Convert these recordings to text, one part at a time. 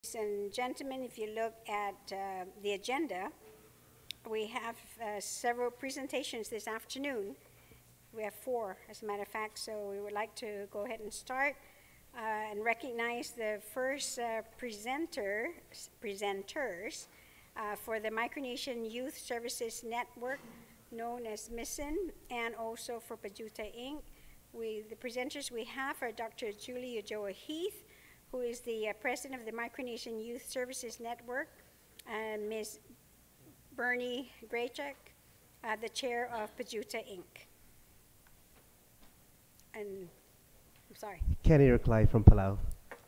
Ladies and gentlemen, if you look at the agenda, we have several presentations this afternoon. We have 4, as a matter of fact, so we would like to go ahead and start and recognize the first presenters for the Micronesian Youth Services Network, known as MISSN, and also for Pt.2 Inc. The presenters we have are Dr. Julie Ujoa Heath, who is the president of the Micronesian Youth Services Network, and Ms. Bernie Graychuk, the chair of Pt.2 Inc. And I'm sorry. Kenny Reclay from Palau.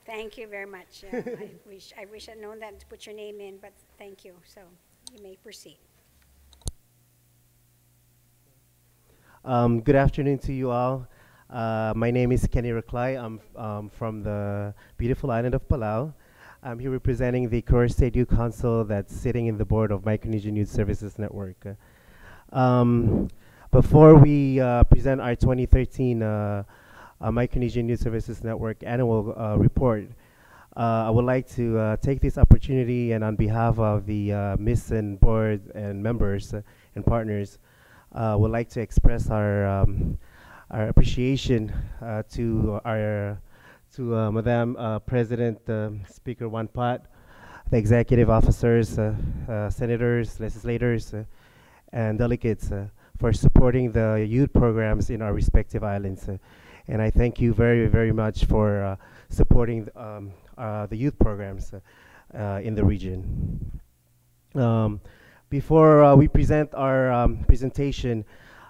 Thank you very much. I wish I'd known that to put your name in, but thank you. So you may proceed. Good afternoon to you all. My name is Kenny Reclay. I'm from the beautiful island of Palau. I'm here representing the Core State Youth Council that's sitting in the board of Micronesian Youth Services Network. Before we present our 2013 Micronesian Youth Services Network annual report, I would like to take this opportunity and on behalf of the MISSN board and members and partners, would like to express our appreciation to Madam President, Speaker Juan Pat, the executive officers, senators, legislators, and delegates for supporting the youth programs in our respective islands. And I thank you very, very much for supporting the youth programs in the region. Before we present our presentation,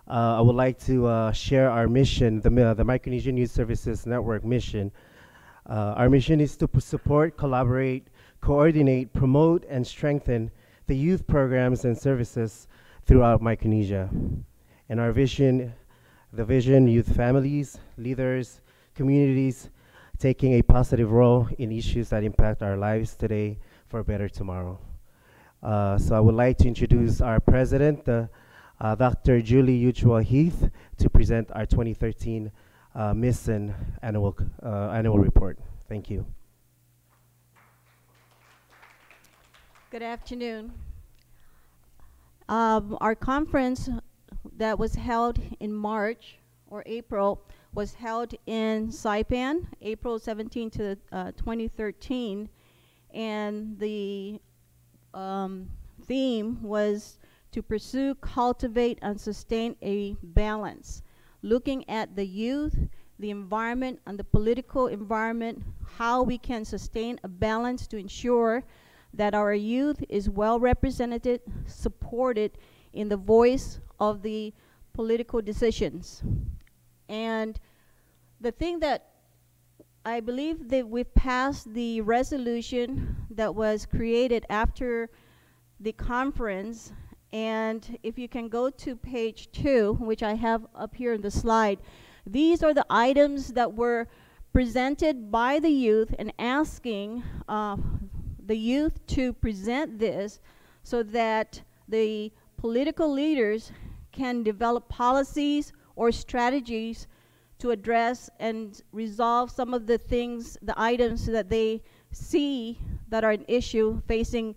I would like to share our mission, the Micronesian Youth Services Network mission. Our mission is to support, collaborate, coordinate, promote, and strengthen the youth programs and services throughout Micronesia. And our vision, youth families, leaders, communities, taking a positive role in issues that impact our lives today for a better tomorrow. So I would like to introduce our president, Dr. Julie Ujoa Heath, to present our 2013 MISSN annual report. Thank you. Good afternoon. Our conference that was held in March or April was held in Saipan, April 17 to 2013, and the theme was to pursue, cultivate, and sustain a balance, looking at the youth, the environment, and the political environment, how we can sustain a balance to ensure that our youth is well represented, supported in the voice of the political decisions. And the thing that I believe that we've passed the resolution that was created after the conference. And if you can go to page 2, which I have up here in the slide, these are the items that were presented by the youth and asking the youth to present this so that the political leaders can develop policies or strategies to address and resolve some of the things, the items that they see that are an issue facing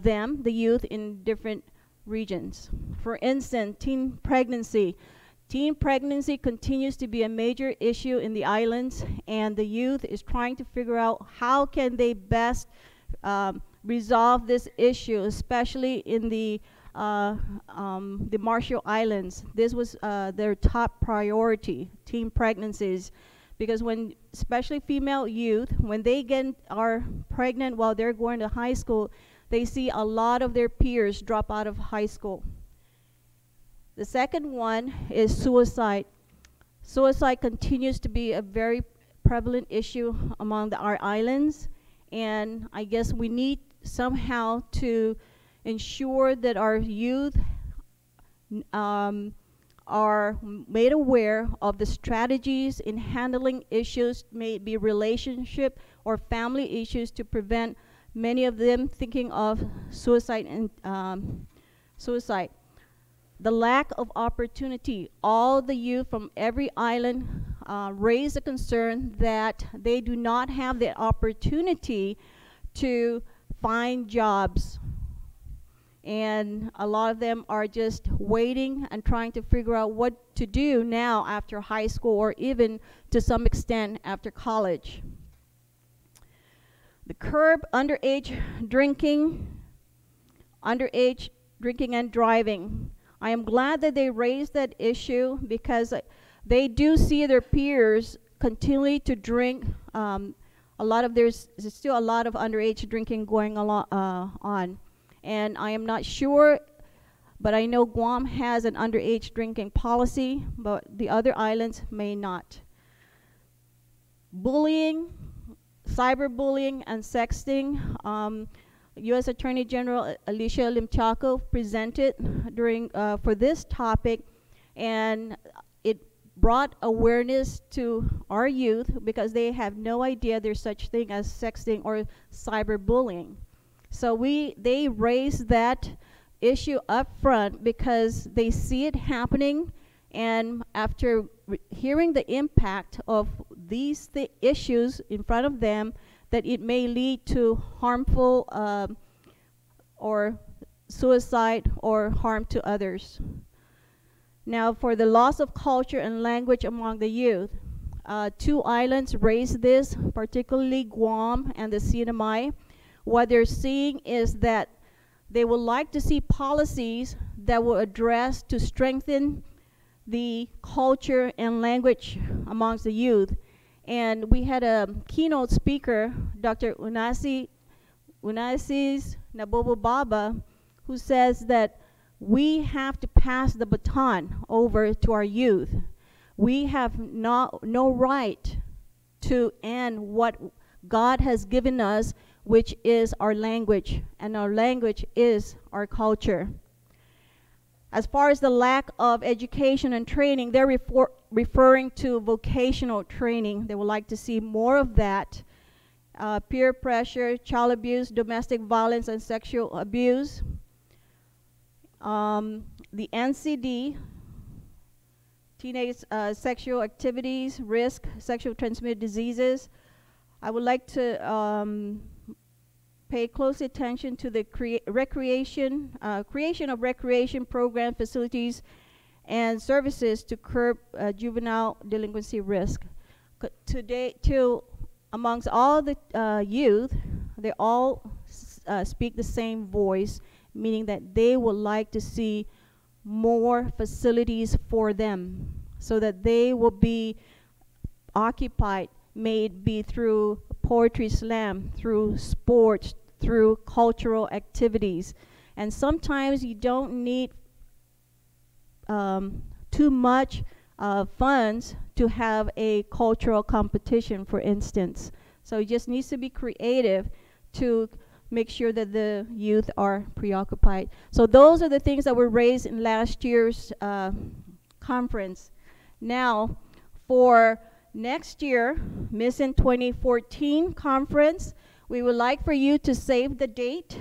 them, the youth, in different regions. For instance, teen pregnancy. Teen pregnancy continues to be a major issue in the islands, and the youth is trying to figure out how can they best resolve this issue, especially in the Marshall Islands. This was their top priority, teen pregnancies, because when, especially female youth, when they are pregnant while they're going to high school, they see a lot of their peers drop out of high school. The second one is suicide. Suicide continues to be a very prevalent issue among our islands, and I guess we need somehow to ensure that our youth are made aware of the strategies in handling issues, may it be relationship or family issues, to prevent many of them thinking of suicide and suicide. The lack of opportunity. All the youth from every island raise a concern that they do not have the opportunity to find jobs. And a lot of them are just waiting and trying to figure out what to do now after high school, or even to some extent after college. The curb underage drinking and driving. I am glad that they raised that issue, because they do see their peers continually to drink. There's still a lot of underage drinking going on. And I am not sure, but I know Guam has an underage drinking policy, but the other islands may not. Bullying, cyberbullying, and sexting. U.S. Attorney General Alicia Limchaco presented for this topic, and it brought awareness to our youth, because they have no idea there's such thing as sexting or cyberbullying. So they raised that issue up front because they see it happening, and after hearing the impact of these issues in front of them, that it may lead to harmful or suicide or harm to others. Now, for the loss of culture and language among the youth, 2 islands raised this, particularly Guam and the CNMI. What they're seeing is that they would like to see policies that will address to strengthen the culture and language amongst the youth. And we had a keynote speaker, Dr. Unasis Nabobo Baba, who says that we have to pass the baton over to our youth. We have no right to end what God has given us, which is our language, and our language is our culture. As far as the lack of education and training, they're referring to vocational training. They would like to see more of that. Peer pressure, child abuse, domestic violence, and sexual abuse. The NCD, teenage sexual activities, risk, sexual transmitted diseases. I would like to pay close attention to the creation of recreation program facilities and services to curb juvenile delinquency risk. Today, amongst all the youth, they all speak the same voice, meaning that they would like to see more facilities for them so that they will be occupied, may it be through poetry slam, through sports, through cultural activities. And sometimes you don't need too much funds to have a cultural competition, for instance. So it just needs to be creative to make sure that the youth are preoccupied. So those are the things that were raised in last year's conference. Now, for next year, Mission 2014 conference, we would like for you to save the date,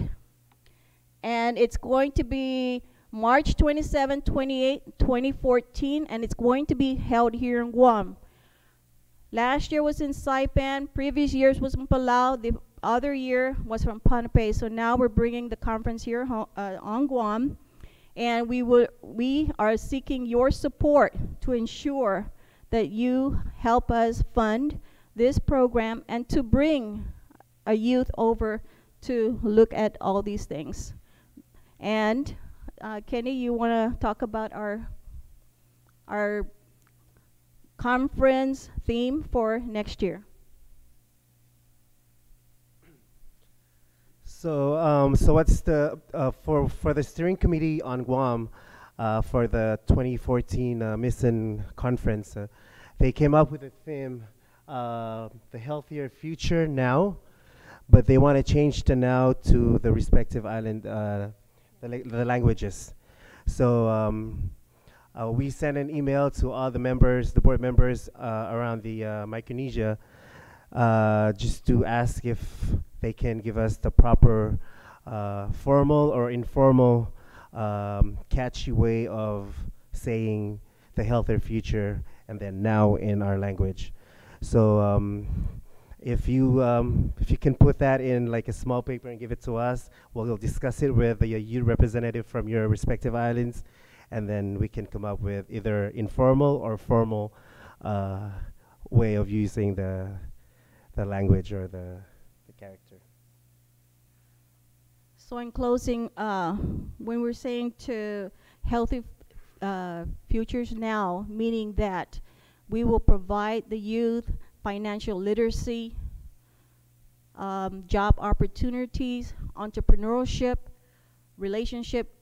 and it's going to be March 27, 28, 2014, and it's going to be held here in Guam. Last year was in Saipan, previous years was in Palau, the other year was from Pohnpei. So now we're bringing the conference here on Guam, and we are seeking your support to ensure that you help us fund this program and to bring a youth over to look at all these things. And Kenny, you want to talk about our conference theme for next year? So, so what's the for the steering committee on Guam for the 2014 Mission conference? They came up with a theme, the healthier future now, but they want to change the now to the respective island, the languages. So we sent an email to all the members, the board members around the Micronesia, just to ask if they can give us the proper formal or informal catchy way of saying the healthier future and then now in our language. So if you can put that in like a small paper and give it to us, we'll discuss it with the youth representative from your respective islands, and then we can come up with either informal or formal way of using the language or the character. So in closing, when we're saying to healthy futures now, meaning that we will provide the youth financial literacy, job opportunities, entrepreneurship, relationship,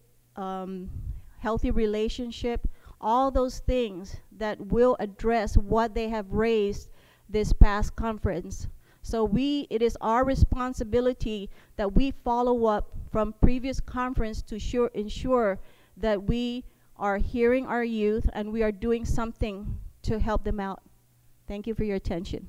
healthy relationship, all those things that will address what they have raised this past conference. So it is our responsibility that we follow up from previous conference to ensure that we are hearing our youth and we are doing something to help them out. Thank you for your attention.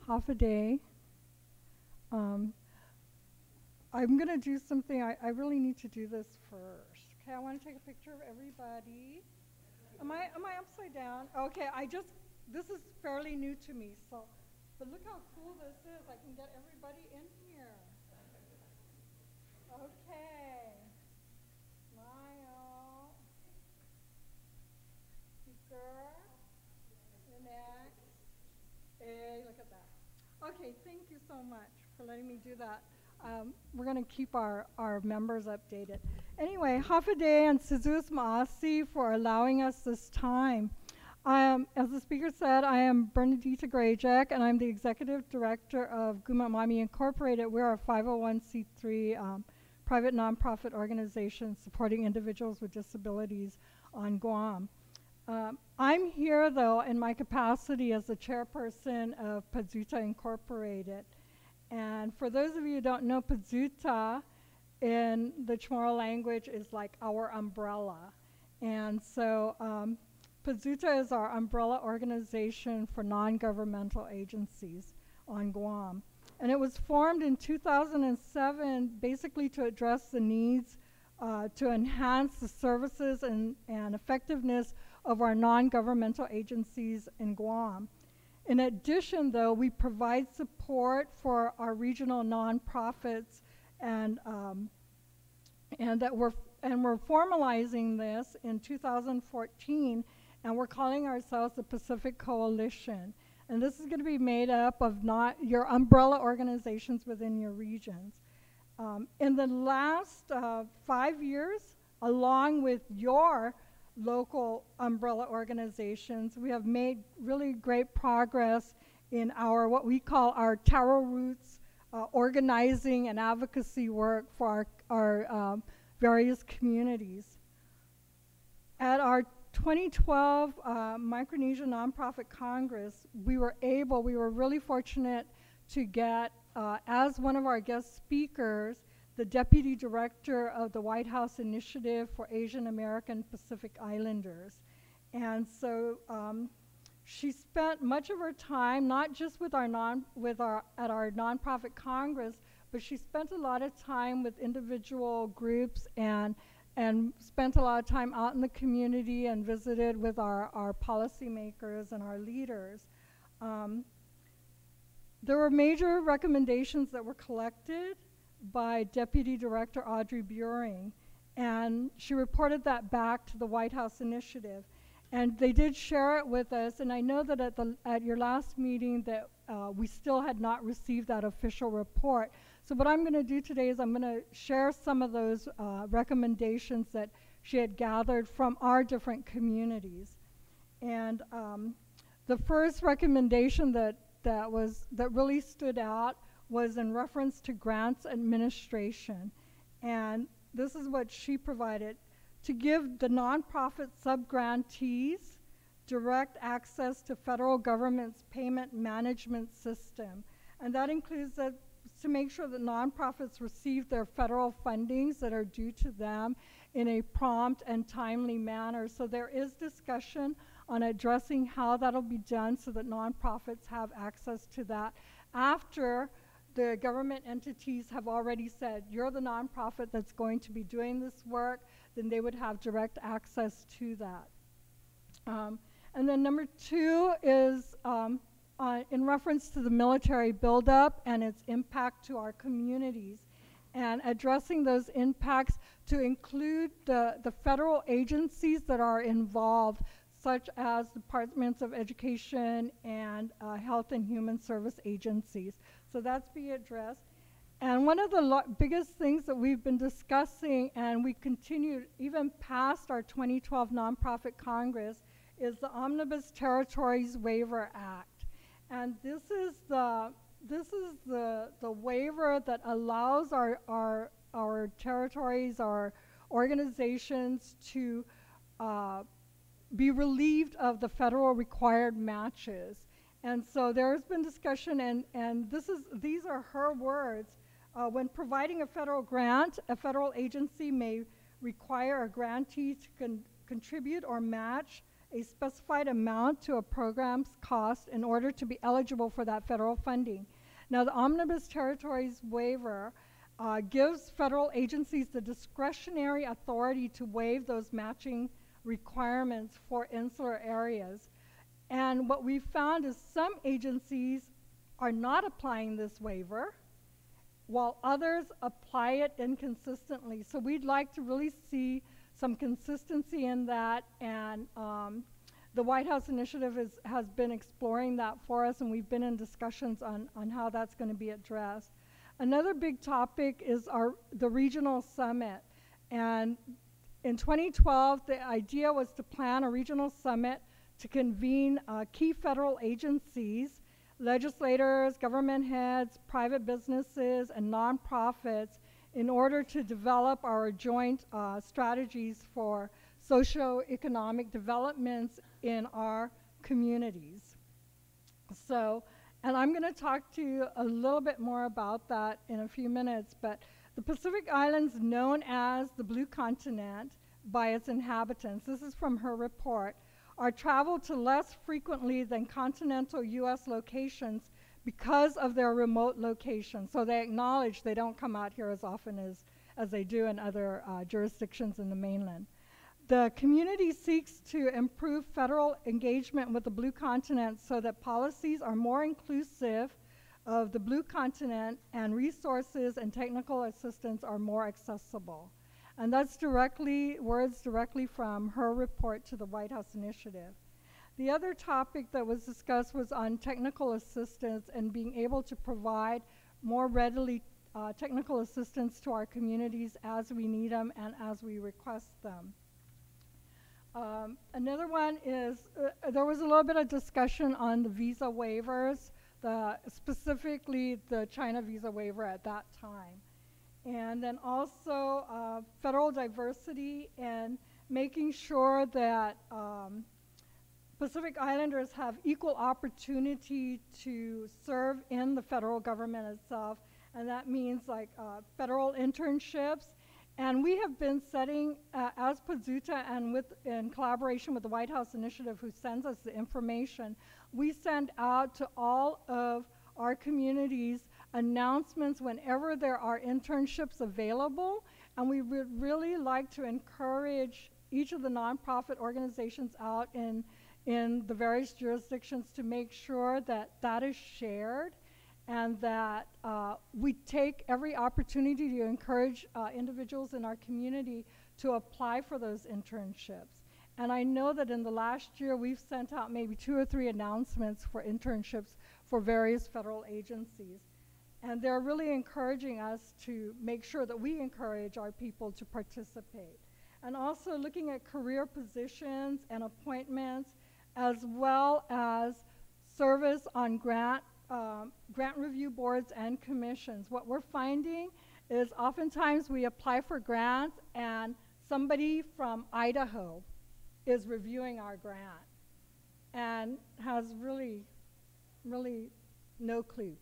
Half a day. I'm going to do something. I really need to do this first. Okay, I want to take a picture of everybody. Am I upside down? Okay, this is fairly new to me, so, but look how cool this is. I can get everybody in here. Okay. Smile. Speaker. Next. Hey, look at that. Okay, thank you so much for letting me do that. We're going to keep our members updated. Anyway, Hafaday and Sizus Maasi for allowing us this time. As the speaker said, I am Bernadita Grajek, and I'm the executive director of Gumamami Incorporated. We're a 501c3 private nonprofit organization supporting individuals with disabilities on Guam. I'm here, though, in my capacity as the chairperson of Pt.2 Incorporated. And for those of you who don't know, Pt.2 in the Chamorro language is like our umbrella. And so Pt.2 is our umbrella organization for non-governmental agencies on Guam. And it was formed in 2007 basically to address the needs to enhance the services and effectiveness of our non-governmental agencies in Guam. In addition, though, we provide support for our regional nonprofits, and we're formalizing this in 2014, and we're calling ourselves the Pacific Coalition. And this is going to be made up of your umbrella organizations within your regions. In the last 5 years, along with your local umbrella organizations, we have made really great progress in what we call our taro roots organizing and advocacy work for our various communities. At our 2012 Micronesia Nonprofit Congress, we were really fortunate to get as one of our guest speakers the Deputy Director of the White House Initiative for Asian American Pacific Islanders. And so she spent much of her time, not just at our nonprofit Congress, but she spent a lot of time with individual groups and spent a lot of time out in the community and visited with our policymakers and our leaders. There were major recommendations that were collected by Deputy Director Audrey Buring, and she reported that back to the White House Initiative. And they did share it with us, and I know that at your last meeting that we still had not received that official report. So what I'm going to do today is I'm going to share some of those recommendations that she had gathered from our different communities. And the first recommendation that really stood out was in reference to grants administration. And this is what she provided: to give the nonprofit subgrantees direct access to federal government's payment management system. And that includes to make sure that nonprofits receive their federal fundings that are due to them in a prompt and timely manner. So there is discussion on addressing how that'll be done so that nonprofits have access to that after the government entities have already said, you're the nonprofit that's going to be doing this work, then they would have direct access to that. And then number 2 is in reference to the military buildup and its impact to our communities, and addressing those impacts to include the federal agencies that are involved, such as departments of education and health and human service agencies. So that's being addressed. And one of the biggest things that we've been discussing, and we continued even past our 2012 Nonprofit Congress, is the Omnibus Territories Waiver Act. And this is the waiver that allows our territories, our organizations to be relieved of the federal required matches. And so there's been discussion, and these are her words. When providing a federal grant, a federal agency may require a grantee to contribute or match a specified amount to a program's cost in order to be eligible for that federal funding. Now, the Omnibus Territories Waiver gives federal agencies the discretionary authority to waive those matching requirements for insular areas. And what we found is some agencies are not applying this waiver, while others apply it inconsistently. So we'd like to really see some consistency in that, and the White House initiative has been exploring that for us, and we've been in discussions on how that's going to be addressed. Another big topic is the regional summit. And in 2012, the idea was to plan a regional summit to convene key federal agencies, legislators, government heads, private businesses, and nonprofits in order to develop our joint strategies for socioeconomic developments in our communities. So, and I'm going to talk to you a little bit more about that in a few minutes, but the Pacific Islands, known as the Blue Continent by its inhabitants, this is from her report, are traveled to less frequently than continental U.S. locations because of their remote location. So they acknowledge they don't come out here as often as they do in other jurisdictions in the mainland. The community seeks to improve federal engagement with the Blue Continent so that policies are more inclusive of the Blue Continent and resources and technical assistance are more accessible. And that's words directly from her report to the White House initiative. The other topic that was discussed was on technical assistance and being able to provide more readily technical assistance to our communities as we need them and as we request them. Another one is, there was a little bit of discussion on the visa waivers, specifically the China visa waiver at that time. And then also federal diversity and making sure that Pacific Islanders have equal opportunity to serve in the federal government itself. And that means like federal internships. And we have been setting, as Pazuta and in collaboration with the White House Initiative, who sends us the information, we send out to all of our communities announcements whenever there are internships available. And we would really like to encourage each of the nonprofit organizations out in the various jurisdictions to make sure that that is shared, and that we take every opportunity to encourage individuals in our community to apply for those internships. And I know that in the last year we've sent out maybe 2 or 3 announcements for internships for various federal agencies. And they're really encouraging us to make sure that we encourage our people to participate. And also looking at career positions and appointments, as well as service on grant review boards and commissions. What we're finding is oftentimes we apply for grants and somebody from Idaho is reviewing our grant and has really no clue.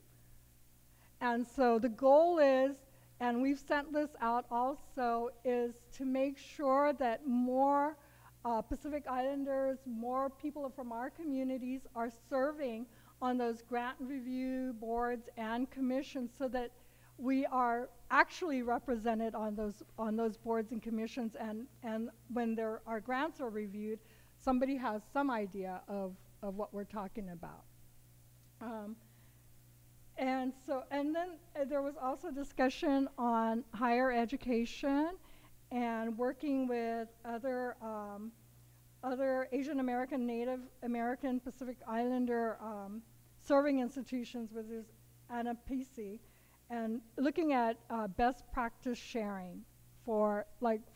And so the goal is, and we've sent this out also, is to make sure that more Pacific Islanders, more people from our communities are serving on those grant review boards and commissions so that we are actually represented on those boards and commissions, and when our grants are reviewed, somebody has some idea of what we're talking about. And then there was also discussion on higher education and working with other Asian American, Native American, Pacific Islander serving institutions with this ANAPISI, and looking at best practice sharing for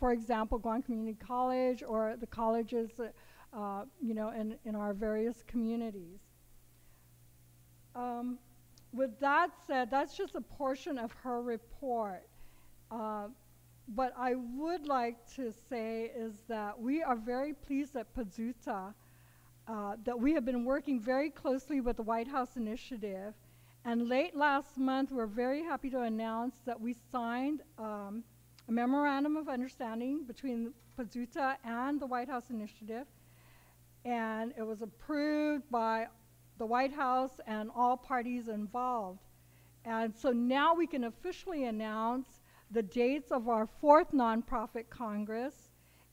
example, Guam Community College or the colleges, in our various communities. With that said, that's just a portion of her report. What I would like to say is that we are very pleased at Pazuta that we have been working very closely with the White House Initiative. And late last month, we're very happy to announce that we signed a memorandum of understanding between Pazuta and the White House Initiative. And it was approved by the White House and all parties involved. And so now we can officially announce the dates of our 4th Nonprofit Congress.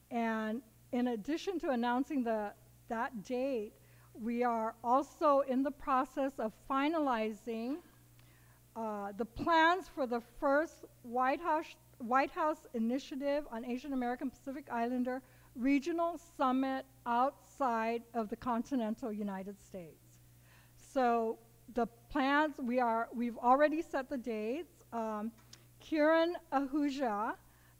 And in addition to announcing that date, we are also in the process of finalizing the plans for the first White House Initiative on Asian American Pacific Islander Regional Summit outside of the continental United States. So the plans, we've already set the dates. Kiran Ahuja,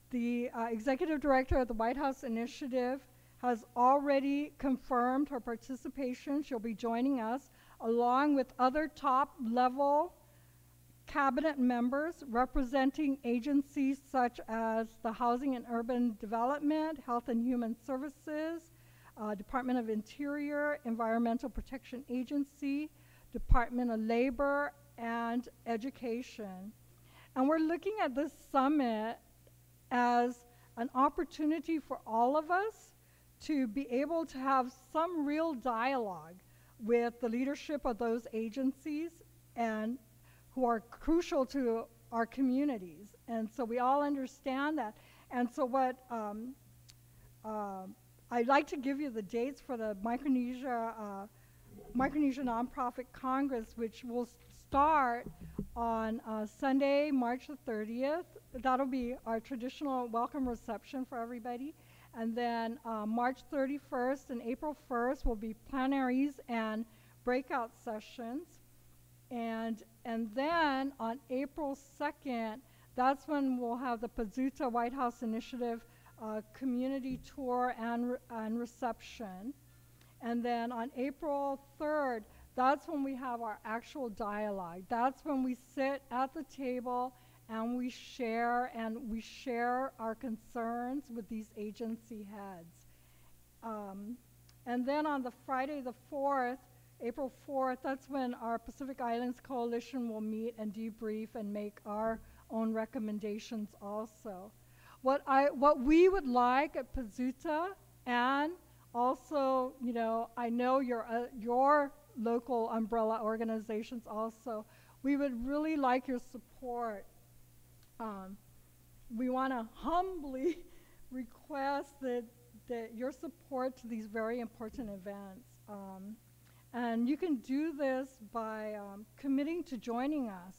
the executive director of the White House Initiative, has already confirmed her participation. She'll be joining us along with other top-level cabinet members representing agencies such as the Housing and Urban Development, Health and Human Services, Department of Interior, Environmental Protection Agency, Department of Labor, and Education. And we're looking at this summit as an opportunity for all of us to be able to have some real dialogue with the leadership of those agencies and who are crucial to our communities. And so we all understand that. And so what I'd like to give you the dates for the Micronesia Nonprofit Congress, which will start on Sunday, March the 30th. That'll be our traditional welcome reception for everybody. And then March 31st and April 1st will be plenaries and breakout sessions. And then on April 2nd, that's when we'll have the Pazuta White House Initiative community tour and reception. And then on April 3rd, that's when we have our actual dialogue. That's when we sit at the table and we share our concerns with these agency heads. And then on the Friday the 4th, April 4th, that's when our Pacific Islands Coalition will meet and debrief and make our own recommendations also. What we would like at Pazuta, and also, I know your local umbrella organizations also, we would really like your support. We want to humbly request that your support to these very important events. And you can do this by committing to joining us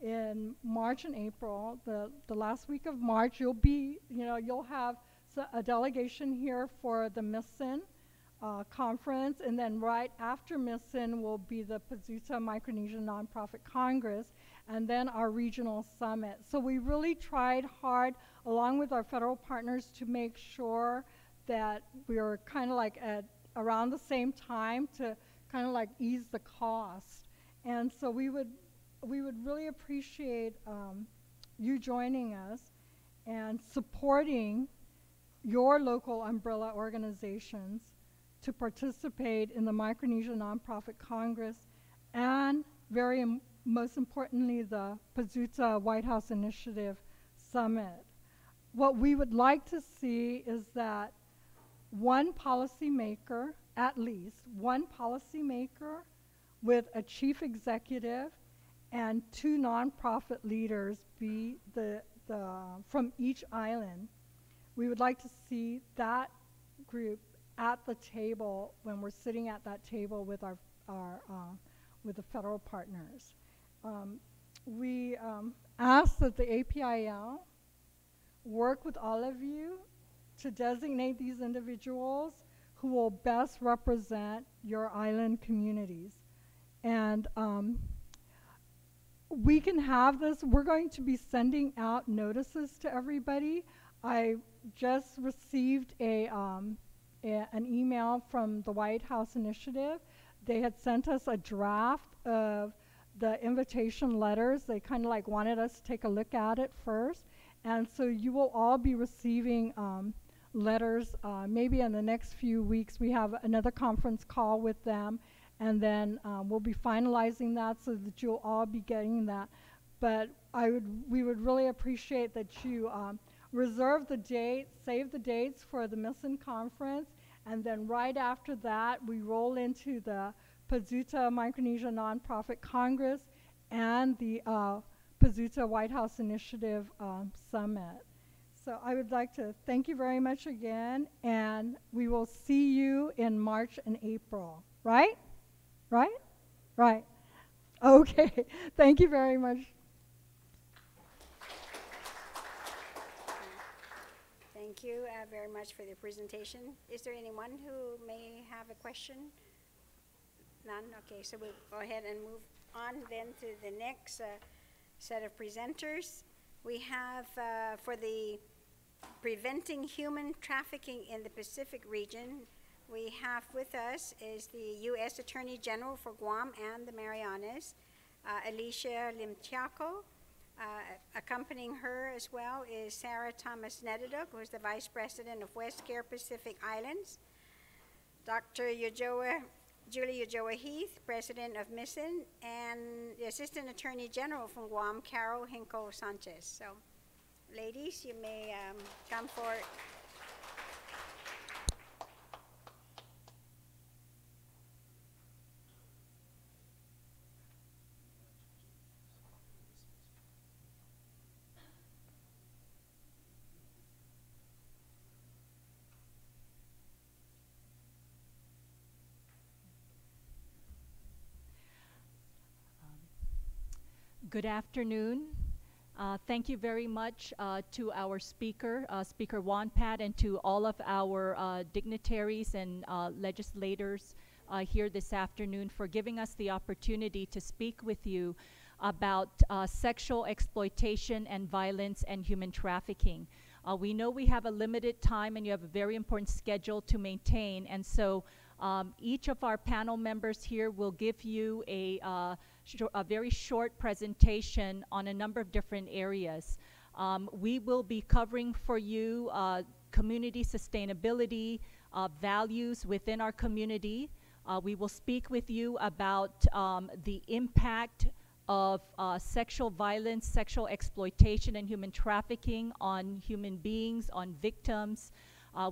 in March and April. The last week of March, you'll have a delegation here for the MISSIN conference, and then right after MISSIN will be the Pazuta Micronesia Nonprofit Congress, and then our regional summit. So we really tried hard, along with our federal partners, to make sure that we were kind of like at around the same time to kind of like ease the cost. And so we would really appreciate you joining us and supporting your local umbrella organizations to participate in the Micronesia Nonprofit Congress and most importantly, the Pazuta White House Initiative Summit. What we would like to see is that one policymaker, at least one policymaker with a chief executive and 2 nonprofit leaders be from each island. We would like to see that group at the table when we're sitting at that table with our with the federal partners. We ask that the APIL work with all of you to designate these individuals who will best represent your island communities. And we can have this. We're going to be sending out notices to everybody. I just received an email from the White House Initiative. They had sent us a draft of the invitation letters. They kind of like wanted us to take a look at it first. And so you will all be receiving letters maybe in the next few weeks. We have another conference call with them, and then we'll be finalizing that so that you'll all be getting that. But we would really appreciate that you reserve the date, save the dates for the Mission Conference, and then right after that, we roll into the Pt.2 Micronesia Nonprofit Congress and the Pt.2 White House Initiative Summit. So I would like to thank you very much again, and we will see you in March and April, right? Right? Right. Okay. Thank you very much. Thank you very much for the presentation. Is there anyone who may have a question? None? Okay, so we'll go ahead and move on then to the next set of presenters. We have for the Preventing Human Trafficking in the Pacific region, we have with us is the U.S. Attorney General for Guam and the Marianas, Alicia Limtiaco. Accompanying her as well is Sarah Thomas Nedadog, who is the Vice President of WestCare Pacific Islands, Dr. Julie Ujoa Heath, President of Mission, and the Assistant Attorney General from Guam, Carol Hinko Sanchez. So, ladies, you may come forward. Good afternoon. Thank you very much to our speaker, Speaker Wanpat, and to all of our dignitaries and legislators here this afternoon for giving us the opportunity to speak with you about sexual exploitation and violence and human trafficking. We know we have a limited time and you have a very important schedule to maintain, and so each of our panel members here will give you a very short presentation on a number of different areas. We will be covering for you community sustainability, values within our community. We will speak with you about the impact of sexual violence, sexual exploitation, and human trafficking on human beings, on victims.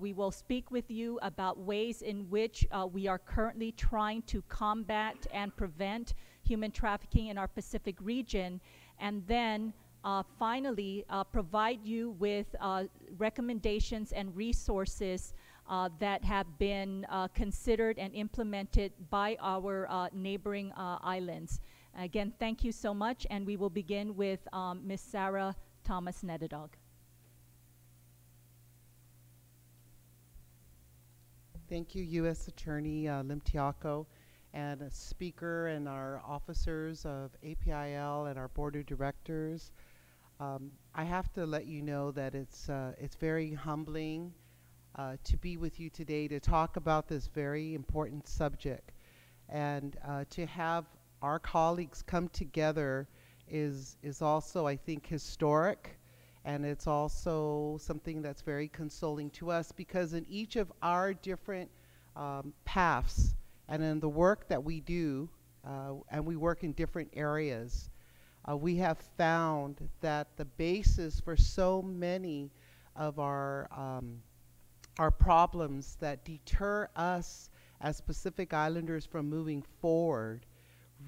We will speak with you about ways in which we are currently trying to combat and prevent human trafficking in our Pacific region, and then finally provide you with recommendations and resources that have been considered and implemented by our neighboring islands. Again, thank you so much, and we will begin with Ms. Sarah Thomas Nedadog. Thank you, U.S. Attorney Limtiaco, and a speaker and our officers of APIL and our board of directors. I have to let you know that it's very humbling to be with you today to talk about this very important subject, and to have our colleagues come together is also, I think, historic. And it's also something that's very consoling to us, because in each of our different paths and in the work that we do, and we work in different areas, we have found that the basis for so many of our are problems that deter us as Pacific Islanders from moving forward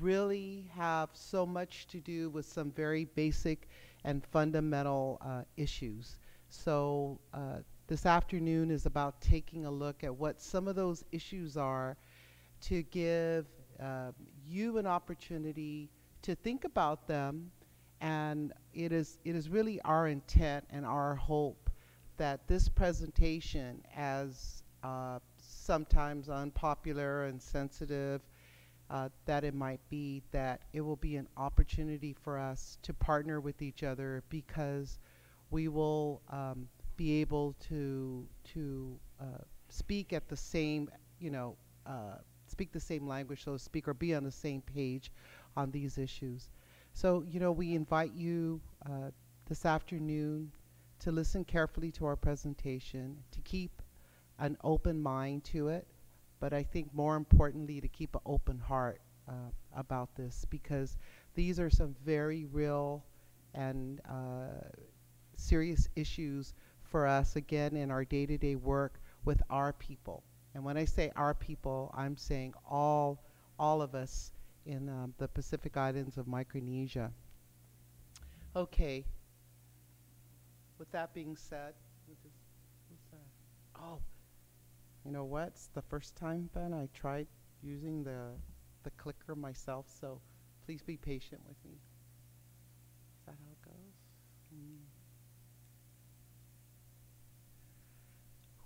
really have so much to do with some very basic and fundamental issues. So this afternoon is about taking a look at what some of those issues are to give you an opportunity to think about them. And it is really our intent and our hope that this presentation, as sometimes unpopular and sensitive that it might be, that it will be an opportunity for us to partner with each other, because we will be able to speak at the same, speak the same language, so to speak, or be on the same page on these issues. So, we invite you this afternoon to listen carefully to our presentation, to keep an open mind to it, but I think more importantly to keep an open heart about this, because these are some very real and serious issues for us, again, in our day-to-day work with our people. And when I say our people, I'm saying all of us in the Pacific Islands of Micronesia. Okay. With that being said, who's that? Oh, you know what? It's the first time, Ben, I tried using the clicker myself, so please be patient with me. Is that how it goes?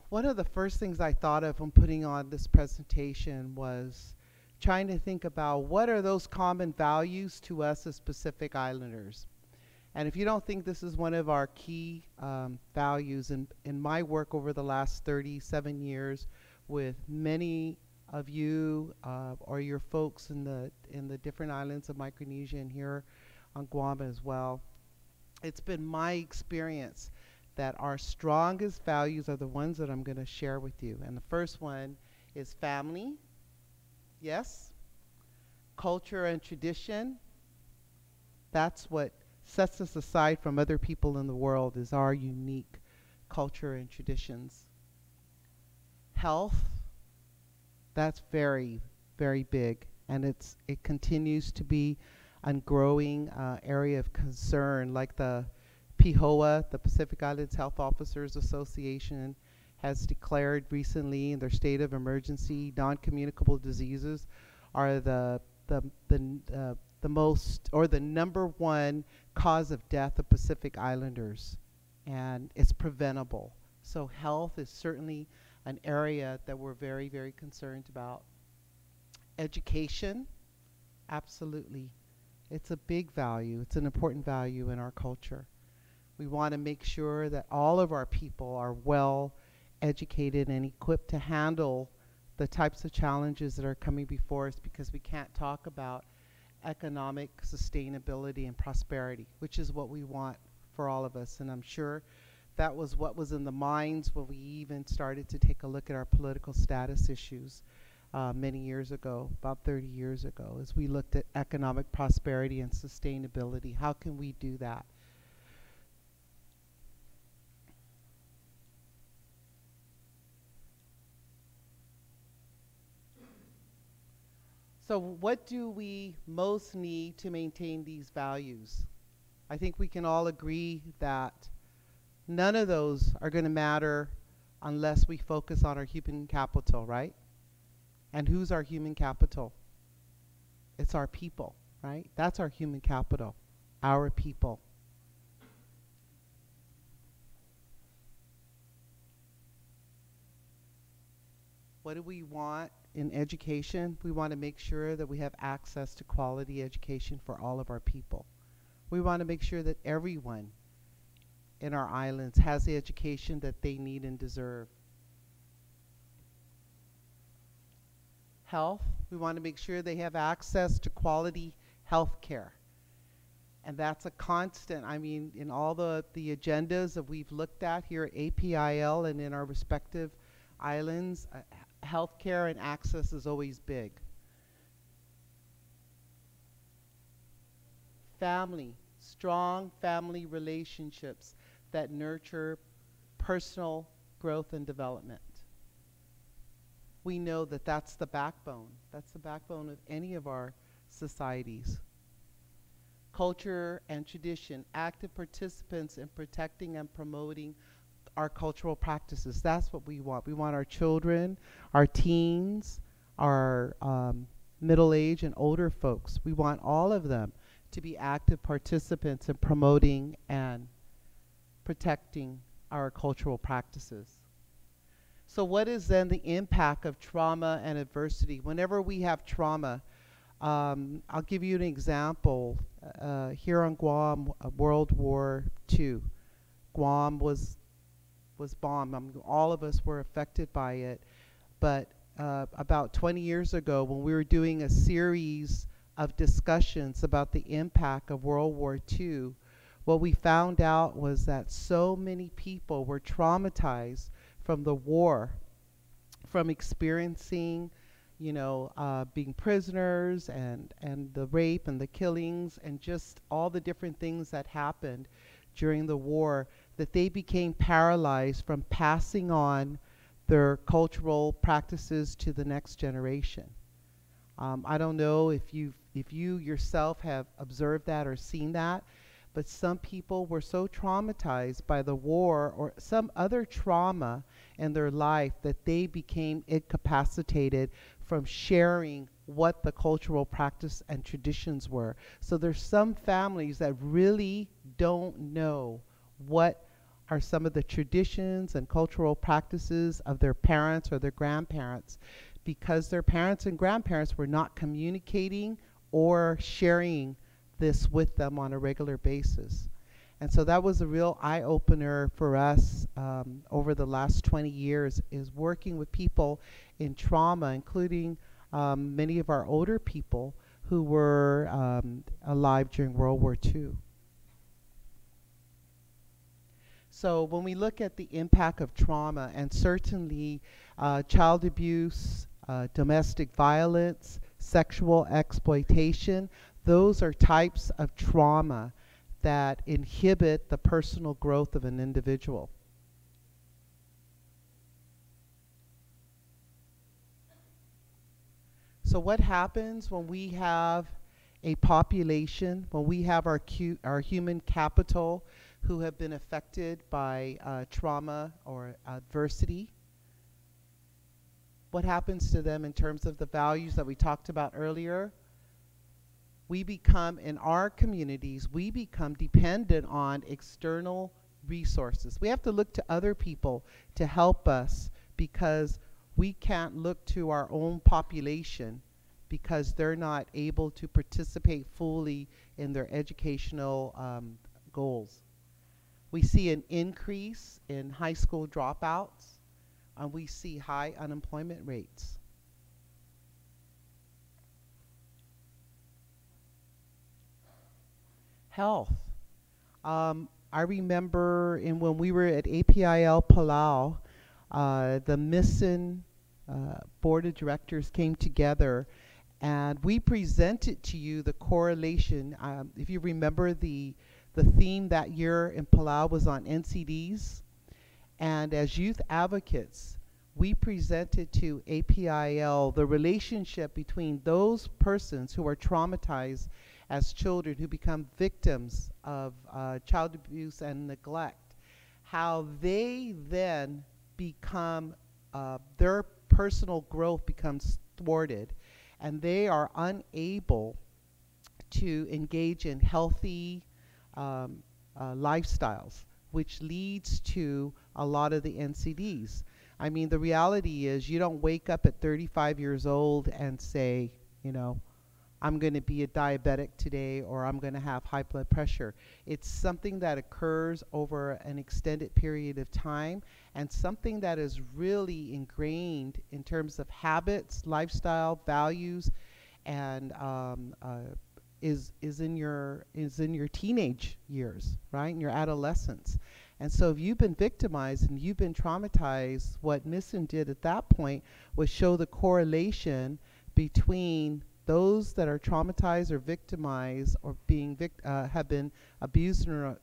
One of the first things I thought of when putting on this presentation was trying to think about what are those common values to us as Pacific Islanders. And if you don't think this is one of our key values in my work over the last 37 years with many of you or your folks in the different islands of Micronesia and here on Guam as well, it's been my experience that our strongest values are the ones that I'm going to share with you. And the first one is family. Yes. Culture and tradition. That's what sets us aside from other people in the world, is our unique culture and traditions. Health. That's very, very big, and it continues to be a growing area of concern. Like the PHOA, the Pacific Islands Health Officers Association, has declared recently in their state of emergency, non-communicable diseases are the most, or the #1 cause of death of Pacific Islanders, and it's preventable. So health is certainly an area that we're very, very concerned about. Education, absolutely. It's a big value. It's an important value in our culture. We want to make sure that all of our people are well educated and equipped to handle the types of challenges that are coming before us, because we can't talk about economic sustainability and prosperity, which is what we want for all of us. And I'm sure that was what was in the minds when we even started to take a look at our political status issues many years ago, about 30 years ago, as we looked at economic prosperity and sustainability. How can we do that? So what do we most need to maintain these values? I think we can all agree that none of those are going to matter unless we focus on our human capital, right? And who's our human capital? It's our people, right? That's our human capital, our people. What do we want in education? We want to make sure that we have access to quality education for all of our people. We want to make sure that everyone in our islands has the education that they need and deserve. Health, we want to make sure they have access to quality health care. And that's a constant. I mean, in all the agendas that we've looked at here at APIL and in our respective islands, healthcare and access is always big. Family, strong family relationships that nurture personal growth, and development. We know that that's the backbone. That's the backbone of any of our societies. Culture and tradition, active participants in protecting and promoting our cultural practices. That's what we want. We want our children, our teens, our middle-aged and older folks. We want all of them to be active participants in promoting and protecting our cultural practices. So what is then the impact of trauma and adversity? Whenever we have trauma, I'll give you an example. Here on Guam, World War II, Guam was bombed. All of us were affected by it. But about 20 years ago, when we were doing a series of discussions about the impact of World War II, what we found out was that so many people were traumatized from the war, from experiencing, being prisoners and the rape and the killings and just all the different things that happened during the war, that they became paralyzed from passing on their cultural practices to the next generation. I don't know if you yourself have observed that or seen that, but some people were so traumatized by the war or some other trauma in their life that they became incapacitated from sharing what the cultural practice and traditions were. So there's some families that really don't know what are some of the traditions and cultural practices of their parents or their grandparents, because their parents and grandparents were not communicating or sharing this with them on a regular basis. And so that was a real eye-opener for us over the last 20 years, is working with people in trauma, including many of our older people who were alive during World War II. So when we look at the impact of trauma, and certainly child abuse, domestic violence, sexual exploitation, those are types of trauma that inhibit the personal growth of an individual. So what happens when we have a population, when we have our human capital who have been affected by trauma or adversity? What happens to them in terms of the values that we talked about earlier? We become, in our communities, we become dependent on external resources. We have to look to other people to help us, because we can't look to our own population because they're not able to participate fully in their educational goals. We see an increase in high school dropouts, and we see high unemployment rates. Health. I remember when we were at APIL Palau, the MISSIN board of directors came together, and we presented to you the correlation. If you remember, the theme that year in Palau was on NCDs, and as youth advocates, we presented to APIL the relationship between those persons who are traumatized as children, who become victims of child abuse and neglect, how they then become, their personal growth becomes thwarted, and they are unable to engage in healthy lifestyles, which leads to a lot of the NCDs. I mean, the reality is you don't wake up at 35 years old and say, I'm going to be a diabetic today, or I'm going to have high blood pressure. It's something that occurs over an extended period of time, and something that is really ingrained in terms of habits, lifestyle, values, and is in your teenage years, right? In your adolescence. And so if you've been victimized and you've been traumatized, what MISSIN did at that point was show the correlation between those that are traumatized or victimized or being have been abused or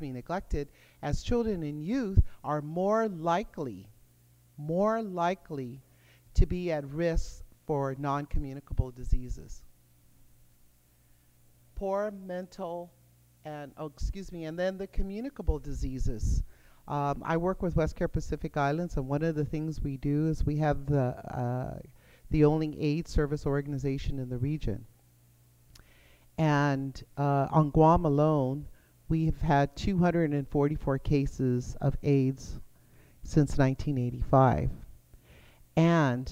neglected, as children and youth are more likely to be at risk for non-communicable diseases. Poor mental and, and then the communicable diseases. I work with Westcare Pacific Islands, and one of the things we do is we have the only AIDS service organization in the region. And on Guam alone, we have had 244 cases of AIDS since 1985. And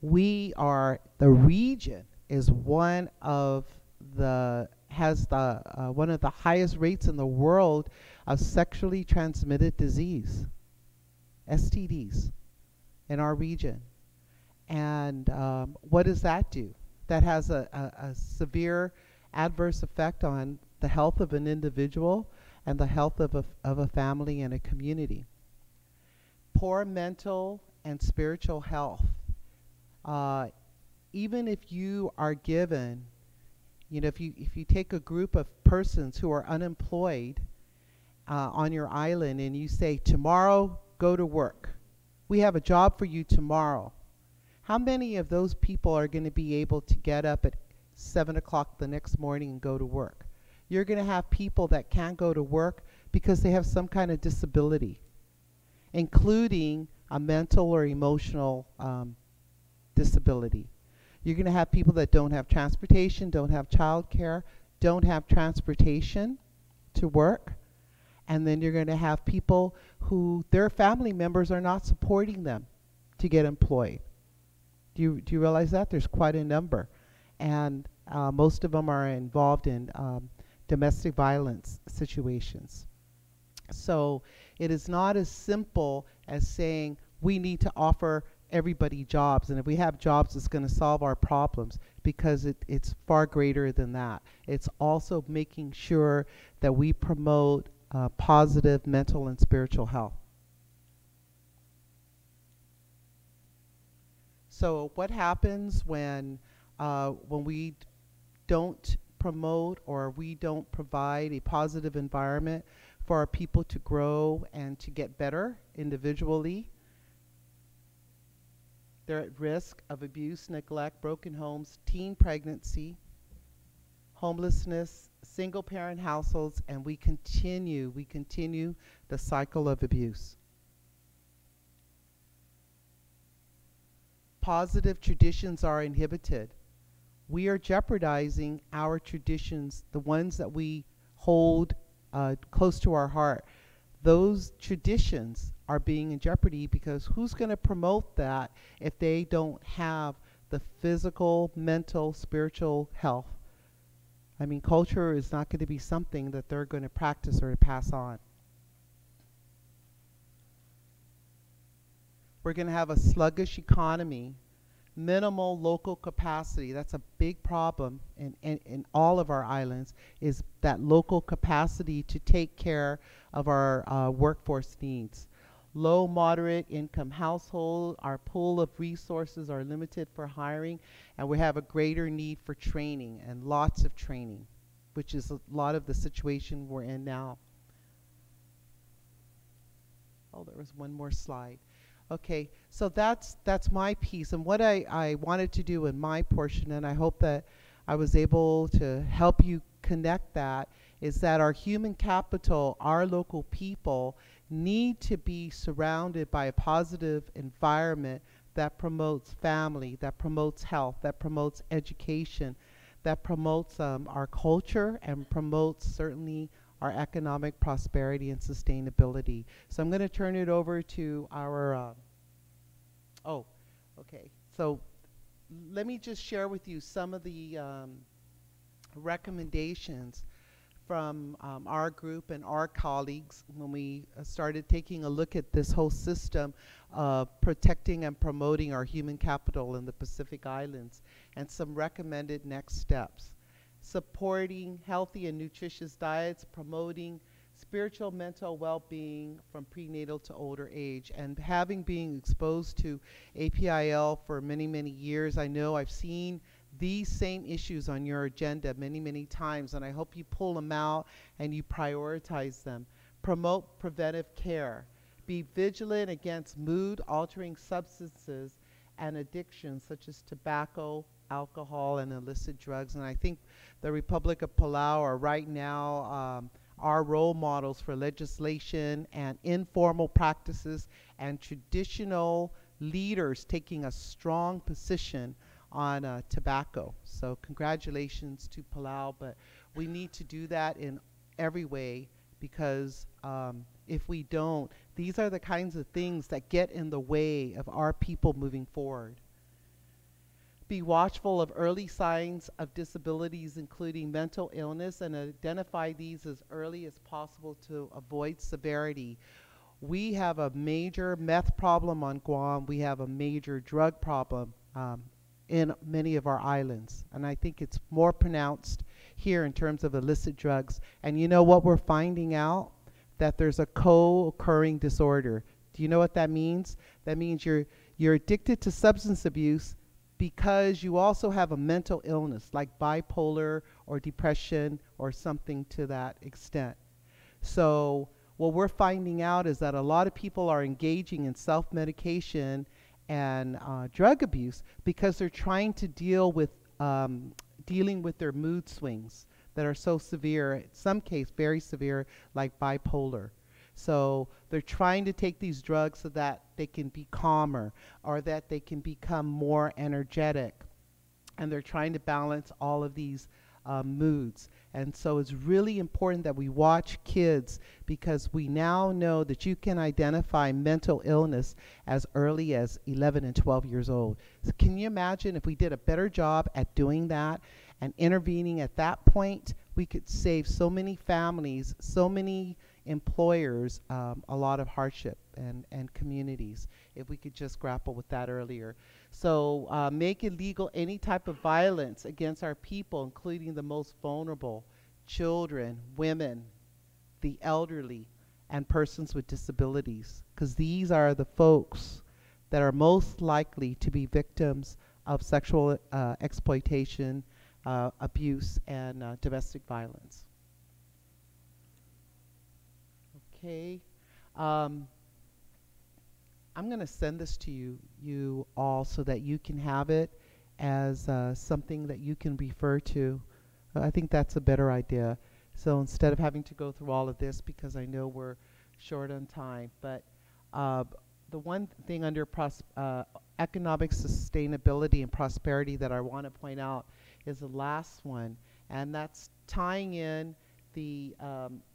the region is one of the highest rates in the world of sexually transmitted disease, STDs, in our region. And what does that do? That has a severe adverse effect on the health of an individual and the health of a family and a community. Poor mental and spiritual health. Even if you are given, if you take a group of persons who are unemployed on your island and you say, tomorrow, go to work. We have a job for you tomorrow. How many of those people are going to be able to get up at 7 o'clock the next morning and go to work? You're going to have people that can't go to work because they have some kind of disability, including a mental or emotional disability. You're going to have people that don't have transportation, don't have childcare, don't have transportation to work. And then you're going to have people who their family members are not supporting them to get employed. Do you realize that? There's quite a number. And most of them are involved in domestic violence situations. So it is not as simple as saying we need to offer everybody jobs, and if we have jobs, it's going to solve our problems, because it's far greater than that. It's also making sure that we promote positive mental and spiritual health. So what happens when we don't promote or we don't provide a positive environment for our people to grow and to get better individually? They're at risk of abuse, neglect, broken homes, teen pregnancy, homelessness, single-parent households, and we continue the cycle of abuse. Positive traditions are inhibited. We are jeopardizing our traditions, the ones that we hold close to our heart. Those traditions are being in jeopardy because who's going to promote that if they don't have the physical, mental, spiritual health? I mean, culture is not going to be something that they're going to practice or to pass on. We're going to have a sluggish economy, minimal local capacity. That's a big problem in all of our islands, is that local capacity to take care of our workforce needs. Low, moderate income household, our pool of resources are limited for hiring, and we have a greater need for training, and lots of training, which is a lot of the situation we're in now. Oh, there was one more slide. Okay, so that's my piece, and what I wanted to do in my portion, and I hope that I was able to help you connect that, is that our human capital, our local people, need to be surrounded by a positive environment that promotes family, that promotes health, that promotes education, that promotes our culture, and promotes certainly our economic prosperity and sustainability. So I'm going to turn it over to our, so let me just share with you some of the recommendations from our group and our colleagues when we started taking a look at this whole system of protecting and promoting our human capital in the Pacific Islands, and some recommended next steps. Supporting healthy and nutritious diets, promoting spiritual mental well-being from prenatal to older age, and having been exposed to APIL for many, many years, I know I've seen these same issues on your agenda many, many times, and I hope you pull them out and you prioritize them. Promote preventive care. Be vigilant against mood-altering substances and addictions such as tobacco, alcohol, and illicit drugs. And I think the Republic of Palau are right now our role models for legislation and informal practices and traditional leaders taking a strong position on tobacco. So congratulations to Palau, but we need to do that in every way, because if we don't, these are the kinds of things that get in the way of our people moving forward. Be watchful of early signs of disabilities, including mental illness, and identify these as early as possible to avoid severity. We have a major meth problem on Guam. We have a major drug problem in many of our islands. And I think it's more pronounced here in terms of illicit drugs. And you know what we're finding out? That there's a co-occurring disorder. Do you know what that means? That means you're addicted to substance abuse because you also have a mental illness like bipolar or depression or something to that extent. So what we're finding out is that a lot of people are engaging in self-medication and drug abuse because they're trying to deal with dealing with their mood swings that are so severe, in some case very severe, like bipolar. So they're trying to take these drugs so that they can be calmer or that they can become more energetic. And they're trying to balance all of these moods. And so it's really important that we watch kids, because we now know that you can identify mental illness as early as 11 and 12 years old. So can you imagine if we did a better job at doing that and intervening at that point? We could save so many families, so many employers, a lot of hardship, and communities, if we could just grapple with that earlier. So make illegal any type of violence against our people, including the most vulnerable, children, women, the elderly, and persons with disabilities, because these are the folks that are most likely to be victims of sexual exploitation, abuse, and domestic violence. Okay. I'm going to send this to you all so that you can have it as something that you can refer to. I think that's a better idea. So instead of having to go through all of this, because I know we're short on time, but the one thing under economic sustainability and prosperity that I want to point out is the last one, and that's tying in the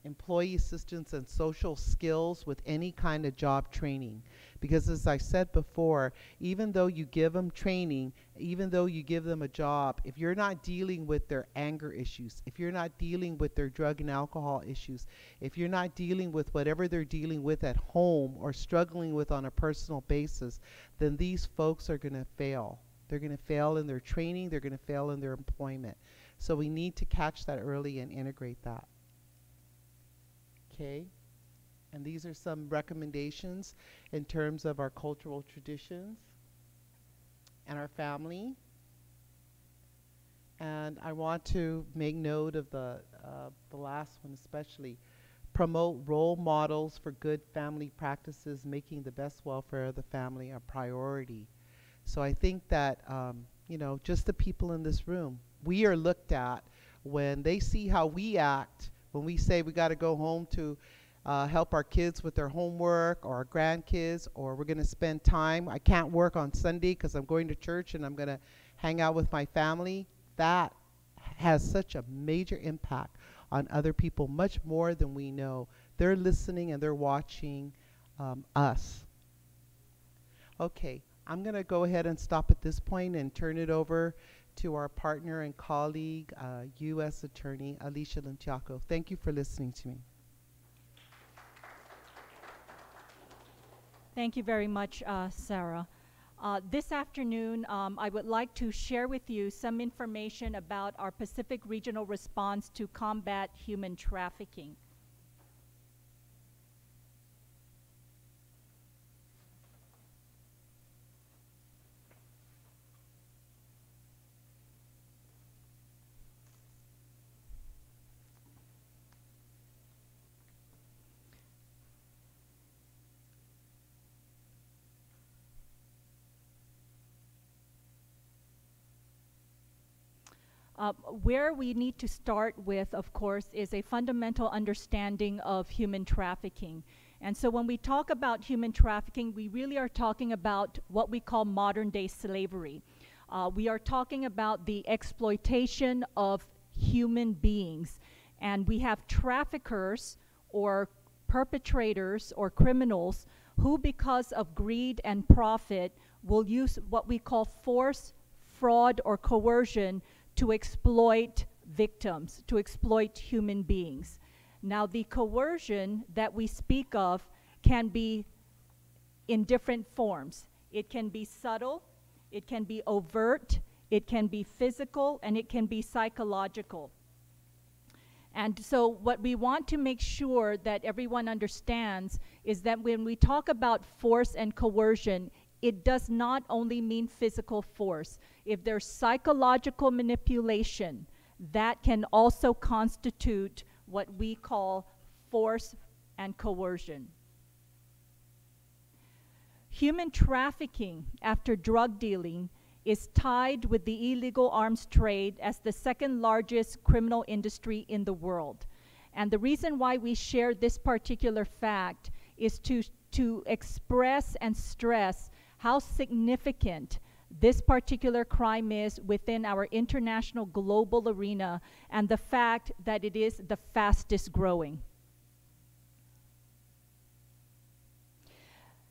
employee assistance and social skills with any kind of job training. Because as I said before, even though you give them training, even though you give them a job, if you're not dealing with their anger issues, if you're not dealing with their drug and alcohol issues, if you're not dealing with whatever they're dealing with at home or struggling with on a personal basis, then these folks are going to fail. They're going to fail in their training, they're going to fail in their employment. So we need to catch that early and integrate that. Okay? And these are some recommendations in terms of our cultural traditions and our family. And I want to make note of the last one especially. Promote role models for good family practices, making the best welfare of the family a priority. So I think that, you know, just the people in this room, we are looked at when they see how we act, when we say we got to go home to help our kids with their homework or our grandkids, or we're going to spend time. I can't work on Sunday because I'm going to church and I'm going to hang out with my family. That has such a major impact on other people, much more than we know. They're listening and they're watching us. Okay, I'm going to go ahead and stop at this point and turn it over to our partner and colleague, U.S. Attorney Alicia Limtiaco. Thank you for listening to me. Thank you very much, Sarah. This afternoon, I would like to share with you some information about our Pacific Regional response to combat human trafficking. Where we need to start with, of course, is a fundamental understanding of human trafficking. And so when we talk about human trafficking, we really are talking about what we call modern-day slavery. We are talking about the exploitation of human beings. And we have traffickers or perpetrators or criminals who, because of greed and profit, will use what we call force, fraud, or coercion to exploit victims, to exploit human beings. Now, the coercion that we speak of can be in different forms. It can be subtle, it can be overt, it can be physical, and it can be psychological. And so what we want to make sure that everyone understands is that when we talk about force and coercion, it does not only mean physical force. If there's psychological manipulation, that can also constitute what we call force and coercion. Human trafficking after drug dealing is tied with the illegal arms trade as the second largest criminal industry in the world. And the reason why we share this particular fact is to express and stress how significant this particular crime is within our international global arena, and the fact that it is the fastest growing.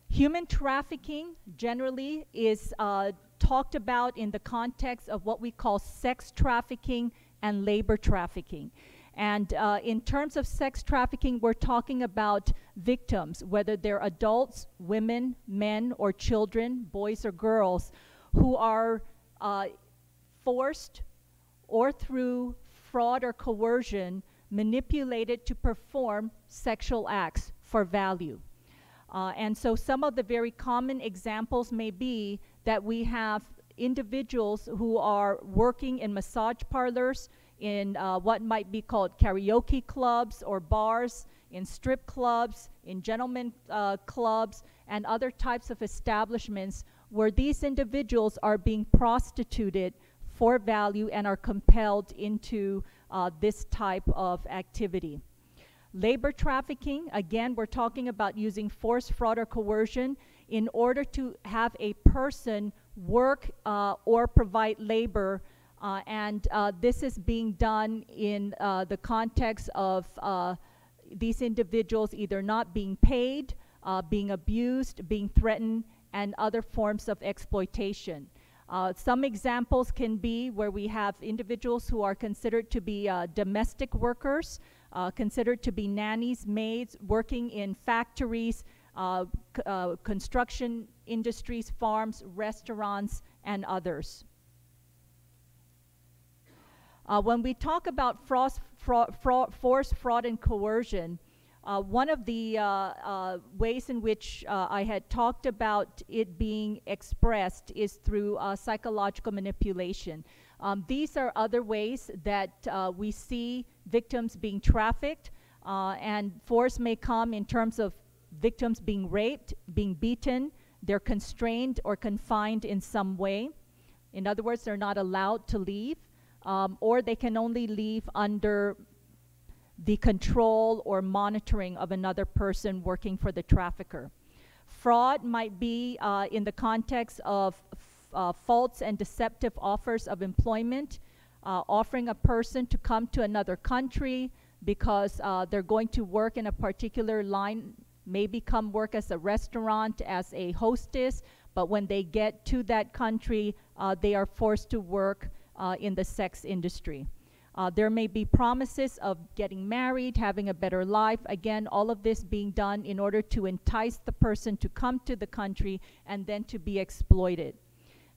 Human trafficking generally is talked about in the context of what we call sex trafficking and labor trafficking. And in terms of sex trafficking, we're talking about victims, whether they're adults, women, men, or children, boys or girls, who are forced or through fraud or coercion manipulated to perform sexual acts for value. And so some of the very common examples may be that we have individuals who are working in massage parlors, in what might be called karaoke clubs or bars, in strip clubs, in gentlemen clubs, and other types of establishments where these individuals are being prostituted for value and are compelled into this type of activity. Labor trafficking, again, we're talking about using force, fraud, or coercion in order to have a person work or provide labor, and this is being done in the context of these individuals either not being paid, being abused, being threatened, and other forms of exploitation. Some examples can be where we have individuals who are considered to be domestic workers, considered to be nannies, maids, working in factories, construction industries, farms, restaurants, and others. When we talk about force, fraud, and coercion, one of the ways in which I had talked about it being expressed is through psychological manipulation. These are other ways that we see victims being trafficked, and force may come in terms of victims being raped, being beaten, they're constrained or confined in some way. In other words, they're not allowed to leave, or they can only leave under the control or monitoring of another person working for the trafficker. Fraud might be in the context of false and deceptive offers of employment, offering a person to come to another country because they're going to work in a particular line, maybe come work as a restaurant, as a hostess, but when they get to that country, they are forced to work in the sex industry. There may be promises of getting married, having a better life. Again, all of this being done in order to entice the person to come to the country and then to be exploited.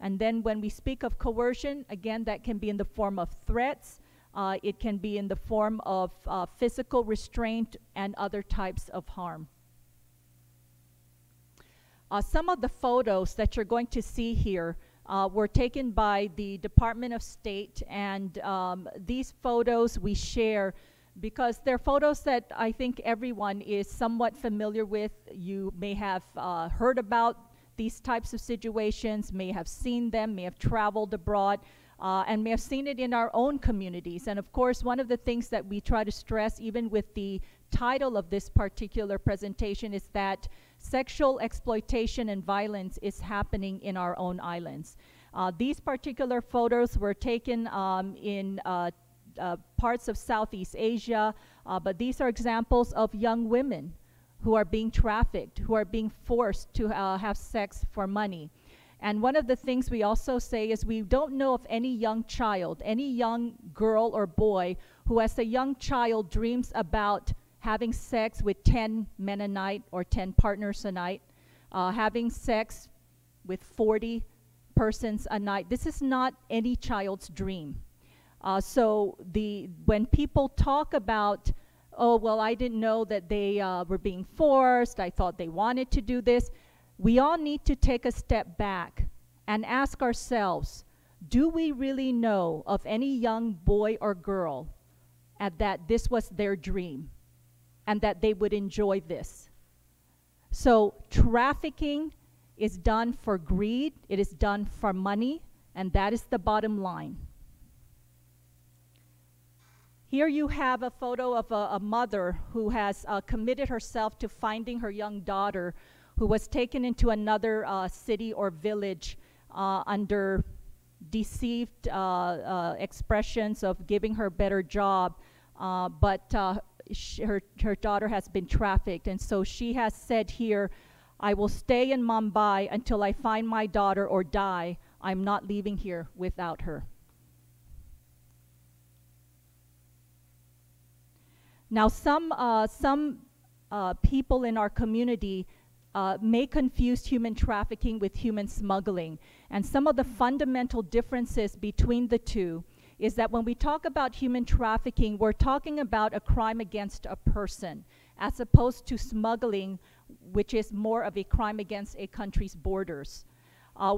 And then when we speak of coercion, again, that can be in the form of threats. It can be in the form of physical restraint and other types of harm. Some of the photos that you're going to see here were taken by the Department of State, and these photos we share because they're photos that I think everyone is somewhat familiar with. You may have heard about these types of situations, may have seen them, may have traveled abroad. and may have seen it in our own communities. And of course, one of the things that we try to stress, even with the title of this particular presentation, is that sexual exploitation and violence is happening in our own islands. These particular photos were taken in parts of Southeast Asia, but these are examples of young women who are being trafficked, who are being forced to have sex for money. And one of the things we also say is we don't know of any young child, any young girl or boy who as a young child dreams about having sex with 10 men a night or 10 partners a night, having sex with 40 persons a night. This is not any child's dream. So when people talk about, oh, well, I didn't know that they were being forced, I thought they wanted to do this, we all need to take a step back and ask ourselves, do we really know of any young boy or girl that this was their dream and that they would enjoy this? So trafficking is done for greed, it is done for money, and that is the bottom line. Here you have a photo of a mother who has committed herself to finding her young daughter who was taken into another city or village under deceived expressions of giving her a better job, but her daughter has been trafficked. And so she has said here, I will stay in Mumbai until I find my daughter or die. I'm not leaving here without her. Now, some people in our community may confuse human trafficking with human smuggling. And some of the fundamental differences between the two is that when we talk about human trafficking, we're talking about a crime against a person, as opposed to smuggling, which is more of a crime against a country's borders.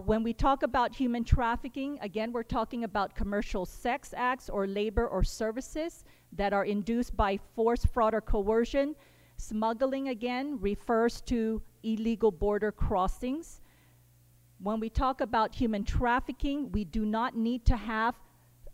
When we talk about human trafficking, again, we're talking about commercial sex acts or labor or services that are induced by force, fraud, or coercion. Smuggling, again, refers to illegal border crossings. When we talk about human trafficking, we do not need to have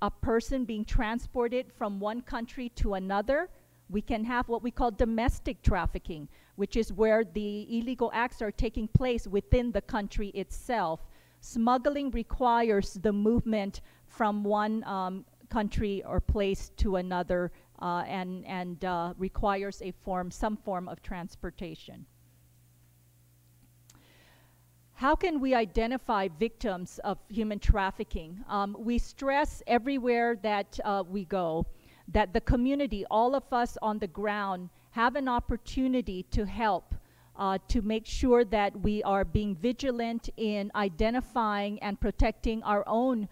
a person being transported from one country to another. We can have what we call domestic trafficking, which is where the illegal acts are taking place within the country itself. Smuggling requires the movement from one country or place to another and requires some form of transportation. How can we identify victims of human trafficking? We stress everywhere that we go that the community, all of us on the ground, have an opportunity to help to make sure that we are being vigilant in identifying and protecting our own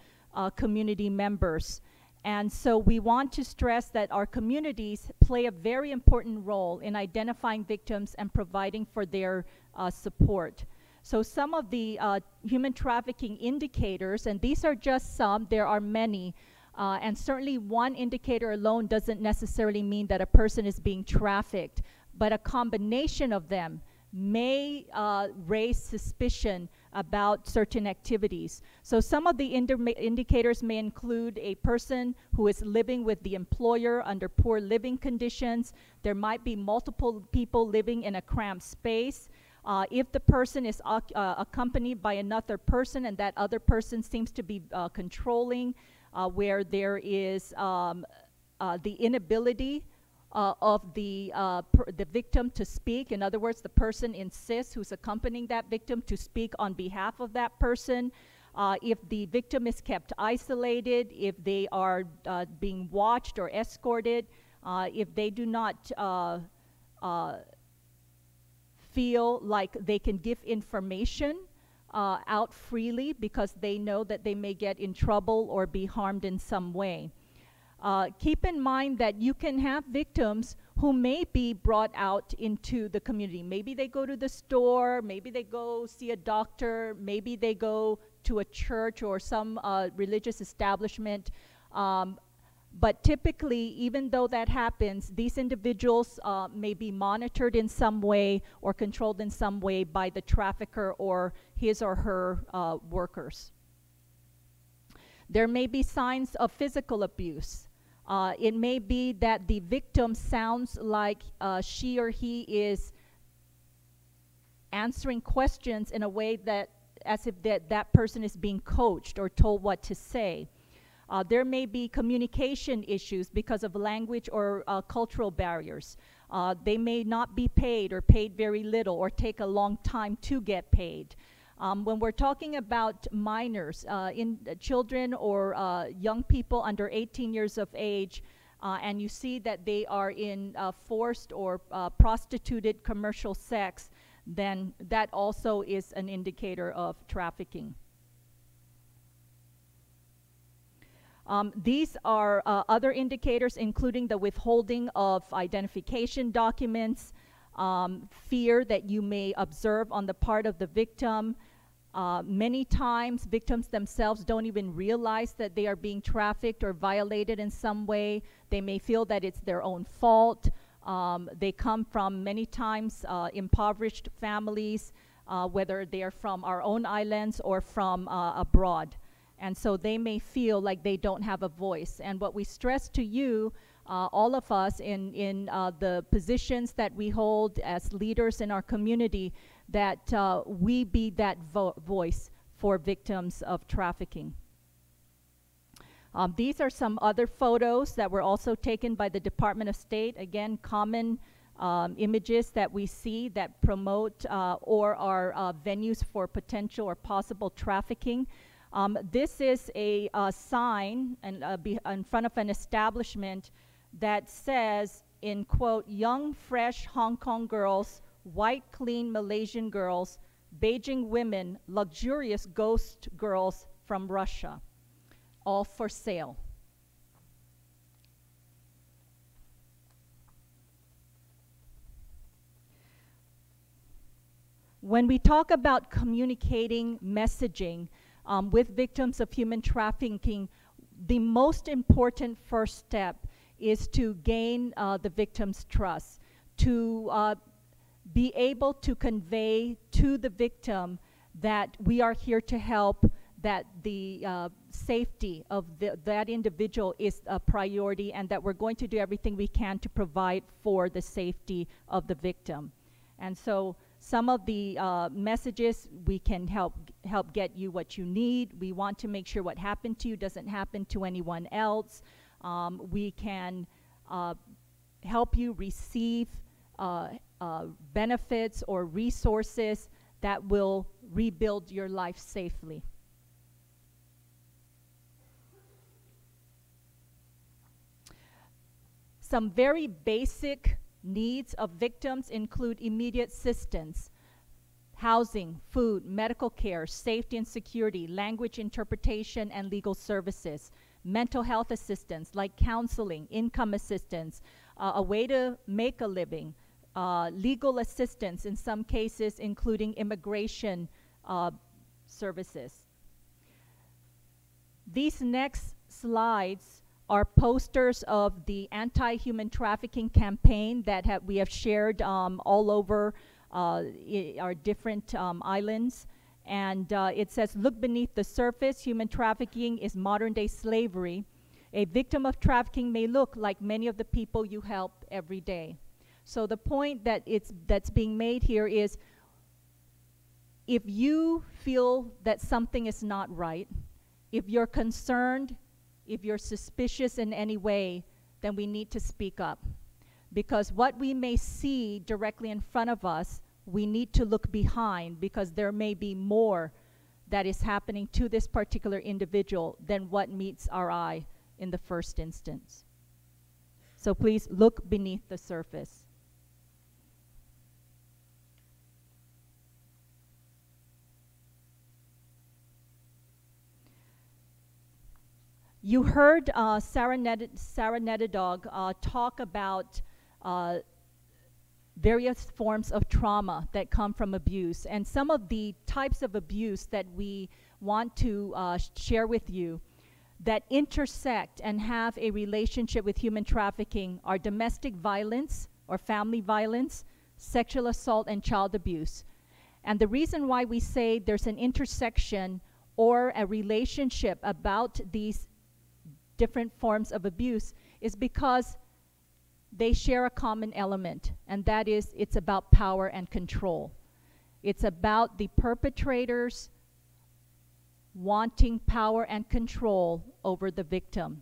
community members. And so we want to stress that our communities play a very important role in identifying victims and providing for their support. So some of the human trafficking indicators, and these are just some, there are many, and certainly one indicator alone doesn't necessarily mean that a person is being trafficked, but a combination of them may raise suspicion about certain activities. So some of the indicators may include a person who is living with the employer under poor living conditions. There might be multiple people living in a cramped space. If the person is accompanied by another person and that other person seems to be controlling, where there is the inability of the victim to speak. In other words, the person insists, who's accompanying that victim, to speak on behalf of that person. If the victim is kept isolated, if they are being watched or escorted, if they do not feel like they can give information out freely because they know that they may get in trouble or be harmed in some way. Keep in mind that you can have victims who may be brought out into the community. Maybe they go to the store, maybe they go see a doctor, maybe they go to a church or some religious establishment. But typically, even though that happens, these individuals may be monitored in some way or controlled in some way by the trafficker or his or her workers. There may be signs of physical abuse. It may be that the victim sounds like she or he is answering questions in a way that as if that person is being coached or told what to say. There may be communication issues because of language or cultural barriers. They may not be paid or paid very little or take a long time to get paid. When we're talking about minors, children or young people under 18 years of age, and you see that they are in forced or prostituted commercial sex, then that also is an indicator of trafficking. These are other indicators, including the withholding of identification documents, fear that you may observe on the part of the victim. Many times, victims themselves don't even realize that they are being trafficked or violated in some way. They may feel that it's their own fault. They come from many times impoverished families, whether they are from our own islands or from abroad. And so they may feel like they don't have a voice. And what we stress to you, all of us in the positions that we hold as leaders in our community, that we be that voice for victims of trafficking. These are some other photos that were also taken by the Department of State. Again, common images that we see that promote or are venues for potential or possible trafficking. This is a sign in front of an establishment that says, in quote, "Young, fresh Hong Kong girls, white, clean Malaysian girls, Beijing women, luxurious ghost girls from Russia, all for sale." When we talk about communicating messaging with victims of human trafficking, the most important first step is to gain the victim's trust, to be able to convey to the victim that we are here to help, that the safety of that individual is a priority, and that we're going to do everything we can to provide for the safety of the victim. And so some of the messages, we can help get you what you need. We want to make sure what happened to you doesn't happen to anyone else. We can help you receive benefits or resources that will rebuild your life safely. Some very basic needs of victims include immediate assistance, housing, food, medical care, safety and security, language interpretation and legal services, mental health assistance like counseling, income assistance, a way to make a living, legal assistance in some cases, including immigration services. These next slides are posters of the anti-human trafficking campaign that we have shared all over our different islands. And it says, "Look beneath the surface. Human trafficking is modern-day slavery. A victim of trafficking may look like many of the people you help every day." So the point that's being made here is, if you feel that something is not right, if you're concerned, if you're suspicious in any way, then we need to speak up. Because what we may see directly in front of us, we need to look behind, because there may be more that is happening to this particular individual than what meets our eye in the first instance. So please look beneath the surface. You heard Sarah Nedadog talk about various forms of trauma that come from abuse, and some of the types of abuse that we want to share with you that intersect and have a relationship with human trafficking are domestic violence or family violence, sexual assault, and child abuse. And the reason why we say there's an intersection or a relationship about these different forms of abuse is because they share a common element, and that is it's about power and control. It's about the perpetrators wanting power and control over the victim.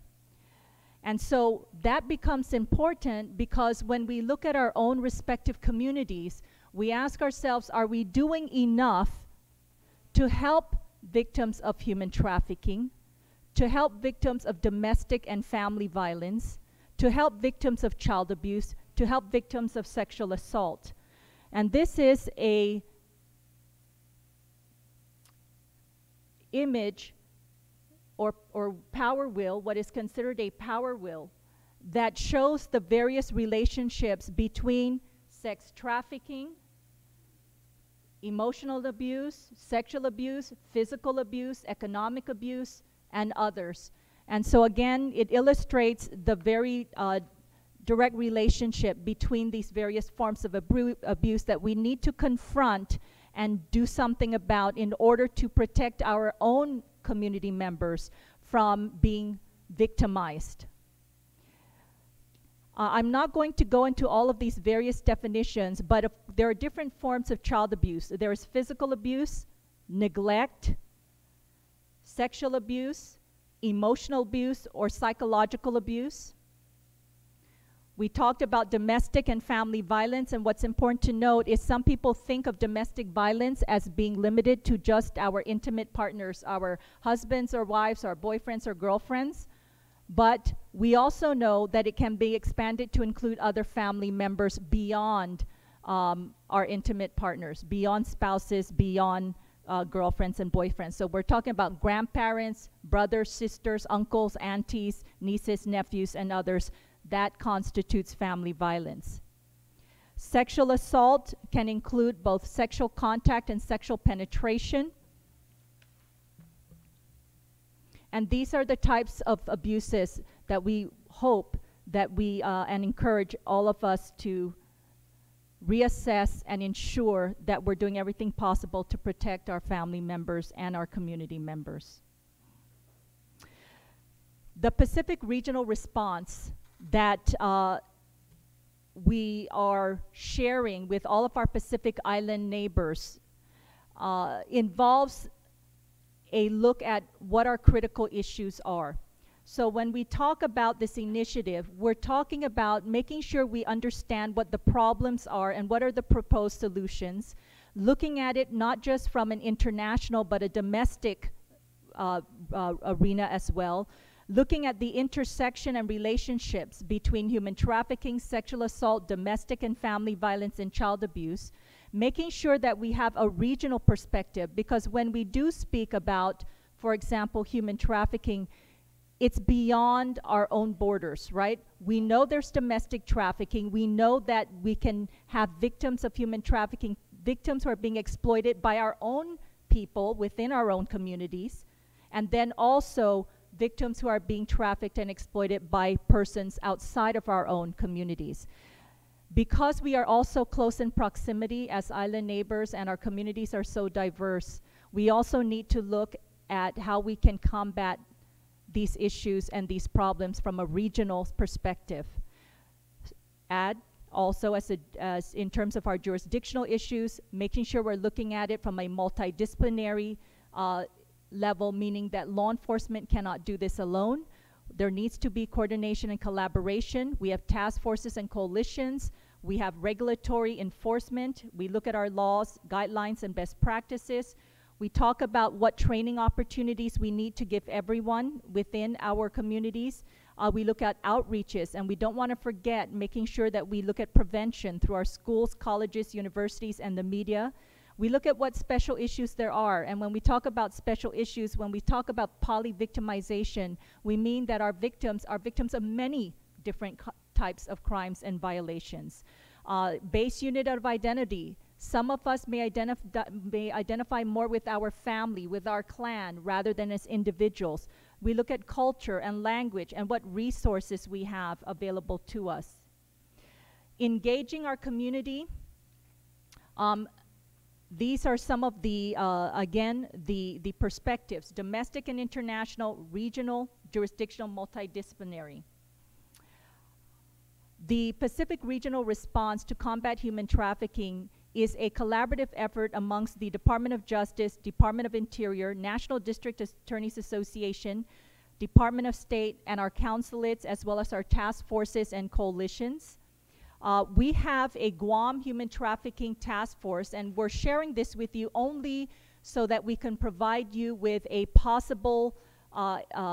And so that becomes important because when we look at our own respective communities, we ask ourselves, are we doing enough to help victims of human trafficking, to help victims of domestic and family violence, to help victims of child abuse, to help victims of sexual assault? And this is a image or power wheel, what is considered a power wheel, that shows the various relationships between sex trafficking, emotional abuse, sexual abuse, physical abuse, economic abuse, and others. And so again, it illustrates the very direct relationship between these various forms of abuse that we need to confront and do something about in order to protect our own community members from being victimized. I'm not going to go into all of these various definitions, but there are different forms of child abuse. There is physical abuse, neglect, sexual abuse, emotional abuse, or psychological abuse. We talked about domestic and family violence, and what's important to note is some people think of domestic violence as being limited to just our intimate partners, our husbands or wives, our boyfriends or girlfriends. But we also know that it can be expanded to include other family members beyond our intimate partners, beyond spouses, beyond girlfriends and boyfriends. So we're talking about grandparents, brothers, sisters, uncles, aunties, nieces, nephews, and others. That constitutes family violence. Sexual assault can include both sexual contact and sexual penetration. And these are the types of abuses that we hope that we and encourage all of us to reassess and ensure that we're doing everything possible to protect our family members and our community members. The Pacific Regional Response that we are sharing with all of our Pacific Island neighbors involves a look at what our critical issues are. So when we talk about this initiative, we're talking about making sure we understand what the problems are and what are the proposed solutions, looking at it not just from an international but a domestic arena as well, looking at the intersection and relationships between human trafficking, sexual assault, domestic and family violence, and child abuse, making sure that we have a regional perspective, because when we do speak about, for example, human trafficking, it's beyond our own borders, right? We know there's domestic trafficking. We know that we can have victims of human trafficking, victims who are being exploited by our own people within our own communities, and then also victims who are being trafficked and exploited by persons outside of our own communities. Because we are also close in proximity as island neighbors and our communities are so diverse, we also need to look at how we can combat these issues and these problems from a regional perspective. Add also as in terms of our jurisdictional issues, making sure we're looking at it from a multidisciplinary level, meaning that law enforcement cannot do this alone. There needs to be coordination and collaboration. We have task forces and coalitions. We have regulatory enforcement. We look at our laws, guidelines, and best practices. We talk about what training opportunities we need to give everyone within our communities. We look at outreaches, and we don't want to forget making sure that we look at prevention through our schools, colleges, universities, and the media. We look at what special issues there are, and when we talk about special issues, when we talk about poly-victimization, we mean that our victims are victims of many different types of crimes and violations. Base unit of identity. Some of us may identify more with our family, with our clan, rather than as individuals. We look at culture and language and what resources we have available to us. Engaging our community. These are some of the, again, the perspectives: domestic and international, regional, jurisdictional, multidisciplinary. The Pacific Regional Response to Combat Human Trafficking is a collaborative effort amongst the Department of Justice, Department of Interior, National District Attorneys Association, Department of State, and our consulates, as well as our task forces and coalitions. We have a Guam Human Trafficking Task Force, and we're sharing this with you only so that we can provide you with a possible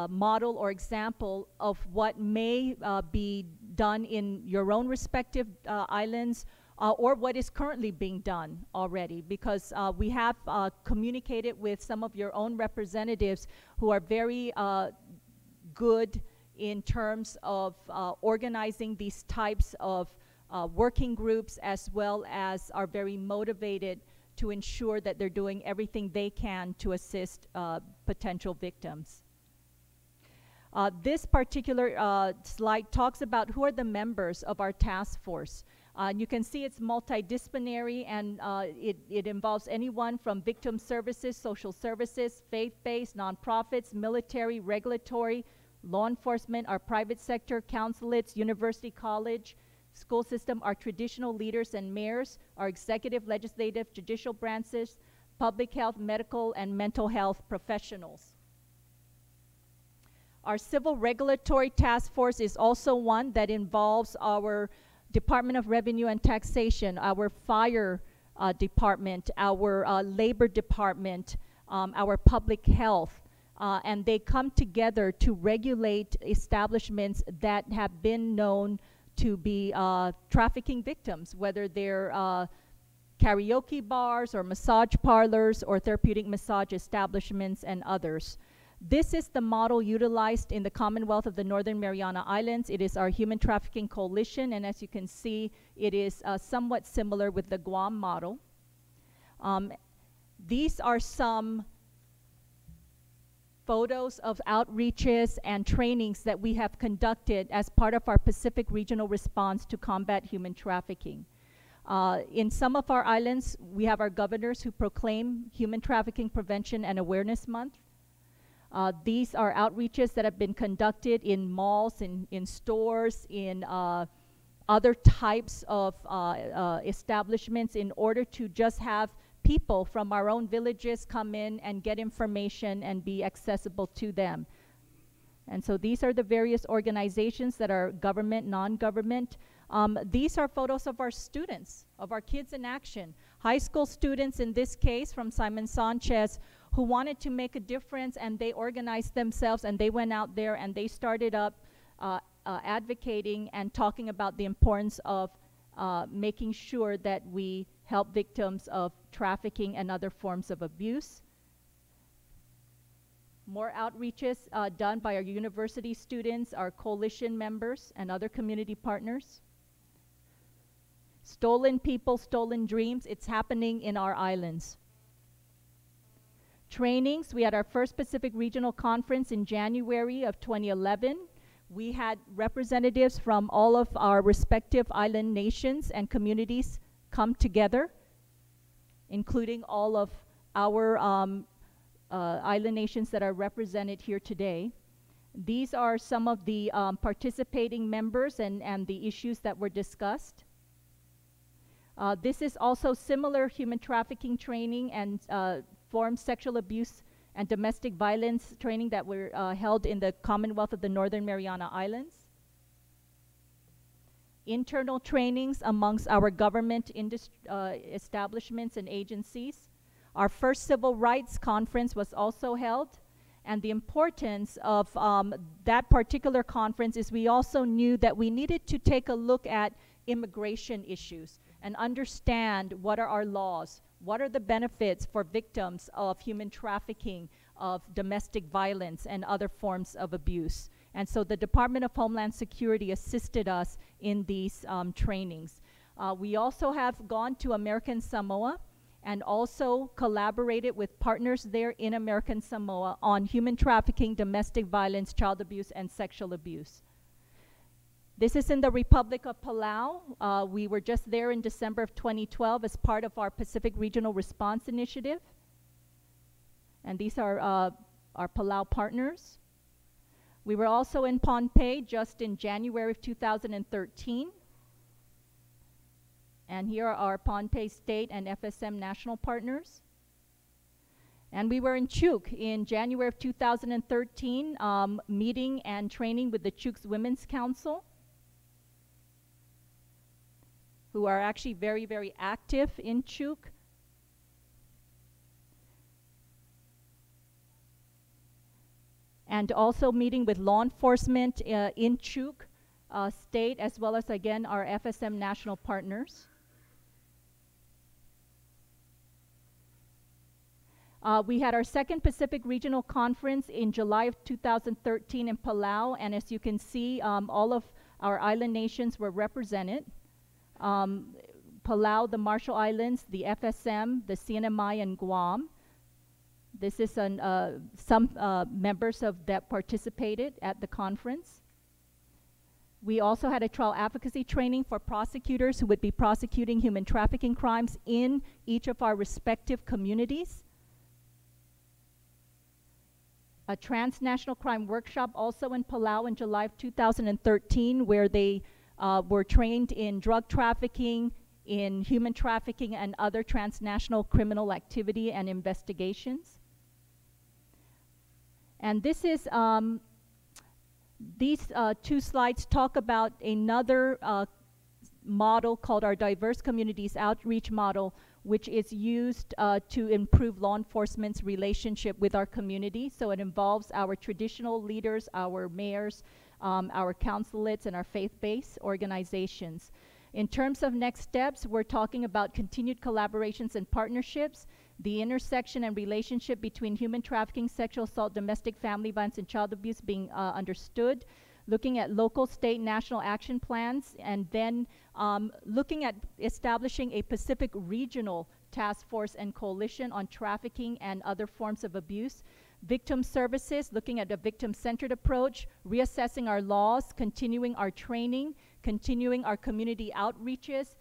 model or example of what may be done in your own respective islands, or what is currently being done already, because we have communicated with some of your own representatives who are very good in terms of organizing these types of working groups, as well as are very motivated to ensure that they're doing everything they can to assist potential victims. This particular slide talks about who are the members of our task force. You can see it's multidisciplinary, and it involves anyone from victim services, social services, faith-based, nonprofits, military, regulatory, law enforcement, our private sector, consulates, university, college, school system, our traditional leaders and mayors, our executive, legislative, judicial branches, public health, medical, and mental health professionals. Our Civil Regulatory Task Force is also one that involves our Department of Revenue and Taxation, our Fire Department, our Labor Department, our Public Health, and they come together to regulate establishments that have been known to be trafficking victims, whether they're karaoke bars or massage parlors or therapeutic massage establishments and others. This is the model utilized in the Commonwealth of the Northern Mariana Islands. It is our Human Trafficking Coalition, and as you can see, it is somewhat similar with the Guam model. These are some photos of outreaches and trainings that we have conducted as part of our Pacific Regional Response to Combat Human Trafficking. In some of our islands, we have our governors who proclaim Human Trafficking Prevention and Awareness Month. These are outreaches that have been conducted in malls, in stores, in other types of establishments, in order to just have people from our own villages come in and get information and be accessible to them. And so these are the various organizations that are government, non-government. These are photos of our students, of our Kids in Action. High school students, in this case, from Simon Sanchez, who wanted to make a difference, and they organized themselves, and they went out there and they started up advocating and talking about the importance of making sure that we help victims of trafficking and other forms of abuse. More outreaches done by our university students, our coalition members, and other community partners. Stolen people, stolen dreams, it's happening in our islands. Trainings, we had our first Pacific Regional Conference in January of 2011. We had representatives from all of our respective island nations and communities come together, including all of our island nations that are represented here today. These are some of the participating members and the issues that were discussed. This is also similar human trafficking training and formed sexual abuse and domestic violence training that were held in the Commonwealth of the Northern Mariana Islands. Internal trainings amongst our government establishments and agencies. Our first civil rights conference was also held, and the importance of that particular conference is we also knew that we needed to take a look at immigration issues and understand what are our laws, what are the benefits for victims of human trafficking, of domestic violence, and other forms of abuse. And so the Department of Homeland Security assisted us in these trainings. We also have gone to American Samoa and also collaborated with partners there in American Samoa on human trafficking, domestic violence, child abuse, and sexual abuse. This is in the Republic of Palau. We were just there in December of 2012 as part of our Pacific Regional Response Initiative. And these are our Palau partners. We were also in Pohnpei just in January of 2013. And here are our Pohnpei State and FSM national partners. And we were in Chuk in January of 2013, meeting and training with the Chuk's Women's Council, who are actually very, very active in Chuk. And also meeting with law enforcement in Chuk State, as well as, again, our FSM national partners. We had our second Pacific Regional Conference in July of 2013 in Palau, and as you can see, all of our island nations were represented. Palau, the Marshall Islands, the FSM, the CNMI, and Guam. This is some members that participated at the conference. We also had a trial advocacy training for prosecutors who would be prosecuting human trafficking crimes in each of our respective communities. A transnational crime workshop also in Palau in July of 2013, where they were trained in drug trafficking, in human trafficking, and other transnational criminal activity and investigations. And this is, these two slides talk about another model called our Diverse Communities Outreach Model, which is used to improve law enforcement's relationship with our community. So it involves our traditional leaders, our mayors, our consulates, and our faith-based organizations. In terms of next steps, we're talking about continued collaborations and partnerships, the intersection and relationship between human trafficking, sexual assault, domestic family violence, and child abuse being understood, looking at local, state, national action plans, and then looking at establishing a Pacific regional task force and coalition on trafficking and other forms of abuse. Victim services, looking at a victim-centered approach, reassessing our laws, continuing our training, continuing our community outreaches,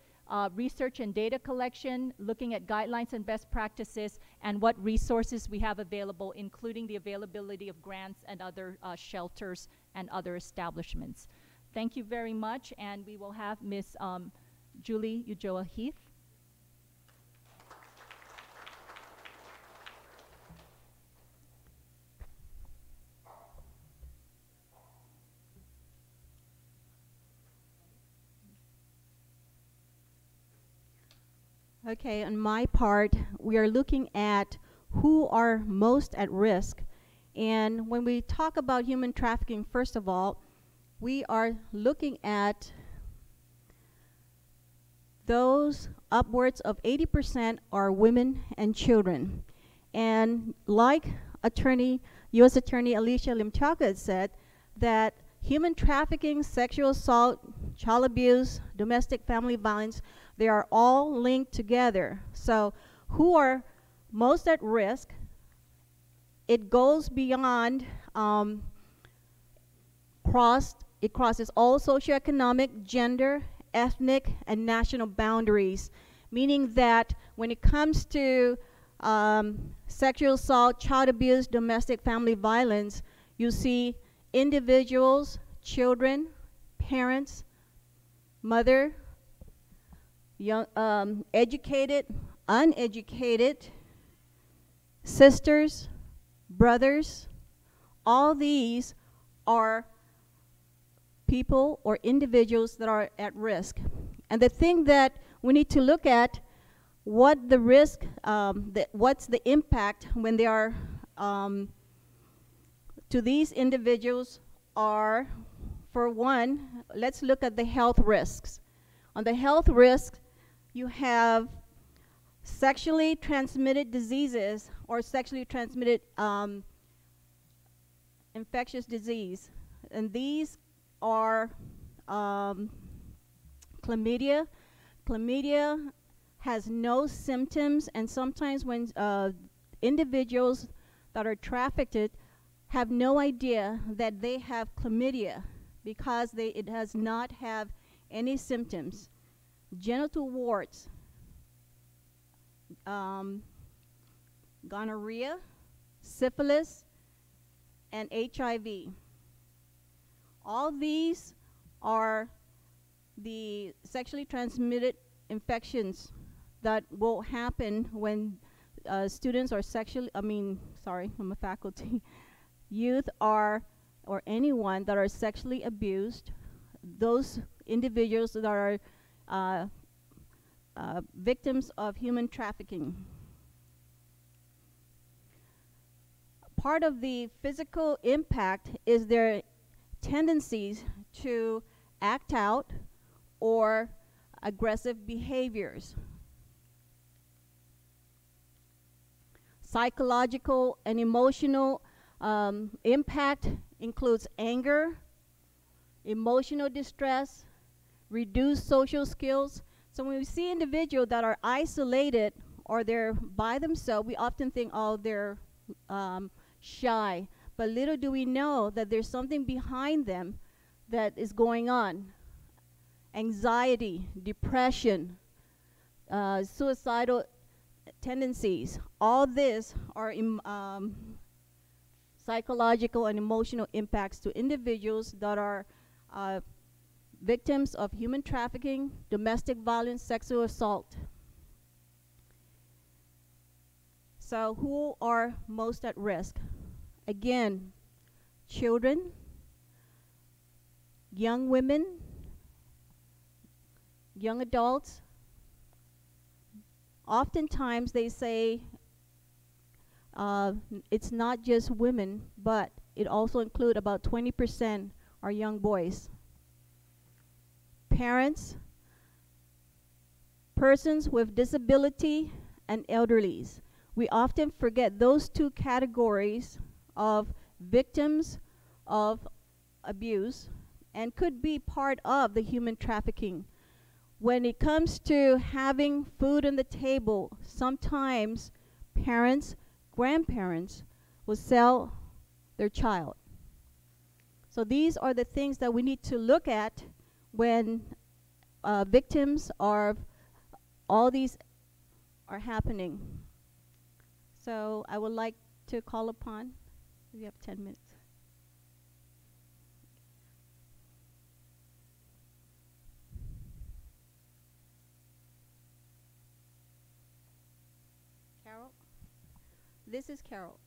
research and data collection, looking at guidelines and best practices, and what resources we have available, including the availability of grants and other shelters and other establishments. Thank you very much, and we will have Ms. Julie Ujoa Heath. Okay, on my part, we are looking at who are most at risk. And when we talk about human trafficking, first of all, we are looking at those upwards of 80% are women and children. And like U.S. Attorney Alicia Lim-Tiaca said, that human trafficking, sexual assault, child abuse, domestic family violence, they are all linked together. So who are most at risk? It goes beyond, it crosses all socioeconomic, gender, ethnic, and national boundaries, meaning that when it comes to sexual assault, child abuse, domestic family violence, you see individuals, children, parents, mother, young, educated, uneducated, sisters, brothers. All these are people or individuals that are at risk. And the thing that we need to look at, what the risk, what's the impact when they are to these individuals are, for one, let's look at the health risks. On the health risks, you have sexually transmitted diseases or sexually transmitted infectious disease. And these are chlamydia. Chlamydia has no symptoms, and sometimes when individuals that are trafficked have no idea that they have chlamydia because it does not have any symptoms. Genital warts, gonorrhea, syphilis, and HIV. All these are the sexually transmitted infections that will happen when students are I'm a faculty, youth are, or anyone that are sexually abused, those individuals that are victims of human trafficking. Part of the physical impact is their tendencies to act out or aggressive behaviors. Psychological and emotional impact includes anger, emotional distress, reduced social skills. So when we see individuals that are isolated or they're by themselves, we often think, oh, they're shy. But little do we know that there's something behind them that is going on. Anxiety, depression, suicidal tendencies, all this are psychological and emotional impacts to individuals that are victims of human trafficking, domestic violence, sexual assault. So who are most at risk? Again, children, young women, young adults. Oftentimes they say it's not just women, but it also includes about 20% are young boys. Parents, persons with disability, and elderlies. We often forget those two categories of victims of abuse and could be part of the human trafficking. When it comes to having food on the table, sometimes parents, grandparents will sell their child. So these are the things that we need to look at when victims of all these are happening. So I would like to call upon, we have 10 minutes. Carol? This is Carol.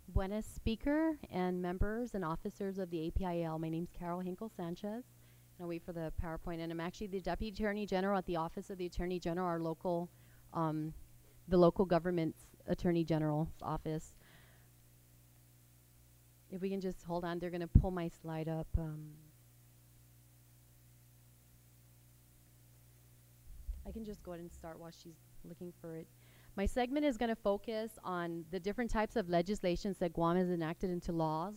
Buenas, speaker and members and officers of the APIL. My name is Carol Hinkle-Sanchez. I'll wait for the PowerPoint. And I'm actually the Deputy Attorney General at the Office of the Attorney General, our local, the local government's Attorney General's office. If we can just hold on, they're going to pull my slide up. I can just go ahead and start while she's looking for it. My segment is going to focus on the different types of legislations that Guam has enacted into law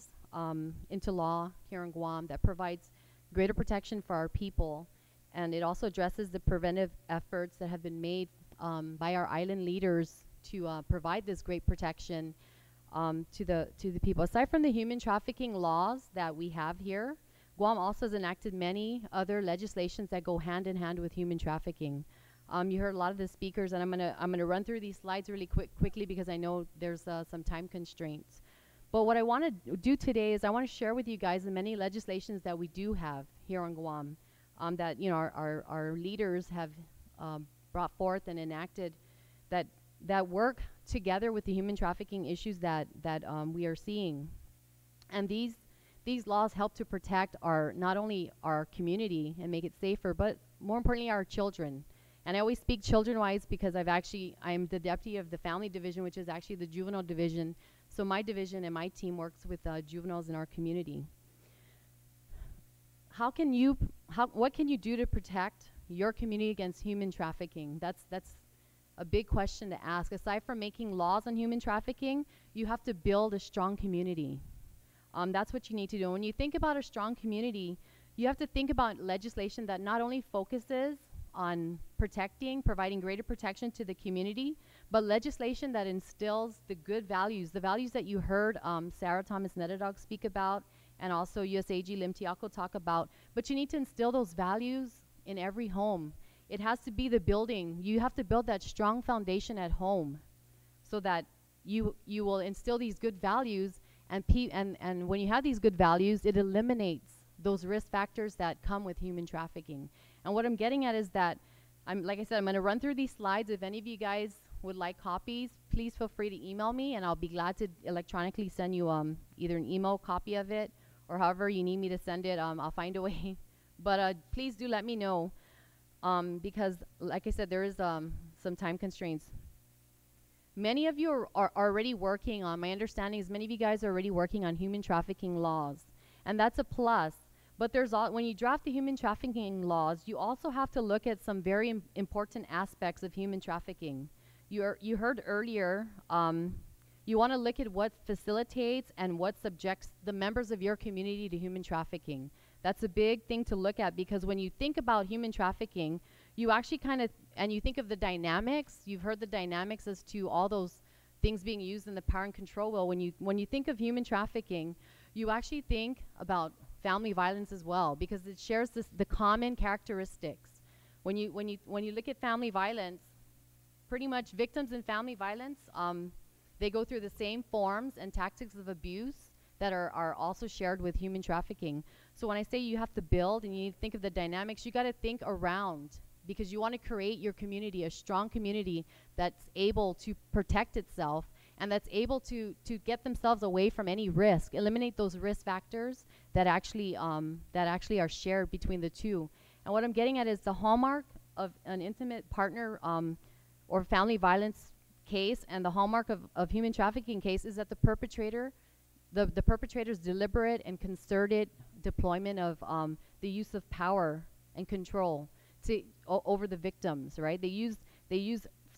here in Guam that provides greater protection for our people, and it also addresses the preventive efforts that have been made by our island leaders to provide this great protection to the people. Aside from the human trafficking laws that we have here, Guam also has enacted many other legislations that go hand in hand with human trafficking. You heard a lot of the speakers, and I'm gonna run through these slides really quickly because I know there's some time constraints. But what I want to do today is I want to share with you guys the many legislations that we do have here on Guam that our leaders have brought forth and enacted that work together with the human trafficking issues that we are seeing. And these laws help to protect not only our community and make it safer, but more importantly our children. And I always speak children-wise because I'm the deputy of the family division, which is actually the juvenile division. So my division and my team works with juveniles in our community. What can you do to protect your community against human trafficking? That's a big question to ask. Aside from making laws on human trafficking, you have to build a strong community. That's what you need to do. When you think about a strong community, you have to think about legislation that not only focuses on providing greater protection to the community, but legislation that instills the good values, the values that you heard Sarah Thomas Nedadog speak about, and also USAG Lim Tiako talk about. But you need to instill those values in every home. It has to be the building. You have to build that strong foundation at home so that you will instill these good values, and when you have these good values, it eliminates those risk factors that come with human trafficking. And what I'm getting at is that, like I said, I'm going to run through these slides. If any of you guys would like copies, please feel free to email me, and I'll be glad to electronically send you either an email copy of it, or however you need me to send it. I'll find a way. But please do let me know, because, like I said, there is some time constraints. Many of you are already working on, my understanding is many of you guys are already working on human trafficking laws, and that's a plus. But when you draft the human trafficking laws, you also have to look at some very important aspects of human trafficking. You heard earlier, you want to look at what facilitates and what subjects the members of your community to human trafficking. That's a big thing to look at, because when you think about human trafficking, you actually and you think of the dynamics. You've heard the dynamics as to all those things being used in the power and control wheel. When you think of human trafficking, you actually think about family violence as well, because it shares the common characteristics. When you look at family violence, pretty much victims in family violence, they go through the same forms and tactics of abuse that are also shared with human trafficking. So when I say you have to build and you need to think of the dynamics, you got to think around, because you want to create your community, a strong community that's able to protect itself and that's able to get themselves away from any risk, eliminate those risk factors that actually are shared between the two. And what I'm getting at is the hallmark of an intimate partner or family violence case, and the hallmark of human trafficking case, is that the perpetrator's deliberate and concerted deployment of the use of power and control over the victims, right? They use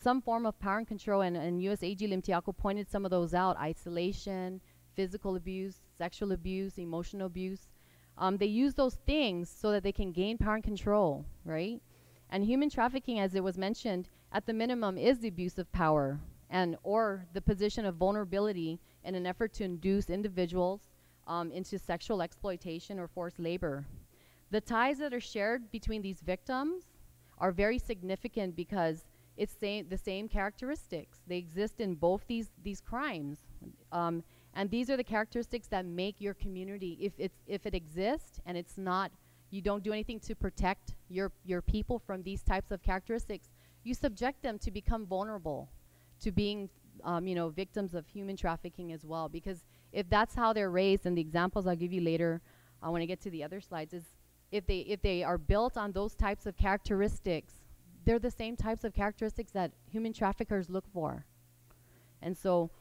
some form of power and control, and USAG Lim Tiako pointed some of those out: isolation, physical abuse, sexual abuse, emotional abuse. They use those things so that they can gain power and control, right? And human trafficking, as it was mentioned, at the minimum is the abuse of power or the position of vulnerability in an effort to induce individuals into sexual exploitation or forced labor. The ties that are shared between these victims are very significant, because it's the same characteristics. They exist in both these crimes. And these are the characteristics that make your community, if it exists and it's not, you don't do anything to protect your people from these types of characteristics, you subject them to become vulnerable to being victims of human trafficking as well. Because if that's how they're raised, and the examples I'll give you later when I get to the other slides, is if they are built on those types of characteristics, they're the same types of characteristics that human traffickers look for. And so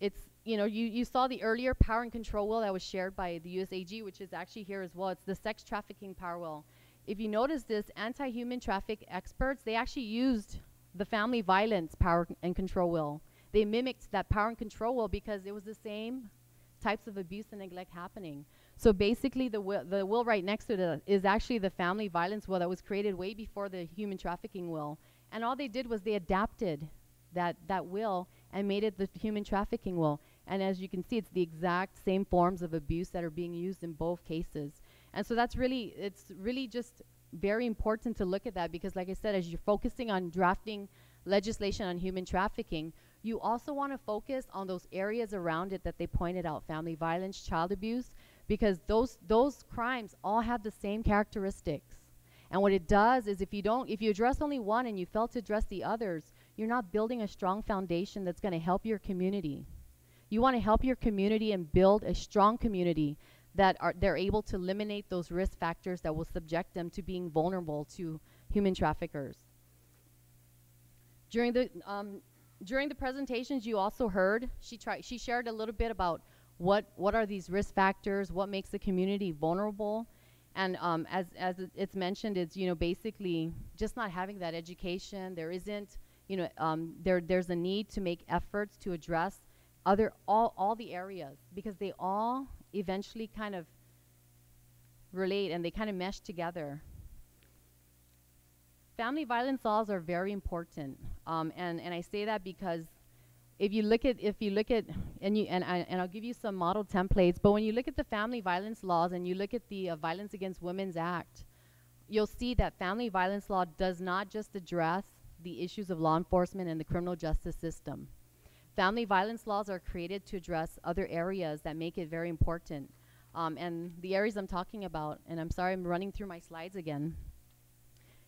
it's, you saw the earlier power and control wheel that was shared by the USAG, which is actually here as well. It's the sex trafficking power wheel. If you notice this, anti-human traffic experts, they actually used the family violence power and control wheel. They mimicked that power and control wheel because it was the same types of abuse and neglect happening. So basically the wheel right next to it is actually the family violence wheel that was created way before the human trafficking wheel. And all they did was they adapted that wheel and made it the human trafficking wheel. And as you can see, it's the exact same forms of abuse that are being used in both cases. And so it's really just very important to look at that, because like I said, as you're focusing on drafting legislation on human trafficking, you also want to focus on those areas around it that they pointed out: family violence, child abuse, because those crimes all have the same characteristics. And what it does is, if you address only one and you fail to address the others, you're not building a strong foundation that's going to help your community. You want to help your community and build a strong community that they're able to eliminate those risk factors that will subject them to being vulnerable to human traffickers. During the presentations, you also heard she shared a little bit about what are these risk factors, what makes the community vulnerable, and as it's mentioned, it's basically just not having that education. There isn't there's a need to make efforts to address all the areas, because they all eventually kind of relate and they kind of mesh together. family violence laws are very important, and I say that because if you look at and I'll give you some model templates. But when you look at the family violence laws and you look at the Violence Against Women's Act, you'll see that family violence law does not just address the issues of law enforcement and the criminal justice system. Family violence laws are created to address other areas that make it very important. And the areas I'm talking about, and I'm sorry I'm running through my slides again,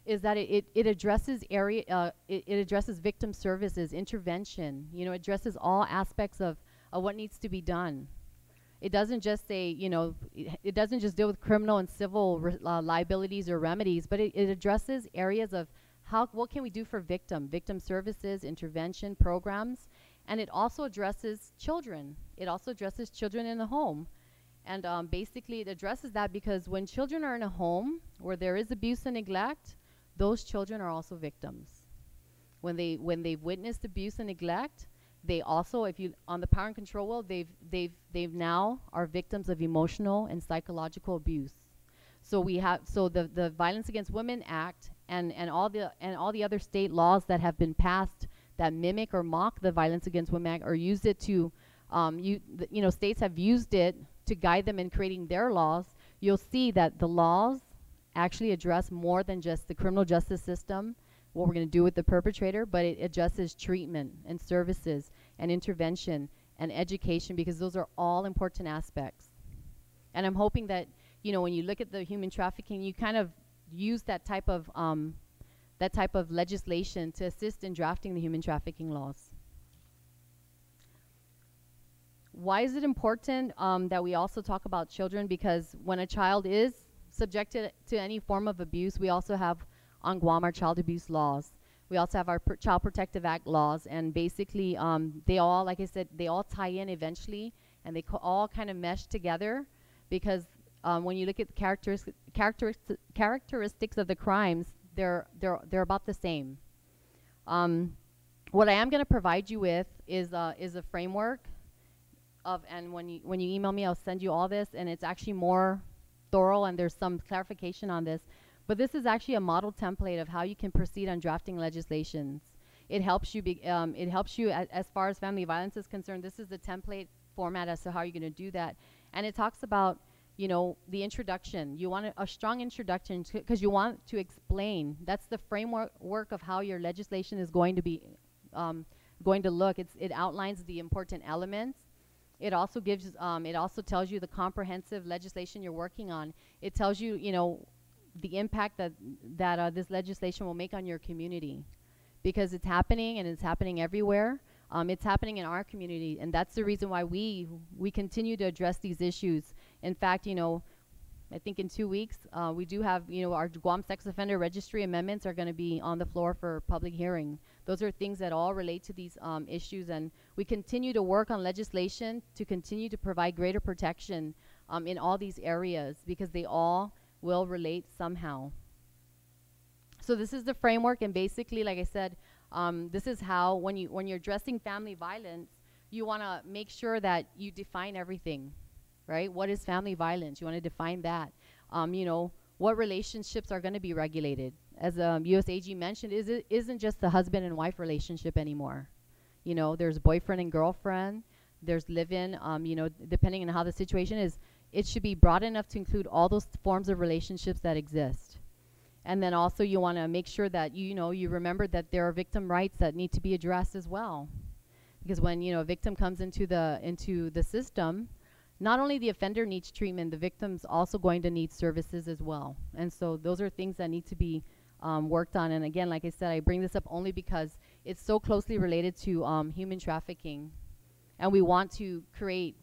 is that it addresses it addresses victim services, intervention, you know, addresses all aspects of what needs to be done. It doesn't just say, you know, it doesn't just deal with criminal and civil liabilities or remedies, but it addresses areas of what can we do for victim services, intervention programs, and it also addresses children. It also addresses children in the home. And basically it addresses that because when children are in a home where there is abuse and neglect, those children are also victims. When they've witnessed abuse and neglect, they also, if you on the power and control world, they've now are victims of emotional and psychological abuse. So we have the Violence Against Women Act and all the other state laws that have been passed that mimic or mock the Violence Against Women Act or use it to you know, states have used it to guide them in creating their laws. You'll see that the laws actually address more than just the criminal justice system, what we're going to do with the perpetrator, but it addresses treatment and services and intervention and education, because those are all important aspects. And I'm hoping that, you know, when you look at the human trafficking, you kind of use that type of legislation to assist in drafting the human trafficking laws. Why is it important that we also talk about children? Because when a child is subjected to any form of abuse, we also have on Guam our child abuse laws. We also have our Child Protective Act laws, and basically they all, like I said, they all tie in eventually, and they all kind of mesh together, because when you look at the characteristics of the crimes, they're about the same. What I am going to provide you with is a framework of, and when you email me, I'll send you all this, and it's actually more thorough, and there's some clarification on this. But this is actually a model template of how you can proceed on drafting legislations. It helps you as far as family violence is concerned. This is the template format as to how you're going to do that. And it talks about, you know, the introduction. You want a strong introduction because you want to explain. That's the framework of how your legislation is going to be going to look. It outlines the important elements. It also gives it also tells you the comprehensive legislation you're working on. It tells you, you know, the impact that this legislation will make on your community, because it's happening, and it's happening everywhere. It's happening in our community, and that's the reason why we continue to address these issues. In fact, you know, I think in 2 weeks we do have, you know, our Guam Sex Offender Registry amendments are going to be on the floor for public hearing. Those are things that all relate to these issues, and we continue to work on legislation to continue to provide greater protection in all these areas, because they all will relate somehow. So this is the framework, and basically, like I said, this is how when you're addressing family violence, you want to make sure that you define everything, right? What is family violence? You want to define that. You know, what relationships are going to be regulated? As USAG mentioned, it isn't just the husband and wife relationship anymore. You know, there's boyfriend and girlfriend. There's live-in. You know, depending on how the situation is, it should be broad enough to include all those forms of relationships that exist. And then also you want to make sure that you remember that there are victim rights that need to be addressed as well. Because when, you know, a victim comes into the system, not only the offender needs treatment, the victim's also going to need services as well. And so those are things that need to be worked on. And again, like I said, I bring this up only because it's so closely related to human trafficking. And we want to create,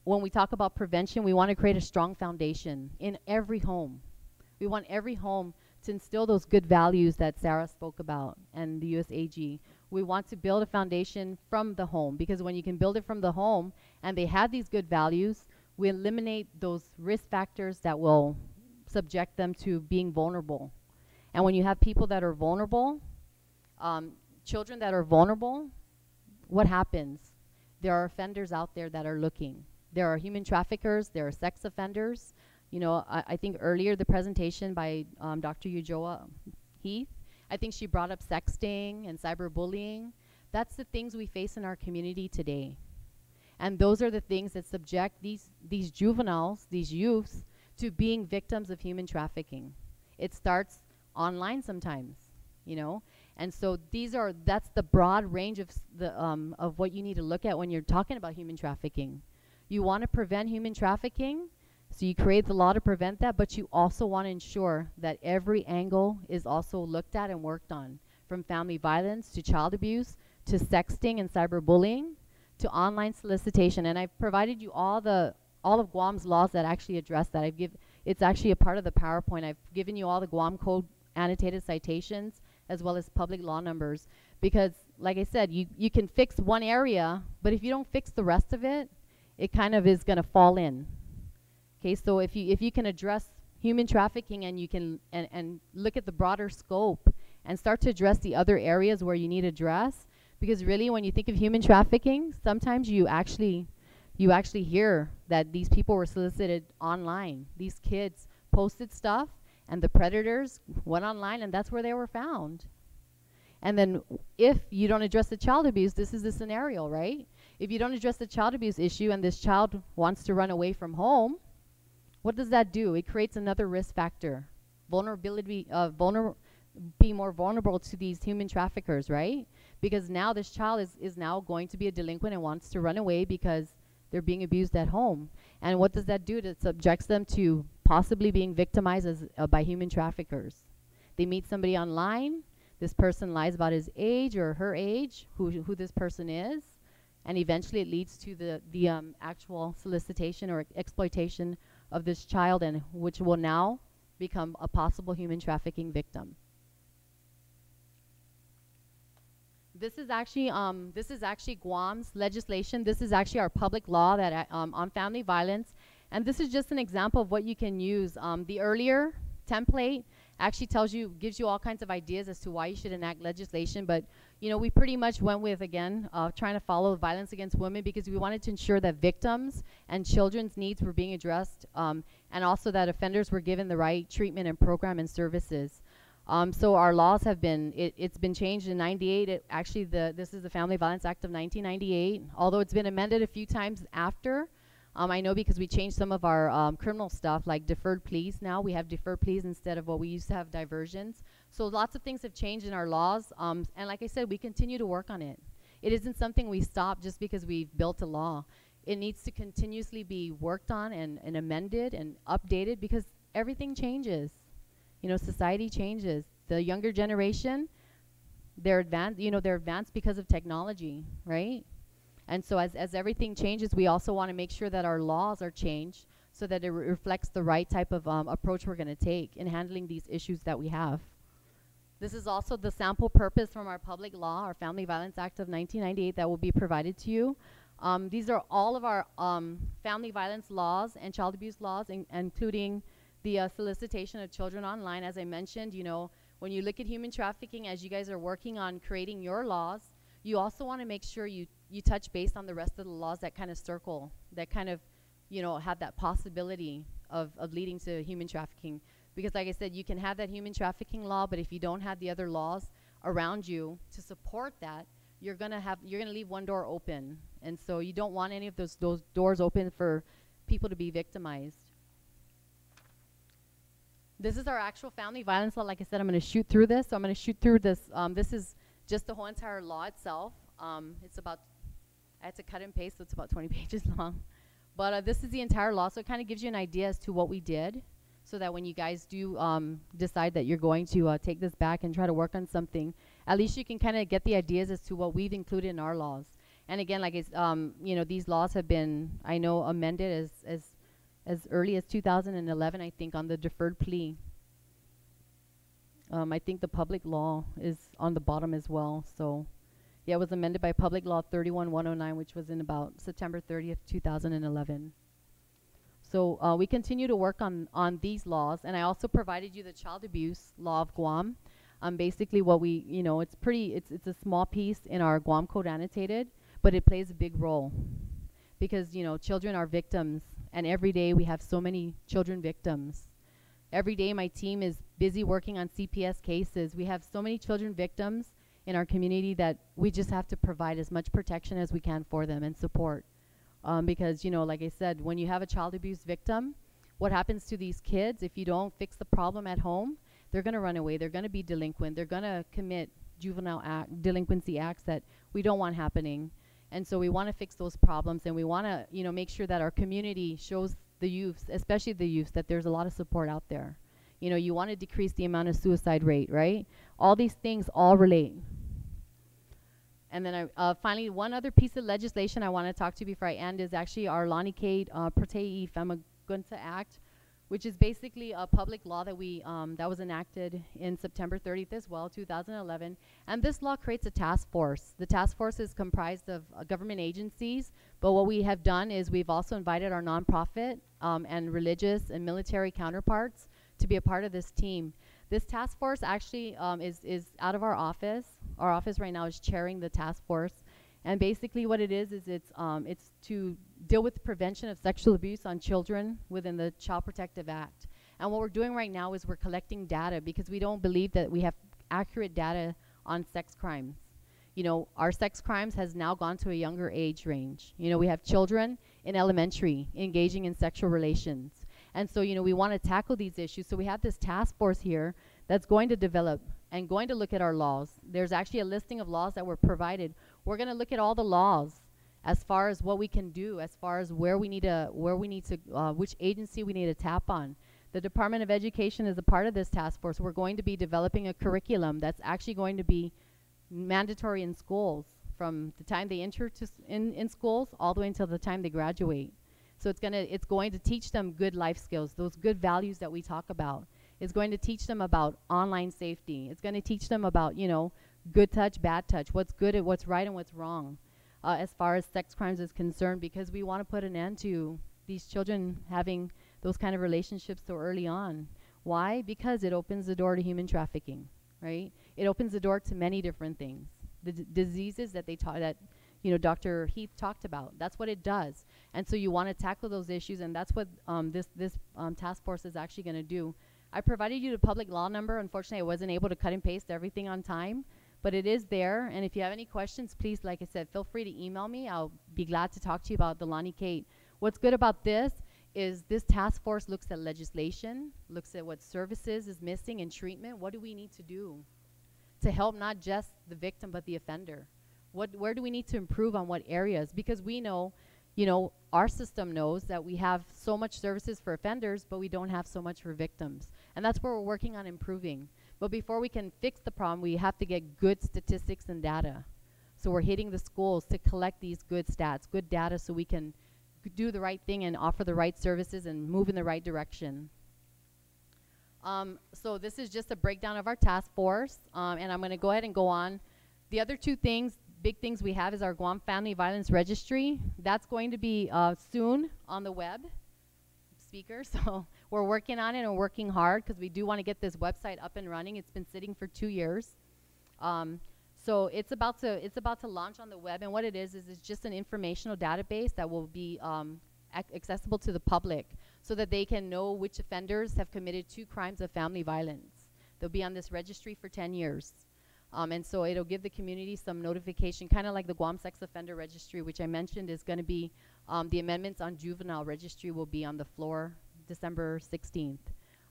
when we talk about prevention, we want to create a strong foundation in every home. We want every home to instill those good values that Sarah spoke about and the USAG. We want to build a foundation from the home, because when you can build it from the home and they have these good values, we eliminate those risk factors that will subject them to being vulnerable. And when you have people that are vulnerable, children that are vulnerable, what happens? There are offenders out there that are looking. There are human traffickers, there are sex offenders. You know, I think earlier the presentation by Dr. Ujoa, Heath. I think she brought up sexting and cyberbullying. That's the things we face in our community today. And those are the things that subject these juveniles, these youths, to being victims of human trafficking. It starts online sometimes, you know? And so that's the broad range of what you need to look at when you're talking about human trafficking. You want to prevent human trafficking, so you create the law to prevent that, but you also want to ensure that every angle is also looked at and worked on, from family violence to child abuse to sexting and cyberbullying to online solicitation. And I've provided you all of Guam's laws that actually address that. It's actually a part of the PowerPoint. I've given you all the Guam Code annotated citations as well as public law numbers, because like I said, you can fix one area, but if you don't fix the rest of it, it kind of is going to fall in. Okay, so if you can address human trafficking and you can and look at the broader scope and start to address the other areas where you need to address, because really when you think of human trafficking, sometimes you actually hear that these people were solicited online. These kids posted stuff and the predators went online and that's where they were found. And then if you don't address the child abuse, this is the scenario, right? If you don't address the child abuse issue and this child wants to run away from home, what does that do? It creates another risk factor. Be more vulnerable to these human traffickers, right? Because now this child is now going to be a delinquent and wants to run away because they're being abused at home. And what does that do? It subjects them to possibly being victimized by human traffickers. They meet somebody online. This person lies about his age or her age, who this person is, and eventually it leads to the actual solicitation or exploitation of this child, and which will now become a possible human trafficking victim. This is actually Guam's legislation. This is actually our public law that on family violence, and this is just an example of what you can use. The earlier template actually gives you all kinds of ideas as to why you should enact legislation, but you know, we pretty much went with, again, trying to follow violence against women because we wanted to ensure that victims and children's needs were being addressed, and also that offenders were given the right treatment and program and services. So our laws have been, it's been changed in '98. This is the Family Violence Act of 1998, although it's been amended a few times after. I know because we changed some of our criminal stuff, like deferred pleas. Now we have deferred pleas instead of what we used to have diversions. So lots of things have changed in our laws, and like I said, we continue to work on it. It isn't something we stop just because we've built a law. It needs to continuously be worked on and amended and updated because everything changes. You know, society changes. The younger generation, they're advanced because of technology, right? And so as everything changes, we also want to make sure that our laws are changed so that it reflects the right type of approach we're going to take in handling these issues that we have. This is also the sample purpose from our public law, our Family Violence Act of 1998, that will be provided to you. These are all of our family violence laws and child abuse laws, including the solicitation of children online. As I mentioned, you know, when you look at human trafficking, as you guys are working on creating your laws, you also want to make sure you touch base on the rest of the laws that kind of circle, that kind of, you know, have that possibility of leading to human trafficking. Because like I said, you can have that human trafficking law, but if you don't have the other laws around you to support that, you're gonna leave one door open. And so you don't want any of those doors open for people to be victimized. This is our actual family violence law. Like I said, I'm going to shoot through this. So I'm going to shoot through this. This is just the whole entire law itself. It's about, I had to cut and paste, so it's about 20 pages long. But this is the entire law. So it kind of gives you an idea as to what we did, so that when you guys do decide that you're going to take this back and try to work on something, at least you can kind of get the ideas as to what we've included in our laws. And again, like it's, you know, these laws have been, I know, amended as early as 2011, I think, on the deferred plea. I think the public law is on the bottom as well. So, yeah, it was amended by Public Law 31-109, which was in about September 30th, 2011. So we continue to work on these laws, and I also provided you the child abuse law of Guam. Basically, what we, you know, it's a small piece in our Guam Code annotated, but it plays a big role because, you know, children are victims. And every day we have so many children victims. Every day my team is busy working on CPS cases. We have so many children victims in our community that we just have to provide as much protection as we can for them and support. Because, you know, like I said, when you have a child abuse victim, what happens to these kids if you don't fix the problem at home? They're going to run away. They're going to be delinquent. They're going to commit delinquency acts that we don't want happening. And so we want to fix those problems, and we want to, you know, make sure that our community shows the youth, especially the youth, that there's a lot of support out there. You know, you want to decrease the amount of suicide rate, right? All these things all relate. And then finally, one other piece of legislation I want to talk to you before I end is actually our Legislatures Pt.2 Act, which is basically a public law that we that was enacted in September 30th as well, 2011. And this law creates a task force. The task force is comprised of government agencies, but what we have done is we've also invited our nonprofit and religious and military counterparts to be a part of this team. This task force actually is out of our office. Our office right now is chairing the task force. And basically what it is it's to deal with the prevention of sexual abuse on children within the Child Protective Act. And what we're doing right now is we're collecting data because we don't believe that we have accurate data on sex crimes. You know, our sex crimes has now gone to a younger age range. You know, we have children in elementary engaging in sexual relations. And so, you know, we want to tackle these issues. So we have this task force here that's going to develop and going to look at our laws. There's actually a listing of laws that were provided. We're going to look at all the laws as far as what we can do, as far as where we need to, which agency we need to tap on. The Department of Education is a part of this task force. We're going to be developing a curriculum that's actually going to be mandatory in schools from the time they enter to in schools all the way until the time they graduate. So it's going to teach them good life skills, those good values that we talk about. It's going to teach them about online safety. It's going to teach them about, you know, good touch, bad touch, what's good and what's right and what's wrong as far as sex crimes is concerned, because we want to put an end to these children having those kind of relationships so early on. Why? Because it opens the door to human trafficking, right? It opens the door to many different things. The diseases that you know, Dr. Heath talked about. That's what it does. And so you want to tackle those issues, and that's what this task force is actually going to do. I provided you the public law number. Unfortunately, I wasn't able to cut and paste everything on time, but it is there. And if you have any questions, please, like I said, feel free to email me. I'll be glad to talk to you about the Legislatures. What's good about this is this task force looks at legislation, looks at what services is missing in treatment. What do we need to do to help not just the victim, but the offender? Where do we need to improve on what areas? Because we know, you know, our system knows that we have so much services for offenders, but we don't have so much for victims. And that's where we're working on improving. But before we can fix the problem, we have to get good statistics and data. So we're hitting the schools to collect these good stats, good data, so we can do the right thing and offer the right services and move in the right direction. So this is just a breakdown of our task force, and I'm going to go ahead and go on. The other two things, big things we have, is our Guam Family Violence Registry. That's going to be soon on the web, speaker. So we're working on it and working hard because we do want to get this website up and running. It's been sitting for 2 years. So it's about to launch on the web, and what it is it's just an informational database that will be accessible to the public so that they can know which offenders have committed 2 crimes of family violence. They'll be on this registry for 10 years. And so it'll give the community some notification, kind of like the Guam Sex Offender Registry, which I mentioned is going to be, the amendments on juvenile registry will be on the floor December 16th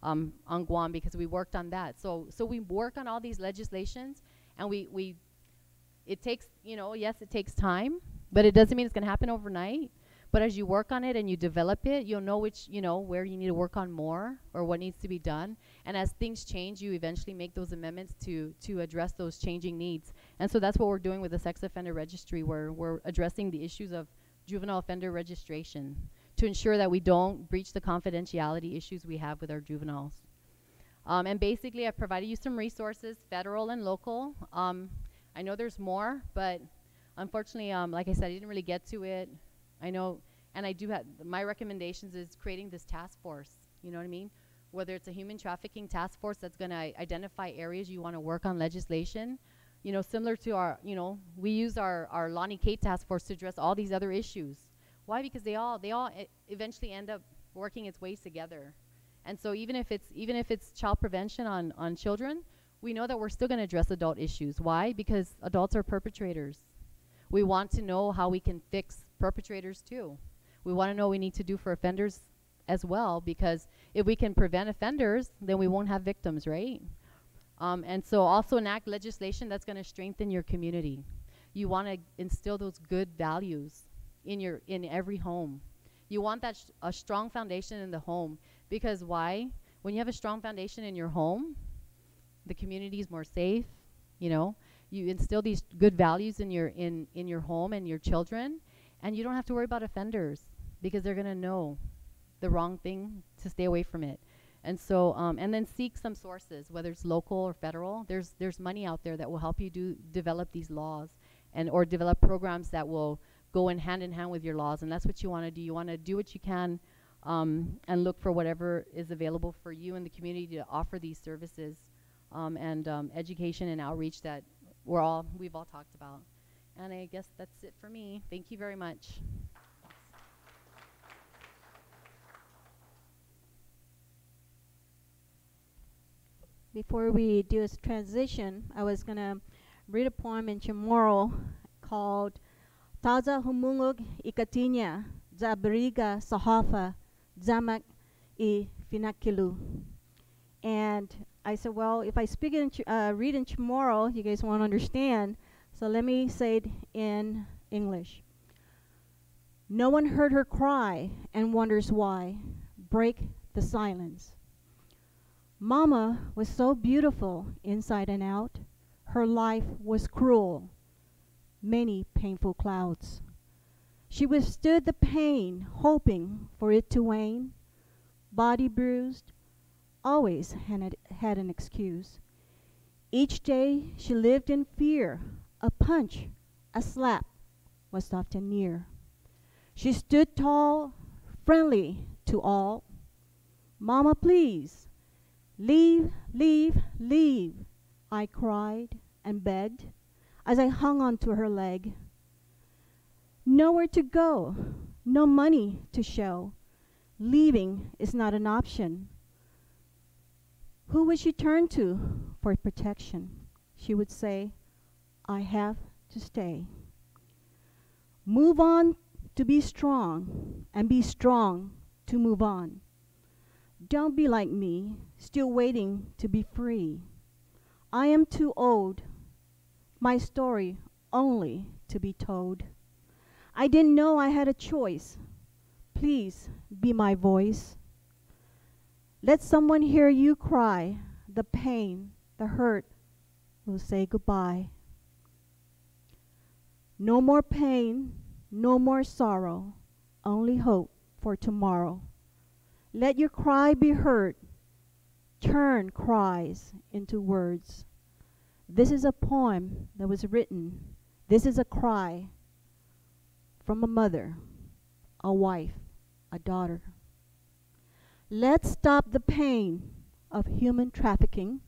on Guam, because we worked on that. So we work on all these legislations, and it takes, you know, yes, it takes time, but it doesn't mean it's going to happen overnight. But as you work on it and you develop it, you'll know which, you know, where you need to work on more or what needs to be done. And as things change, you eventually make those amendments to address those changing needs. And so that's what we're doing with the Sex Offender Registry, where we're addressing the issues of juvenile offender registration to ensure that we don't breach the confidentiality issues we have with our juveniles. And basically, I've provided you some resources, federal and local. I know there's more, but unfortunately, like I said, I didn't really get to it. I know, and I do have, my recommendations is creating this task force, you know what I mean? Whether it's a human trafficking task force that's going to identify areas you want to work on legislation, you know, similar to our, you know, we use our Legislatures task force to address all these other issues. Why? Because they all eventually end up working its ways together. And so even if it's child prevention on children, we know that we're still going to address adult issues. Why? Because adults are perpetrators. We want to know how we can fix perpetrators too. We want to know what we need to do for offenders as well, because if we can prevent offenders, then we won't have victims, right? And so also enact legislation that's going to strengthen your community. You want to instill those good values in every home. You want that a strong foundation in the home, because why? When you have a strong foundation in your home, the community is more safe. You know, you instill these good values in your home and your children, and you don't have to worry about offenders, because they're gonna know the wrong thing to stay away from it. And so, and then seek some sources, whether it's local or federal. There's money out there that will help you develop these laws, or develop programs that will go in hand with your laws. And that's what you want to do. You want to do what you can, and look for whatever is available for you in the community to offer these services, and education and outreach that we've all talked about. And I guess that's it for me. Thank you very much. Before we do this transition, I was going to read a poem in Chamorro called Taza Humungog Ikatinya Zaberiga Sahafa Zamak I Finakilu. And I said, well, if I speak in read in Chamorro, you guys won't understand. So let me say it in English. No one heard her cry and wonders why. Break the silence. Mama was so beautiful inside and out. Her life was cruel. Many painful clouds. She withstood the pain, hoping for it to wane. Body bruised, always had an excuse. Each day she lived in fear. A punch, a slap was often near. She stood tall, friendly to all. Mama, please. Leave, leave, leave, I cried and begged as I hung onto her leg. Nowhere to go, no money to show. Leaving is not an option. Who would she turn to for protection? She would say, I have to stay. Move on to be strong, and be strong to move on. Don't be like me, still waiting to be free. I am too old, my story only to be told. I didn't know I had a choice. Please be my voice. Let someone hear you cry. The pain, the hurt will say goodbye. No more pain, no more sorrow, only hope for tomorrow. Let your cry be heard. Turn cries into words. This is a poem that was written. This is a cry from a mother, a wife, a daughter. Let's stop the pain of human trafficking,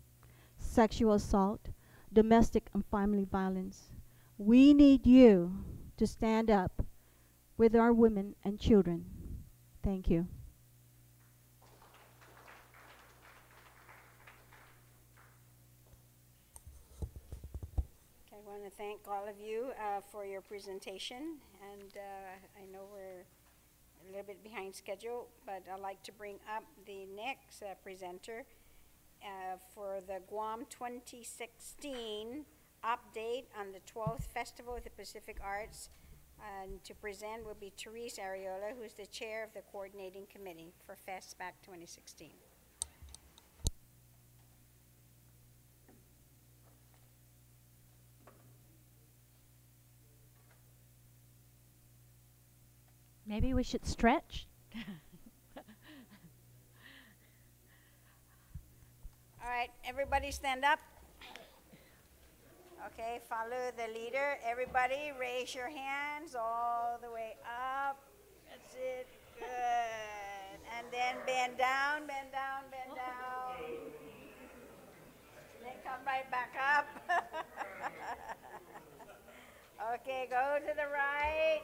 sexual assault, domestic and family violence. We need you to stand up with our women and children. Thank you. I want to thank all of you for your presentation, and I know we're a little bit behind schedule, but I'd like to bring up the next presenter for the Guam 2016 update on the 12th Festival of the Pacific Arts. And to present will be Therese Ariola, who's the chair of the coordinating committee for FestBack 2016. Maybe we should stretch. All right, everybody stand up. Okay, follow the leader. Everybody raise your hands all the way up. That's it, good. And then bend down, bend down, bend down. Then come right back up. Okay, go to the right.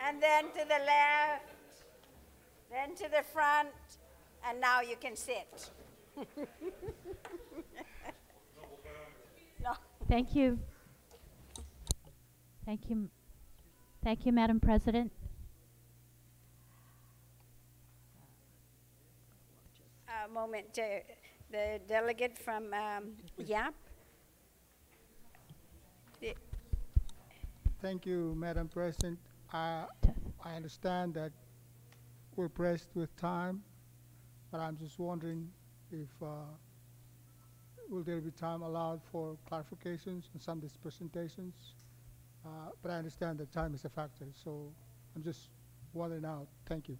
And then to the left, then to the front, And now you can sit. No. Thank you. Thank you. Thank you, Madam President. A moment, the delegate from YAP. Thank you, Madam President. I understand that we're pressed with time, but I'm just wondering if will there be time allowed for clarifications on some of these presentations? But I understand that time is a factor, so I'm just wondering out. Thank you.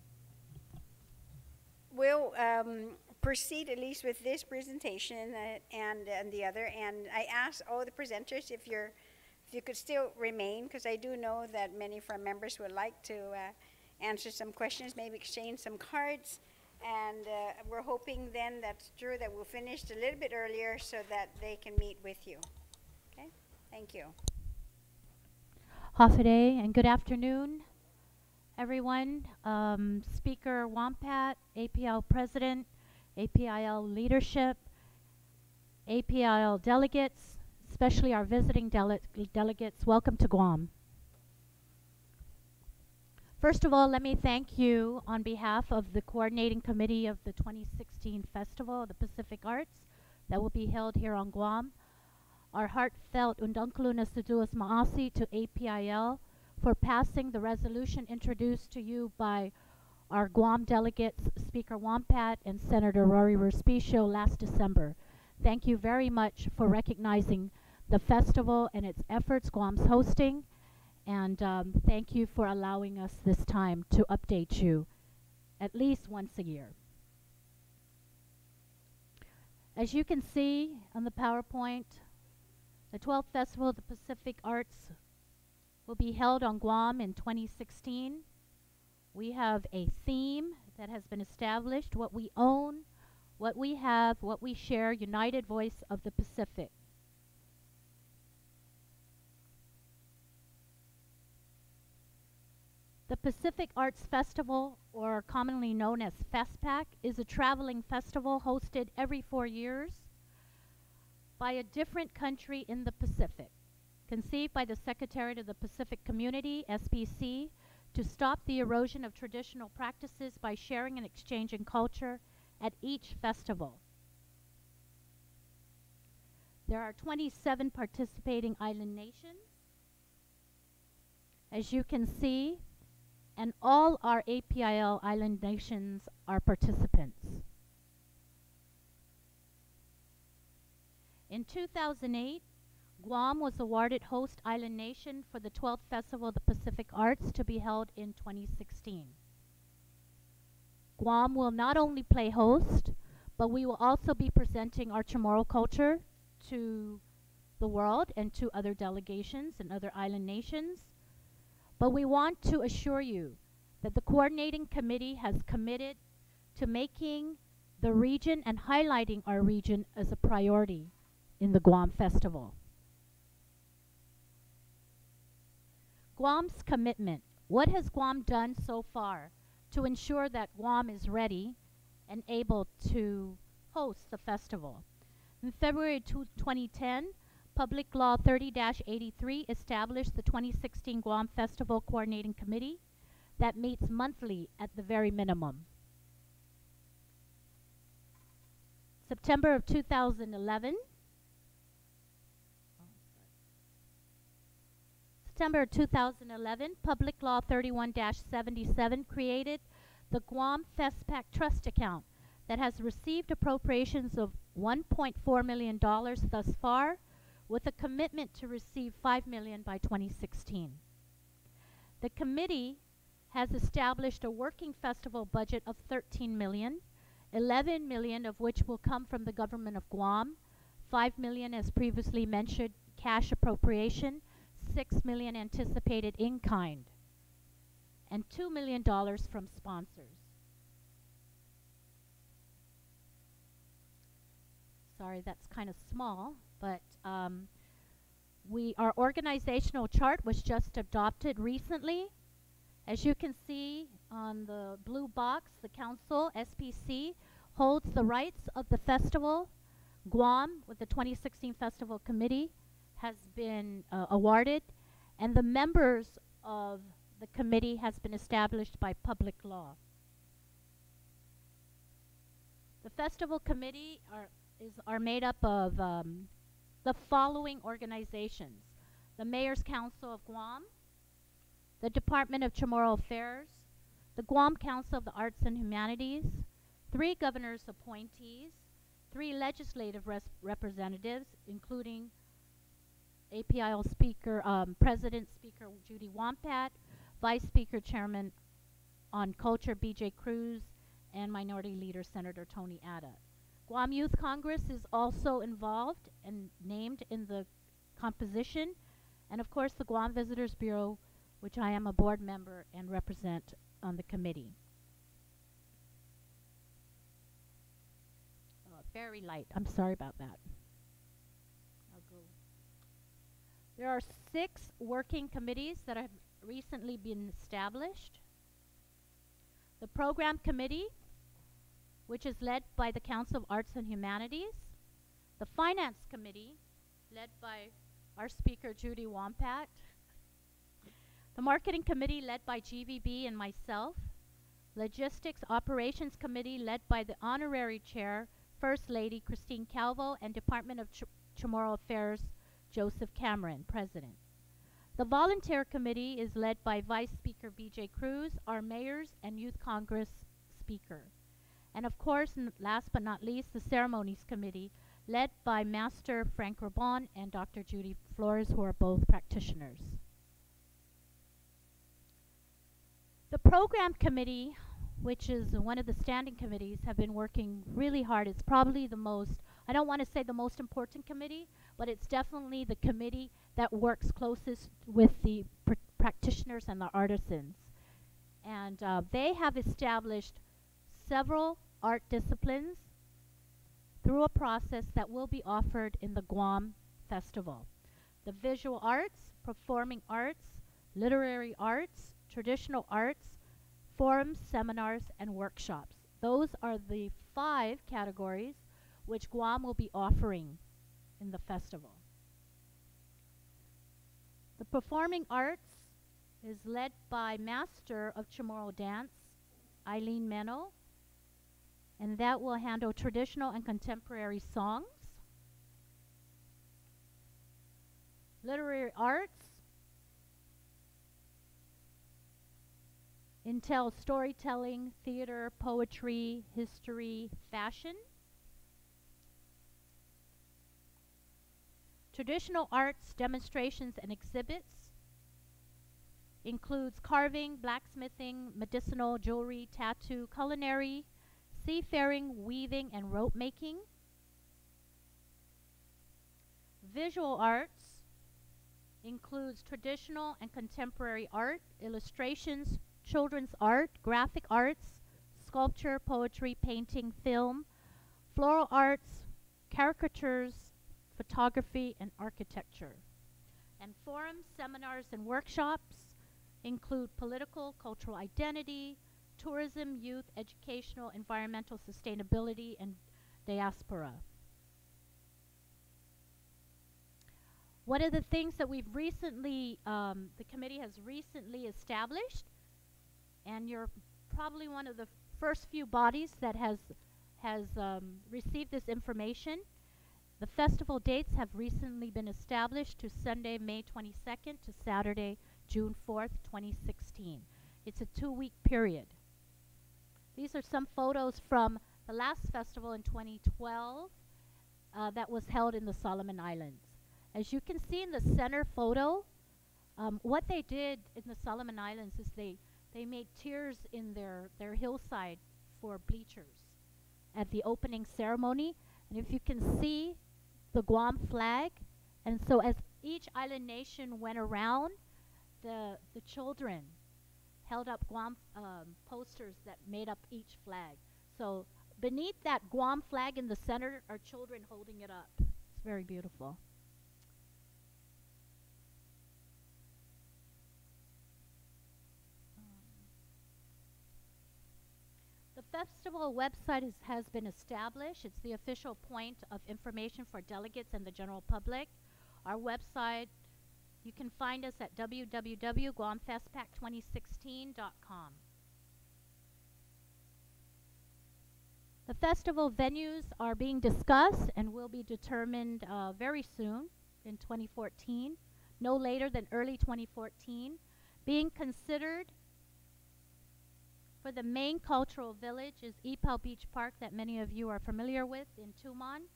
We'll proceed at least with this presentation and the other. And I asked all the presenters if you could still remain, because I do know that many of our members would like to answer some questions, maybe exchange some cards. And we're hoping then that's true that we'll finish a little bit earlier so that they can meet with you. Okay? Thank you. Hafaday, and good afternoon, everyone. Speaker Wampat, APL President, APIL leadership, APIL delegates, especially our visiting delegates, welcome to Guam. First of all, let me thank you on behalf of the coordinating committee of the 2016 Festival of the Pacific Arts that will be held here on Guam. Our heartfelt undangklun asaduas maasi to APIL for passing the resolution introduced to you by our Guam delegates, Speaker Wampat and Senator Rory Respicio last December. Thank you very much for recognizing the festival and its efforts Guam's hosting, and thank you for allowing us this time to update you at least once a year. As you can see on the PowerPoint, the 12th Festival of the Pacific Arts will be held on Guam in 2016. We have a theme that has been established: what we own, what we have, what we share, united voice of the Pacific. The Pacific Arts Festival, or commonly known as FESPAC, is a traveling festival hosted every 4 years by a different country in the Pacific, conceived by the Secretariat of the Pacific Community, SPC, to stop the erosion of traditional practices by sharing and exchanging culture at each festival. There are 27 participating island nations, as you can see, and all our APIL island nations are participants. In 2008, Guam was awarded host island nation for the 12th Festival of the Pacific Arts to be held in 2016. Guam will not only play host, but we will also be presenting our Chamorro culture to the world and to other delegations and other island nations. But we want to assure you that the coordinating committee has committed to making the region and highlighting our region as a priority in the Guam Festival. Guam's commitment. What has Guam done so far to ensure that Guam is ready and able to host the festival? In February 2010, Public Law 30-83 established the 2016 Guam Festival Coordinating Committee that meets monthly at the very minimum. September of 2011, Public Law 31-77 created the Guam FESPAC Trust Account that has received appropriations of $1.4 million thus far, with a commitment to receive $5 million by 2016. The committee has established a working festival budget of $13 million, $11 million of which will come from the government of Guam, $5 million, as previously mentioned, cash appropriation, $6 million anticipated in kind, and $2 million from sponsors. Sorry, that's kind of small, but our organizational chart was just adopted recently. As you can see on the blue box, the council, SPC, holds the rights of the festival. Guam, with the 2016 Festival Committee, has been awarded, and the members of the committee has been established by public law. The Festival Committee are made up of the following organizations: the Mayor's Council of Guam, the Department of Chamorro Affairs, the Guam Council of the Arts and Humanities, 3 governors' appointees, 3 legislative representatives, including APIL Speaker, President Speaker Judy Wampat, Vice Speaker Chairman on Culture BJ Cruz, and Minority Leader Senator Tony Atta. Guam Youth Congress is also involved and named in the composition, and of course the Guam Visitors Bureau, which I am a board member and represent on the committee. Very light. I'm sorry about that. I'll go. There are 6 working committees that have recently been established. The Program Committee, which is led by the Council of Arts and Humanities. The Finance Committee, led by our speaker, Judy Wampat. The Marketing Committee, led by GVB and myself. Logistics Operations Committee, led by the Honorary Chair, First Lady Christine Calvo, and Department of Chamorro Affairs, Joseph Cameron, President. The Volunteer Committee is led by Vice Speaker BJ Cruz, our Mayors and Youth Congress Speaker. And of course, last but not least, the Ceremonies Committee, led by Master Frank Rabon and Dr. Judy Flores, who are both practitioners. The Program Committee, which is one of the standing committees, have been working really hard. It's probably the most, I don't want to say the most important committee, but it's definitely the committee that works closest with the practitioners and the artisans. And they have established several art disciplines through a process that will be offered in the Guam Festival. The visual arts, performing arts, literary arts, traditional arts, forums, seminars, and workshops. Those are the 5 categories which Guam will be offering in the festival. The performing arts is led by Master of Chamorro Dance, Eileen Meno, and that will handle traditional and contemporary songs. Literary arts entails storytelling, theater, poetry, history, fashion. Traditional arts, demonstrations, and exhibits includes carving, blacksmithing, medicinal jewelry, tattoo, culinary, seafaring, weaving, and rope making. Visual arts includes traditional and contemporary art, illustrations, children's art, graphic arts, sculpture, poetry, painting, film, floral arts, caricatures, photography, and architecture. And forums, seminars, and workshops include political, cultural identity, tourism, youth, educational, environmental sustainability, and diaspora. One of the things that we've recently, the committee has recently established, and you're probably one of the first few bodies that has received this information. The festival dates have recently been established to Sunday, May 22nd to Saturday, June 4th, 2016. It's a 2-week period. These are some photos from the last festival in 2012 that was held in the Solomon Islands. As you can see in the center photo, what they did in the Solomon Islands is they made tiers in their hillside for bleachers at the opening ceremony. And if you can see the Guam flag, and so as each island nation went around, the children held up Guam posters that made up each flag. So beneath that Guam flag in the center are children holding it up. It's very beautiful. The festival website has been established. It's the official point of information for delegates and the general public. Our website, you can find us at www.guamfestpac2016.com. The festival venues are being discussed and will be determined very soon in 2014, no later than early 2014. Being considered for the main cultural village is Ipao Beach Park that many of you are familiar with in Tumon,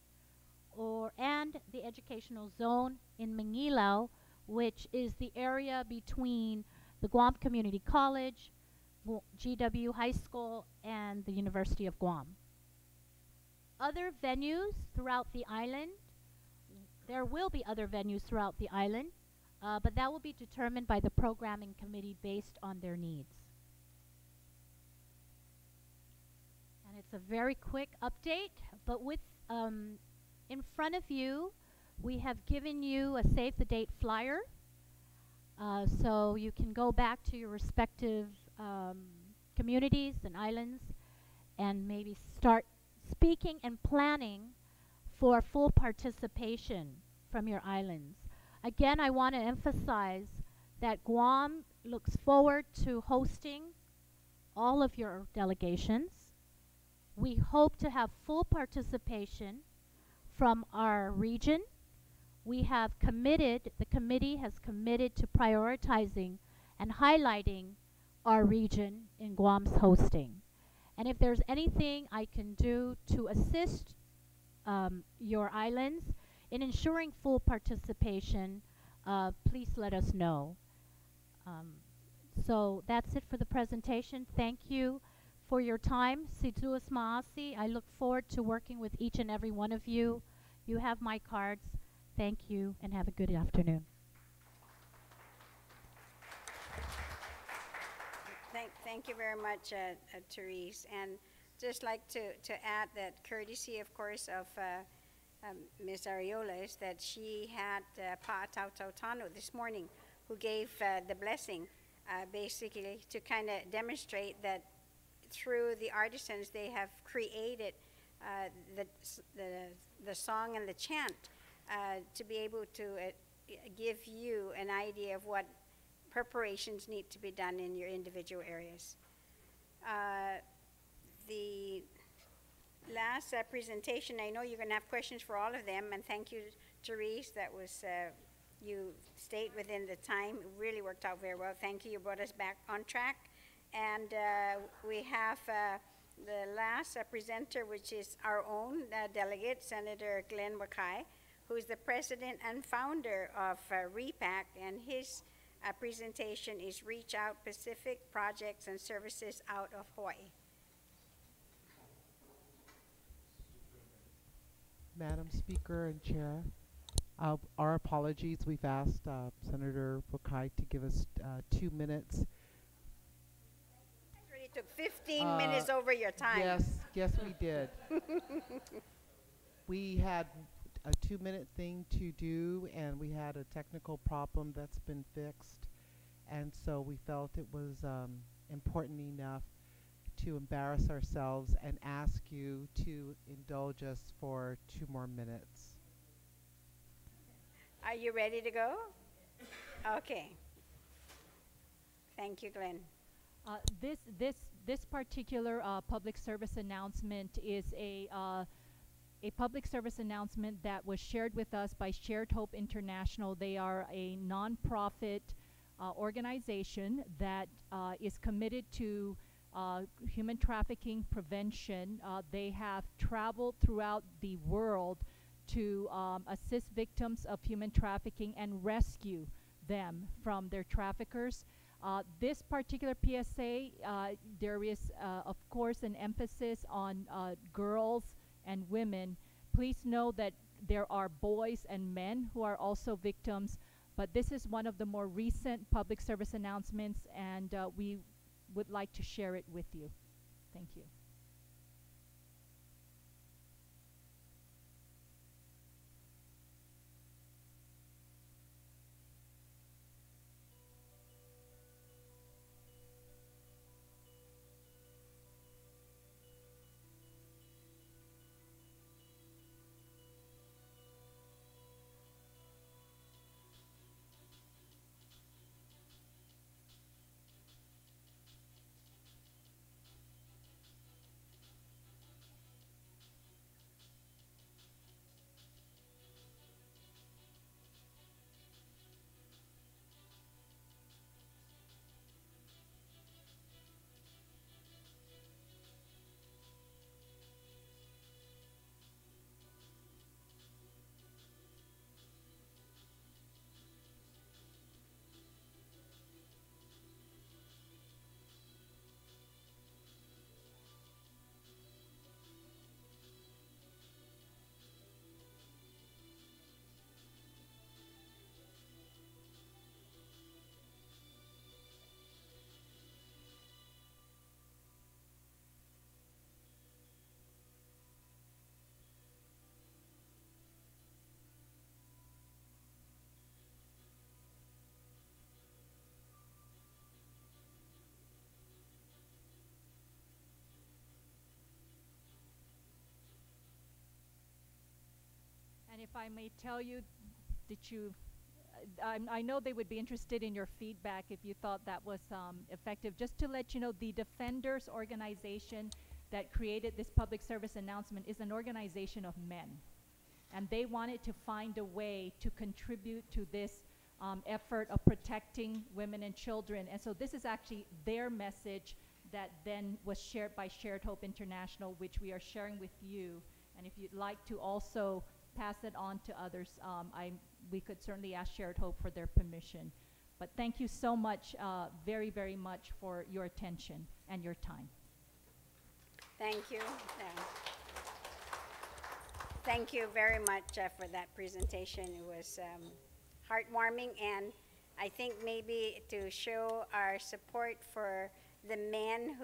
and the educational zone in Mangilao, which is the area between the Guam Community College, GW High School, and the University of Guam. Other venues throughout the island, there will be other venues throughout the island, but that will be determined by the programming committee based on their needs. And it's a very quick update, but with in front of you, we have given you a save the date flyer, so you can go back to your respective communities and islands and maybe start speaking and planning for full participation from your islands. Again, I want to emphasize that Guam looks forward to hosting all of your delegations. We hope to have full participation from our region. We have committed, the committee has committed to prioritizing and highlighting our region in Guam's hosting. And if there's anything I can do to assist your islands in ensuring full participation, please let us know. So that's it for the presentation. Thank you for your time. Situas Maasi. I look forward to working with each and every one of you. You have my cards. Thank you and have a good afternoon. Thank you very much, Therese. And just like to add that courtesy, of course, of Ms. Ariola is that she had Pt.2 this morning, who gave the blessing, basically to kind of demonstrate that through the artisans they have created the song and the chant to be able to give you an idea of what preparations need to be done in your individual areas. The last presentation, I know you're going to have questions for all of them, and thank you, Therese. That was, you stayed within the time. It really worked out very well. Thank you. You brought us back on track. And we have the last presenter, which is our own delegate, Senator Glenn Wakai, who is the president and founder of REPAC, and his presentation is Reach Out Pacific Projects and Services out of Hawaii. Madam Speaker and Chair, our apologies. We've asked Senator Wakai to give us 2 minutes. It already took 15 minutes over your time. Yes, we did. We had a 2-minute thing to do, and we had a technical problem that's been fixed, and so we felt it was important enough to embarrass ourselves and ask you to indulge us for 2 more minutes. Are you ready to go? Okay. Thank you, Glenn. This particular public service announcement is a public service announcement that was shared with us by Shared Hope International. They are a nonprofit organization that is committed to human trafficking prevention. They have traveled throughout the world to assist victims of human trafficking and rescue them from their traffickers. This particular PSA, there is, of course, an emphasis on girls and women. Please know that there are boys and men who are also victims, but this is one of the more recent public service announcements, and we would like to share it with you. Thank you. if I may tell you, did you, I know they would be interested in your feedback if you thought that was effective. Just to let you know, the Defenders organization that created this public service announcement is an organization of men. And they wanted to find a way to contribute to this effort of protecting women and children. And so this is actually their message that then was shared by Shared Hope International, which we are sharing with you. And if you'd like to also pass it on to others, we could certainly ask Shared Hope for their permission. But thank you so much, very, very much for your attention and your time. Thank you. Thank you very much for that presentation. It was heartwarming, and I think maybe to show our support for the men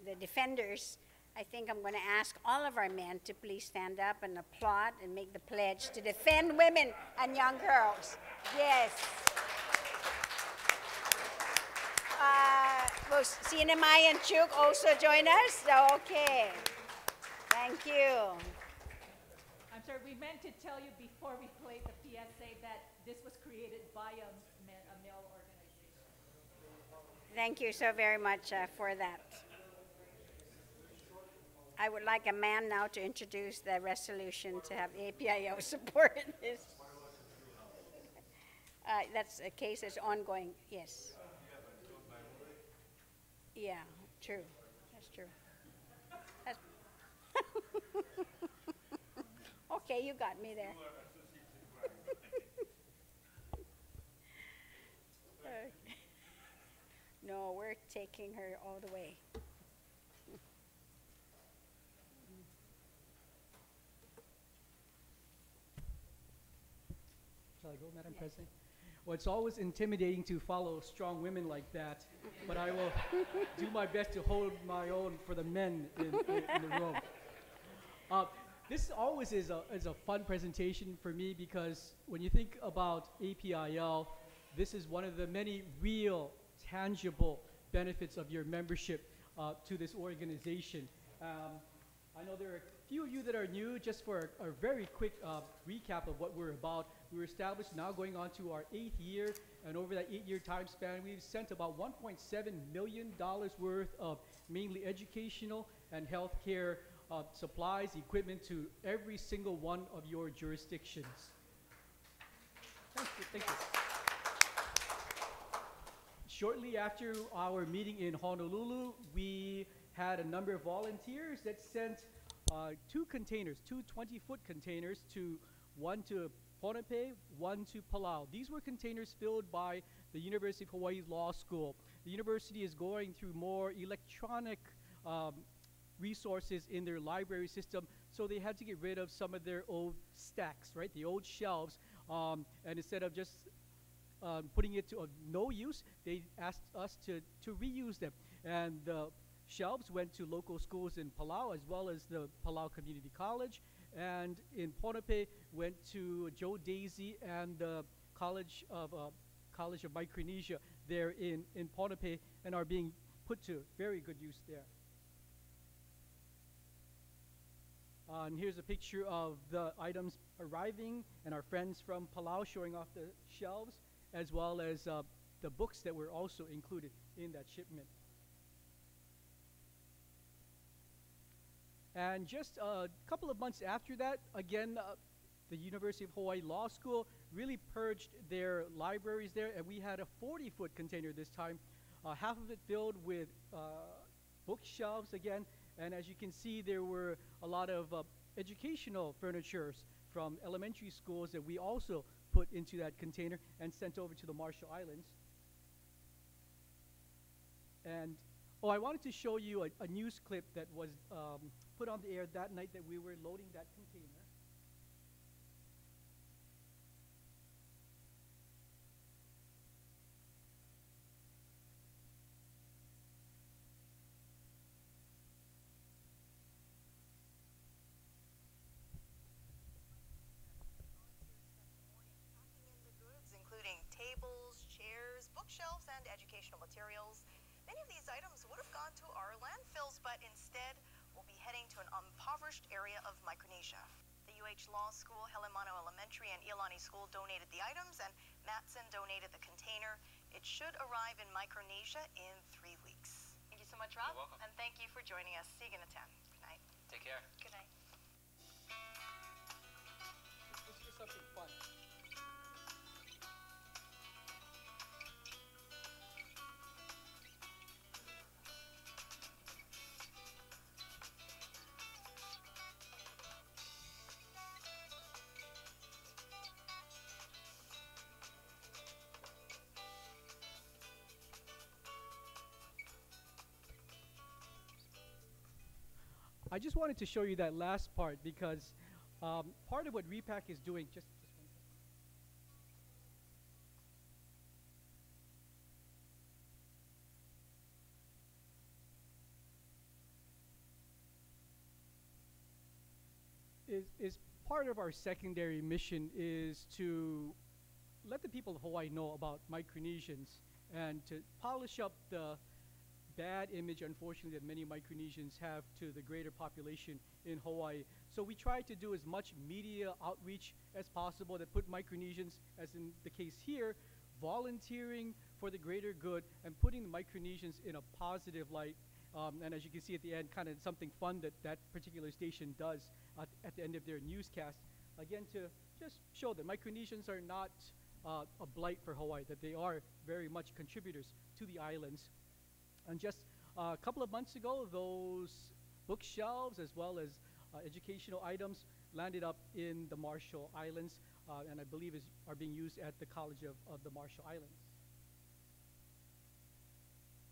the defenders, I think I'm going to ask all of our men to please stand up and applaud and make the pledge to defend women and young girls. Yes. Will Sinamay and Chuk also join us? Okay. Thank you. I'm sorry, we meant to tell you before we played the PSA that this was created by a male organization. Thank you so very much for that. I would like a man now to introduce the resolution to have APIO support this. That's a case that's ongoing, yes. Yeah, true. That's true. Okay, you got me there. No, we're taking her all the way. Shall I go, Madam President? Well, it's always intimidating to follow strong women like that, but I will do my best to hold my own for the men in the room. This always is a fun presentation for me, because when you think about APIL, this is one of the many real, tangible benefits of your membership to this organization. I know there are a few of you that are new. Just for a very quick recap of what we're about. We were established now going on to our 8th year, and over that 8-year time span, we've sent about $1.7 million worth of mainly educational and healthcare supplies, equipment to every single one of your jurisdictions. Thank you. Thank you. Shortly after our meeting in Honolulu, we had a number of volunteers that sent 2 containers, 2 20-foot containers, one to Ponape, one to Palau. These were containers filled by the University of Hawaii Law School. The university is going through more electronic resources in their library system, so they had to get rid of some of their old stacks, right? The old shelves, and instead of just putting it to no use, they asked us to reuse them. And the shelves went to local schools in Palau, as well as the Palau Community College, and in Ponape went to Joe Daisy and the College of Micronesia there in Ponape, and are being put to very good use there. And here's a picture of the items arriving and our friends from Palau showing off the shelves, as well as the books that were also included in that shipment. And just a couple of months after that, again, the University of Hawaii Law School really purged their libraries there, and we had a 40-foot container this time, half of it filled with bookshelves again. And as you can see, there were a lot of educational furnitures from elementary schools that we also put into that container and sent over to the Marshall Islands. And I wanted to show you a news clip that was put on the air that night that we were loading that container. Tables, chairs, bookshelves, and educational materials. Many of these items would have gone to our landfills, but instead will be heading to an impoverished area of Micronesia. The UH Law School, Helemano Elementary, and Iolani School donated the items, and Matson donated the container. It should arrive in Micronesia in 3 weeks. Thank you so much, Rob. You're welcome. And thank you for joining us. See you again at 10. Good night. Take care. Good night. Let's hear something fun. I just wanted to show you that last part because part of what Repack is doing, just one second. Is part of our secondary mission is to let the people of Hawaii know about Micronesians and to polish up the bad image, unfortunately, that many Micronesians have to the greater population in Hawaii. So we try to do as much media outreach as possible that put Micronesians, as in the case here, volunteering for the greater good and putting the Micronesians in a positive light. And as you can see at the end, kind of something fun that that particular station does at the end of their newscast. Again, to just show that Micronesians are not a blight for Hawaii, that they are very much contributors to the islands. And just a couple of months ago, those bookshelves as well as educational items landed up in the Marshall Islands, and I believe are being used at the College of the Marshall Islands.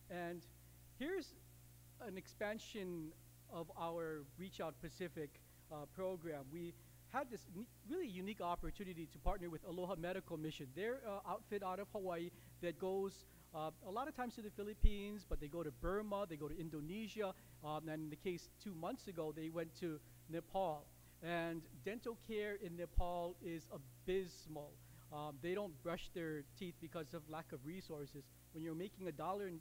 And here's an expansion of our Reach Out Pacific program. We had this really unique opportunity to partner with Aloha Medical Mission. They're an outfit out of Hawaii that goes a lot of times to the Philippines, but they go to Burma, they go to Indonesia, and in the case 2 months ago, they went to Nepal. And dental care in Nepal is abysmal. They don't brush their teeth because of lack of resources. When you're making $1.50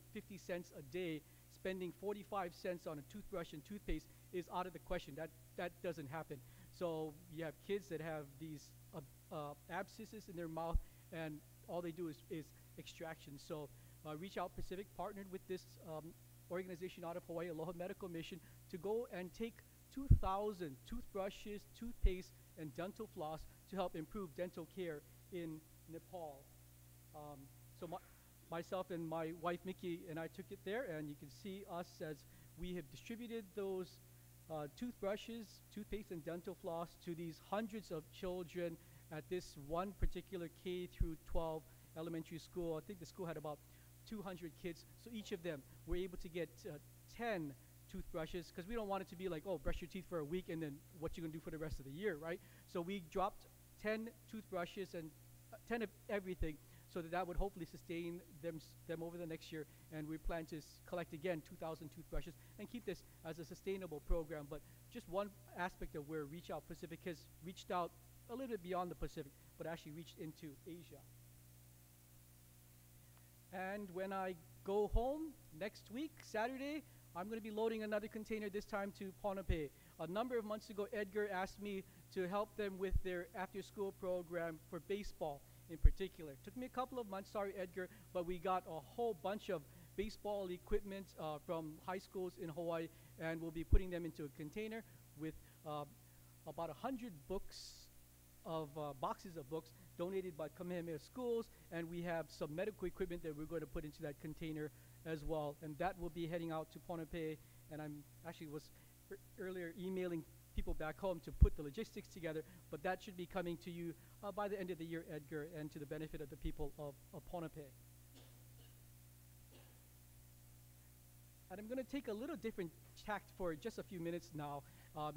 a day, spending 45 cents on a toothbrush and toothpaste is out of the question. That doesn't happen. So you have kids that have these abscesses in their mouth, and all they do is extraction. So Reach Out Pacific partnered with this organization out of Hawaii, Aloha Medical Mission, to go and take 2,000 toothbrushes, toothpaste, and dental floss to help improve dental care in Nepal. So myself and my wife Mickey and I took it there, and you can see us as we have distributed those toothbrushes, toothpaste, and dental floss to these hundreds of children at this one particular K through 12 elementary school. I think the school had about 200 kids, so each of them were able to get 10 toothbrushes, because we don't want it to be like, oh, brush your teeth for a week and then what you're going to do for the rest of the year, right? So we dropped 10 toothbrushes and 10 of everything, so that would hopefully sustain them over the next year. And we plan to collect again 2,000 toothbrushes and keep this as a sustainable program. But just one aspect of where Reach Out Pacific has reached out a little bit beyond the Pacific, but actually reached into Asia. And when I go home next week, Saturday, I'm going to be loading another container, this time to Ponape. A number of months ago, Edgar asked me to help them with their after-school program for baseball in particular. Took me a couple of months, sorry Edgar, but we got a whole bunch of baseball equipment from high schools in Hawaii, and we'll be putting them into a container with about 100 books boxes of books donated by Kamehameha schools, and we have some medical equipment that we're going to put into that container as well, and that will be heading out to Ponape. And I'm actually was earlier emailing people back home to put the logistics together, but that should be coming to you by the end of the year, Edgar, and to the benefit of the people of Ponape. And I'm going to take a little different tact for just a few minutes now.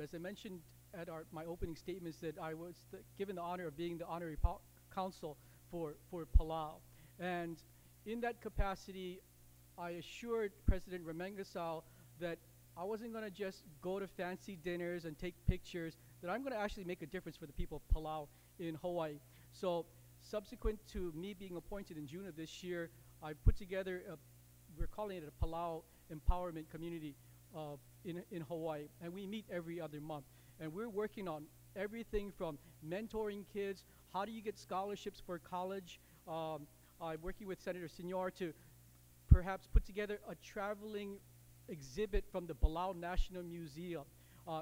As I mentioned at my opening statements, that I was given the honor of being the honorary counsel for Palau. And in that capacity, I assured President Ramengasau that I wasn't going to just go to fancy dinners and take pictures, that I'm going to actually make a difference for the people of Palau in Hawaii. So subsequent to me being appointed in June of this year, I put together we're calling it a Palau Empowerment Community in Hawaii, and we meet every other month. And we're working on everything from mentoring kids, how do you get scholarships for college. I'm working with Senator Senor to perhaps put together a traveling exhibit from the Palau National Museum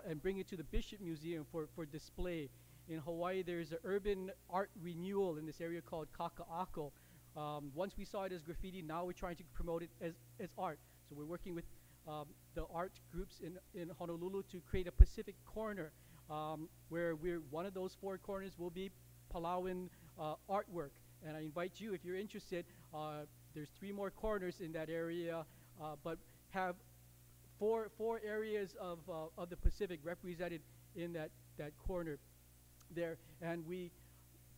and bring it to the Bishop Museum for display. In Hawaii, there's an urban art renewal in this area called Kaka'ako. Once we saw it as graffiti, now we're trying to promote it as art. So we're working with the art groups in Honolulu to create a Pacific corner where one of those 4 corners will be Palauan artwork. And I invite you, if you're interested, there's 3 more corners in that area, but have four areas of the Pacific represented in that corner there. And we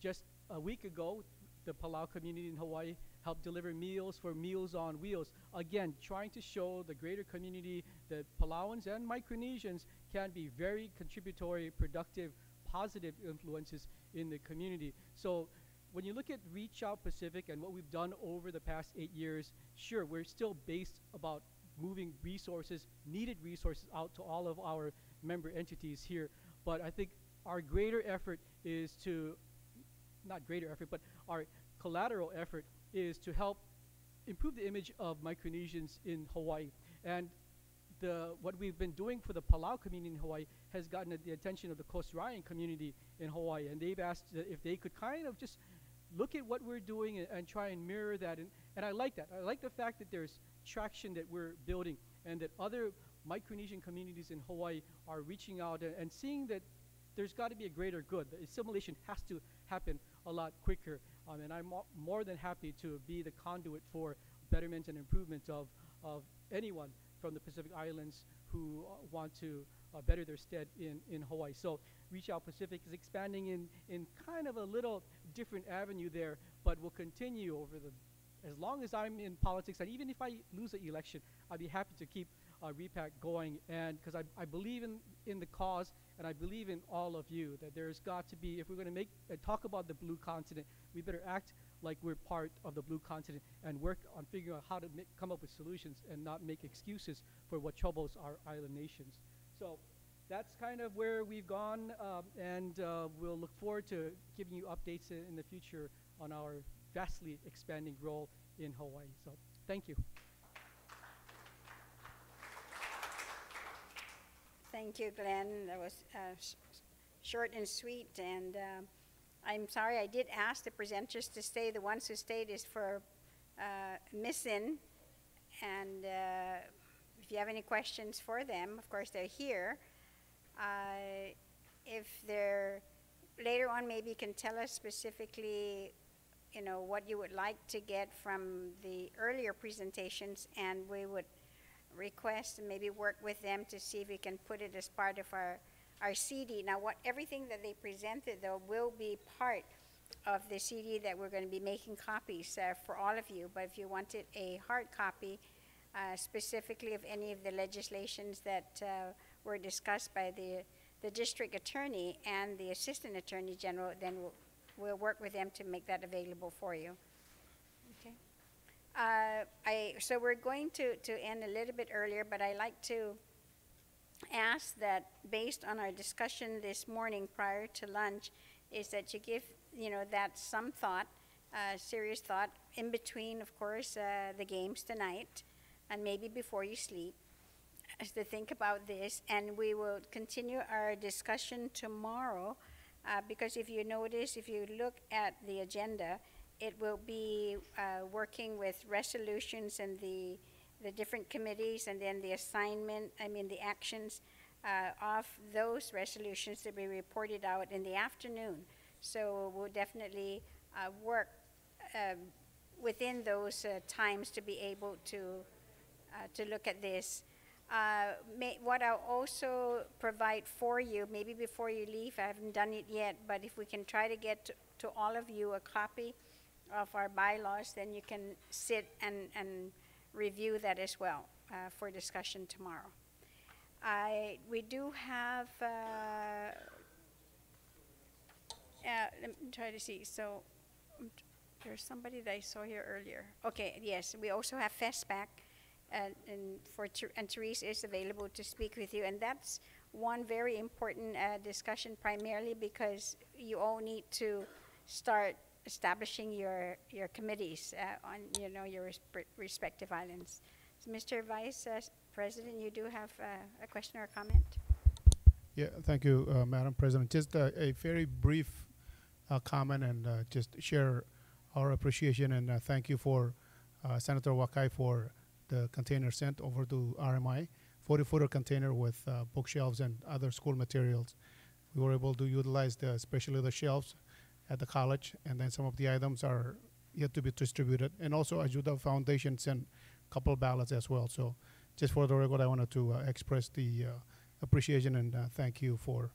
just a week ago, the Palau community in Hawaii helped deliver meals for Meals on Wheels. Again, trying to show the greater community that Palauans and Micronesians can be very contributory, productive, positive influences in the community. So when you look at Reach Out Pacific and what we've done over the past 8 years, sure, we're still based about moving resources, needed resources out to all of our member entities here. But I think our greater effort is to, not greater effort, but our collateral effort is to help improve the image of Micronesians in Hawaii. And what we've been doing for the Palau community in Hawaii has gotten the attention of the Kosraean community in Hawaii. And they've asked if they could kind of just look at what we're doing and try and mirror that. And I like that. I like the fact that there's traction that we're building and that other Micronesian communities in Hawaii are reaching out and seeing that there's got to be a greater good. The assimilation has to happen a lot quicker. And I'm more than happy to be the conduit for betterment and improvement of anyone from the Pacific Islands who want to better their stead in Hawaii. So Reach Out Pacific is expanding in kind of a little different avenue there, but will continue as long as I'm in politics, and even if I lose an election, I'd be happy to keep REPAC going, and because I believe in the cause, and I believe in all of you, that there's got to be, if we're going to talk about the Blue Continent, we better act like we're part of the Blue Continent and work on figuring out how to come up with solutions and not make excuses for what troubles our island nations. So that's kind of where we've gone, and we'll look forward to giving you updates in the future on our vastly expanding role in Hawaii. So thank you. Thank you, Glenn. That was short and sweet. And I'm sorry, I did ask the presenters to stay. The ones who stayed is for Missin. And if you have any questions for them, of course, they're here. If they're later on, maybe you can tell us specifically, what you would like to get from the earlier presentations, and we would request and maybe work with them to see if we can put it as part of our CD. Now, everything that they presented, though, will be part of the CD that we're going to be making copies for all of you. But if you wanted a hard copy, specifically of any of the legislations that were discussed by the district attorney and the assistant attorney general, then we'll work with them to make that available for you. Okay. So we're going to end a little bit earlier, but I like to ask that, based on our discussion this morning prior to lunch, is that you give that some thought, serious thought, in between, of course, the games tonight, and maybe before you sleep, as to think about this. And we will continue our discussion tomorrow, because if you notice, if you look at the agenda, it will be working with resolutions and the different committees, and then the the actions of those resolutions to be reported out in the afternoon. So we'll definitely work within those times to be able to look at this. What I'll also provide for you, maybe before you leave, I haven't done it yet, but if we can try to get to all of you a copy of our bylaws, then you can sit and review that as well for discussion tomorrow. We do have, let me try to see, so there's somebody that I saw here earlier. Okay, yes, we also have FESPAC and Therese is available to speak with you. And that's one very important discussion, primarily because you all need to start establishing your committees on your respective islands. So Mr. Vice President, you do have a question or a comment? Yeah, thank you, Madam President. Just a very brief comment and just share our appreciation and thank you for Senator Wakai for the container sent over to RMI, 40-footer container with bookshelves and other school materials. We were able to utilize especially the shelves at the college, and then some of the items are yet to be distributed. And also Ajuda Foundation sent a couple ballots as well. So just for the record, I wanted to express the appreciation and thank you for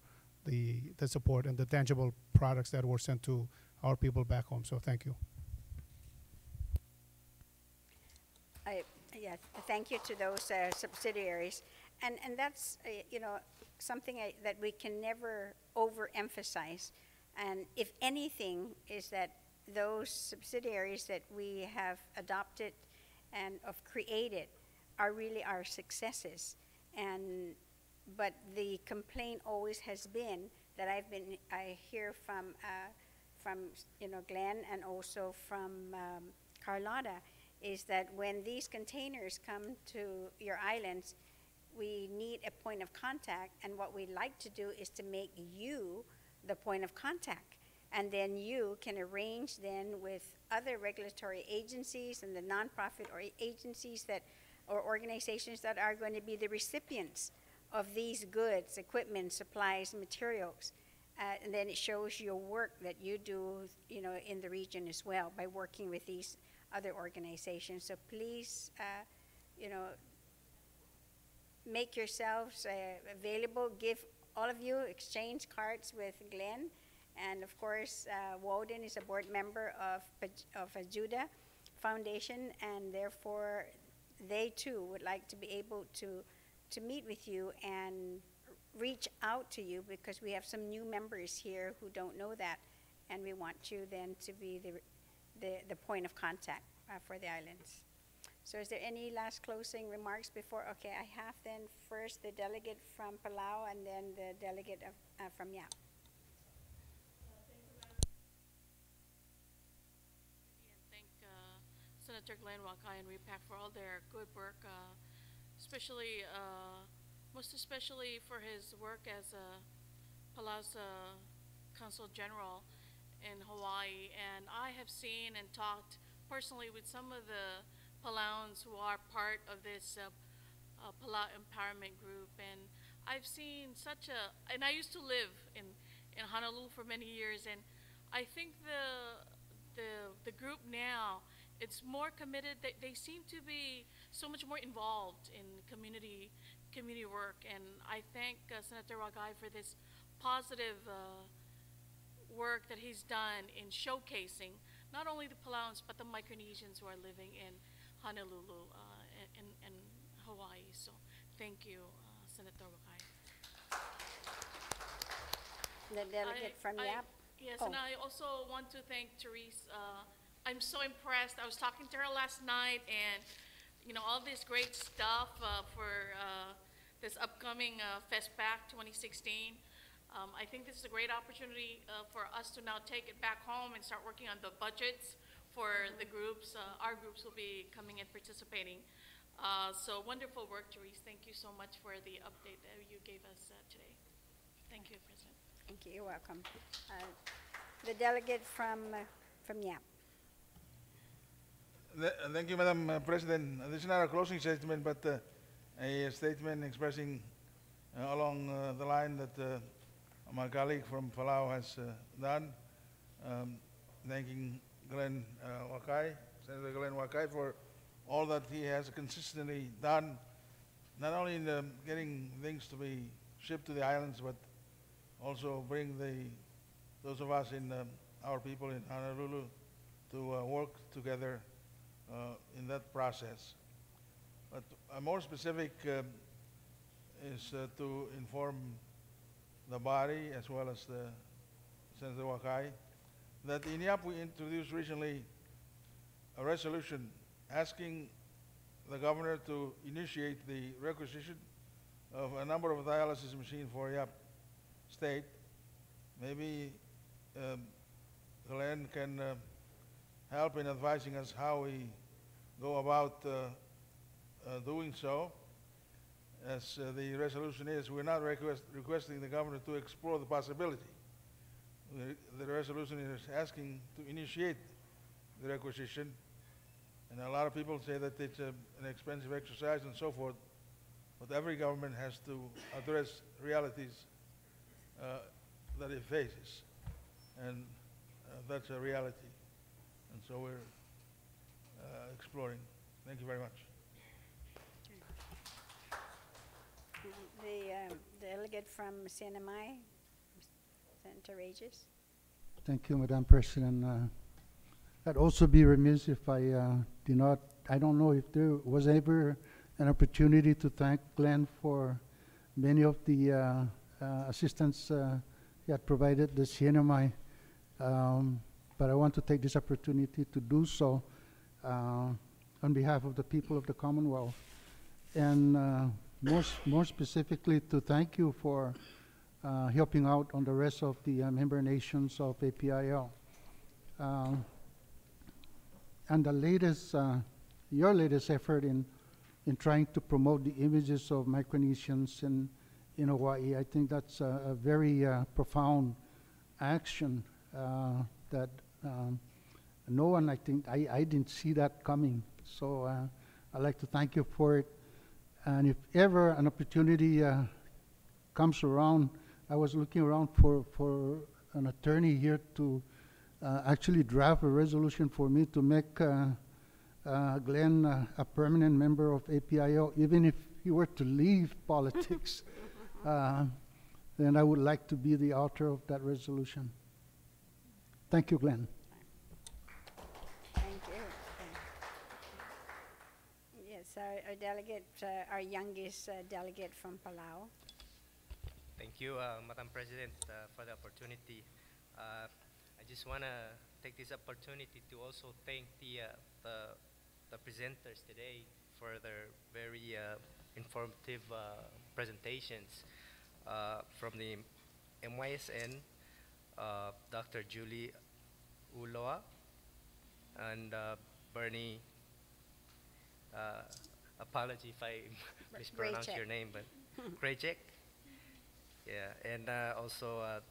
the support and the tangible products that were sent to our people back home. So thank you. Yeah, thank you to those subsidiaries. And that's, something that we can never overemphasize. And if anything, is that those subsidiaries that we have adopted and created are really our successes. But the complaint always has been that I hear from Glenn and also from Carlotta, is that when these containers come to your islands, we need a point of contact, and what we like to do is to make you the point of contact. And then you can arrange then with other regulatory agencies and the nonprofit or agencies or organizations that are going to be the recipients of these goods, equipment, supplies, materials. And then it shows your work that you do, in the region as well by working with these other organizations. So please, make yourselves available. Give all of you exchange cards with Glenn. And of course, Walden is a board member of Ajuda Foundation, and therefore they too would like to be able to meet with you and reach out to you, because we have some new members here who don't know that, and we want you then to be the point of contact for the islands. So is there any last closing remarks before? Okay, I have then first the delegate from Palau and then the delegate from Yap. Thank Senator Glenn Wakai and REPAC for all their good work, most especially for his work as Palau's Consul General in Hawaii. And I have seen and talked personally with some of the Palauans who are part of this Palau Empowerment Group, and I've seen and I used to live in Honolulu for many years, and I think the group now, it's more committed. They seem to be so much more involved in community work, and I thank Senator Wagai for this positive work that he's done in showcasing not only the Palauans but the Micronesians who are living in Honolulu and Hawaii. So thank you, Senator Wakai. The delegate from Yap. Yes, and I also want to thank Therese. I'm so impressed. I was talking to her last night, and all this great stuff for this upcoming FestPac 2016. I think this is a great opportunity for us to now take it back home and start working on the budgets for the groups. Our groups will be coming and participating. So wonderful work, Therese. Thank you so much for the update that you gave us today. Thank you, President. Thank you. You're welcome. The delegate from Yap. Thank you, Madam President. This is not a closing statement, but a statement expressing along the line that my colleague from Palau has done, thanking Glenn Wakai, Senator Glenn Wakai, for all that he has consistently done, not only in getting things to be shipped to the islands, but also bring those of us in our people in Honolulu to work together in that process. But more specific is to inform the body as well as the Senator Wakai that in Yap we introduced recently a resolution asking the governor to initiate the requisition of a number of dialysis machines for Yap State. Maybe Glenn can help in advising us how we go about doing so. As the resolution is, we're not requesting the governor to explore the possibility. The resolution is asking to initiate the requisition, and a lot of people say that it's an expensive exercise and so forth, but every government has to address realities that it faces, and that's a reality, and so we're exploring. Thank you very much. The delegate from CNMI, Senator Regis. Thank you, Madam President. I'd also be remiss if I did not, I don't know if there was ever an opportunity to thank Glenn for many of the assistance he had provided the CNMI, but I want to take this opportunity to do so on behalf of the people of the Commonwealth, and more specifically to thank you for helping out on the rest of the member nations of APIL. And the latest, your latest effort in trying to promote the images of Micronesians in Hawaii, I think that's a very profound action that no one, I think, I didn't see that coming. So I'd like to thank you for it. And if ever an opportunity comes around, I was looking around for an attorney here to actually draft a resolution for me to make Glenn a permanent member of APIO, even if he were to leave politics. Then I would like to be the author of that resolution. Thank you, Glenn. Thank you. Yes, our delegate, our youngest delegate from Palau. Thank you, Madam President, for the opportunity. I just want to take this opportunity to also thank the presenters today for their very informative presentations. From the MYSN, Dr. Julie Uloa and Bernie, apology if I mispronounce your name, but Krejcik. Yeah, and also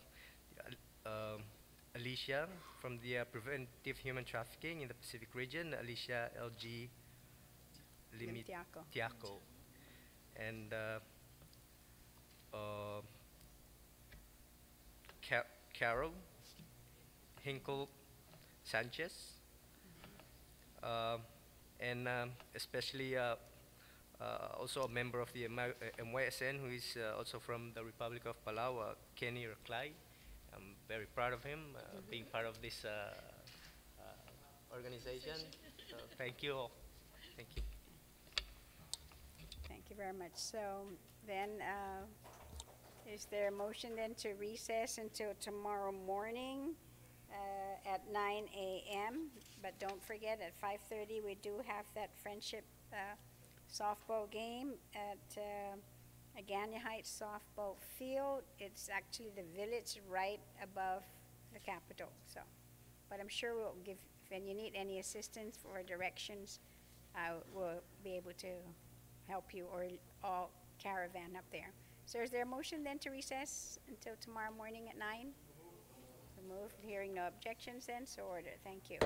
Alicia from the Preventive Human Trafficking in the Pacific Region, Alicia LG Limitiaco. And Carol Hinkle Sanchez, and especially also a member of the MYSN, who is also from the Republic of Palau, Kenny Reclay. I'm very proud of him being part of this organization. So thank you all. Thank you. Thank you very much. So then, is there a motion then to recess until tomorrow morning at 9 a.m.? But don't forget, at 5:30 we do have that friendship softball game at Agania Heights softball field. It's actually the village right above the Capitol. So, but I'm sure we'll give, when you need any assistance or directions, we'll be able to help you or all caravan up there. So is there a motion then to recess until tomorrow morning at 9? So moved. Hearing no objections then, so ordered. Thank you.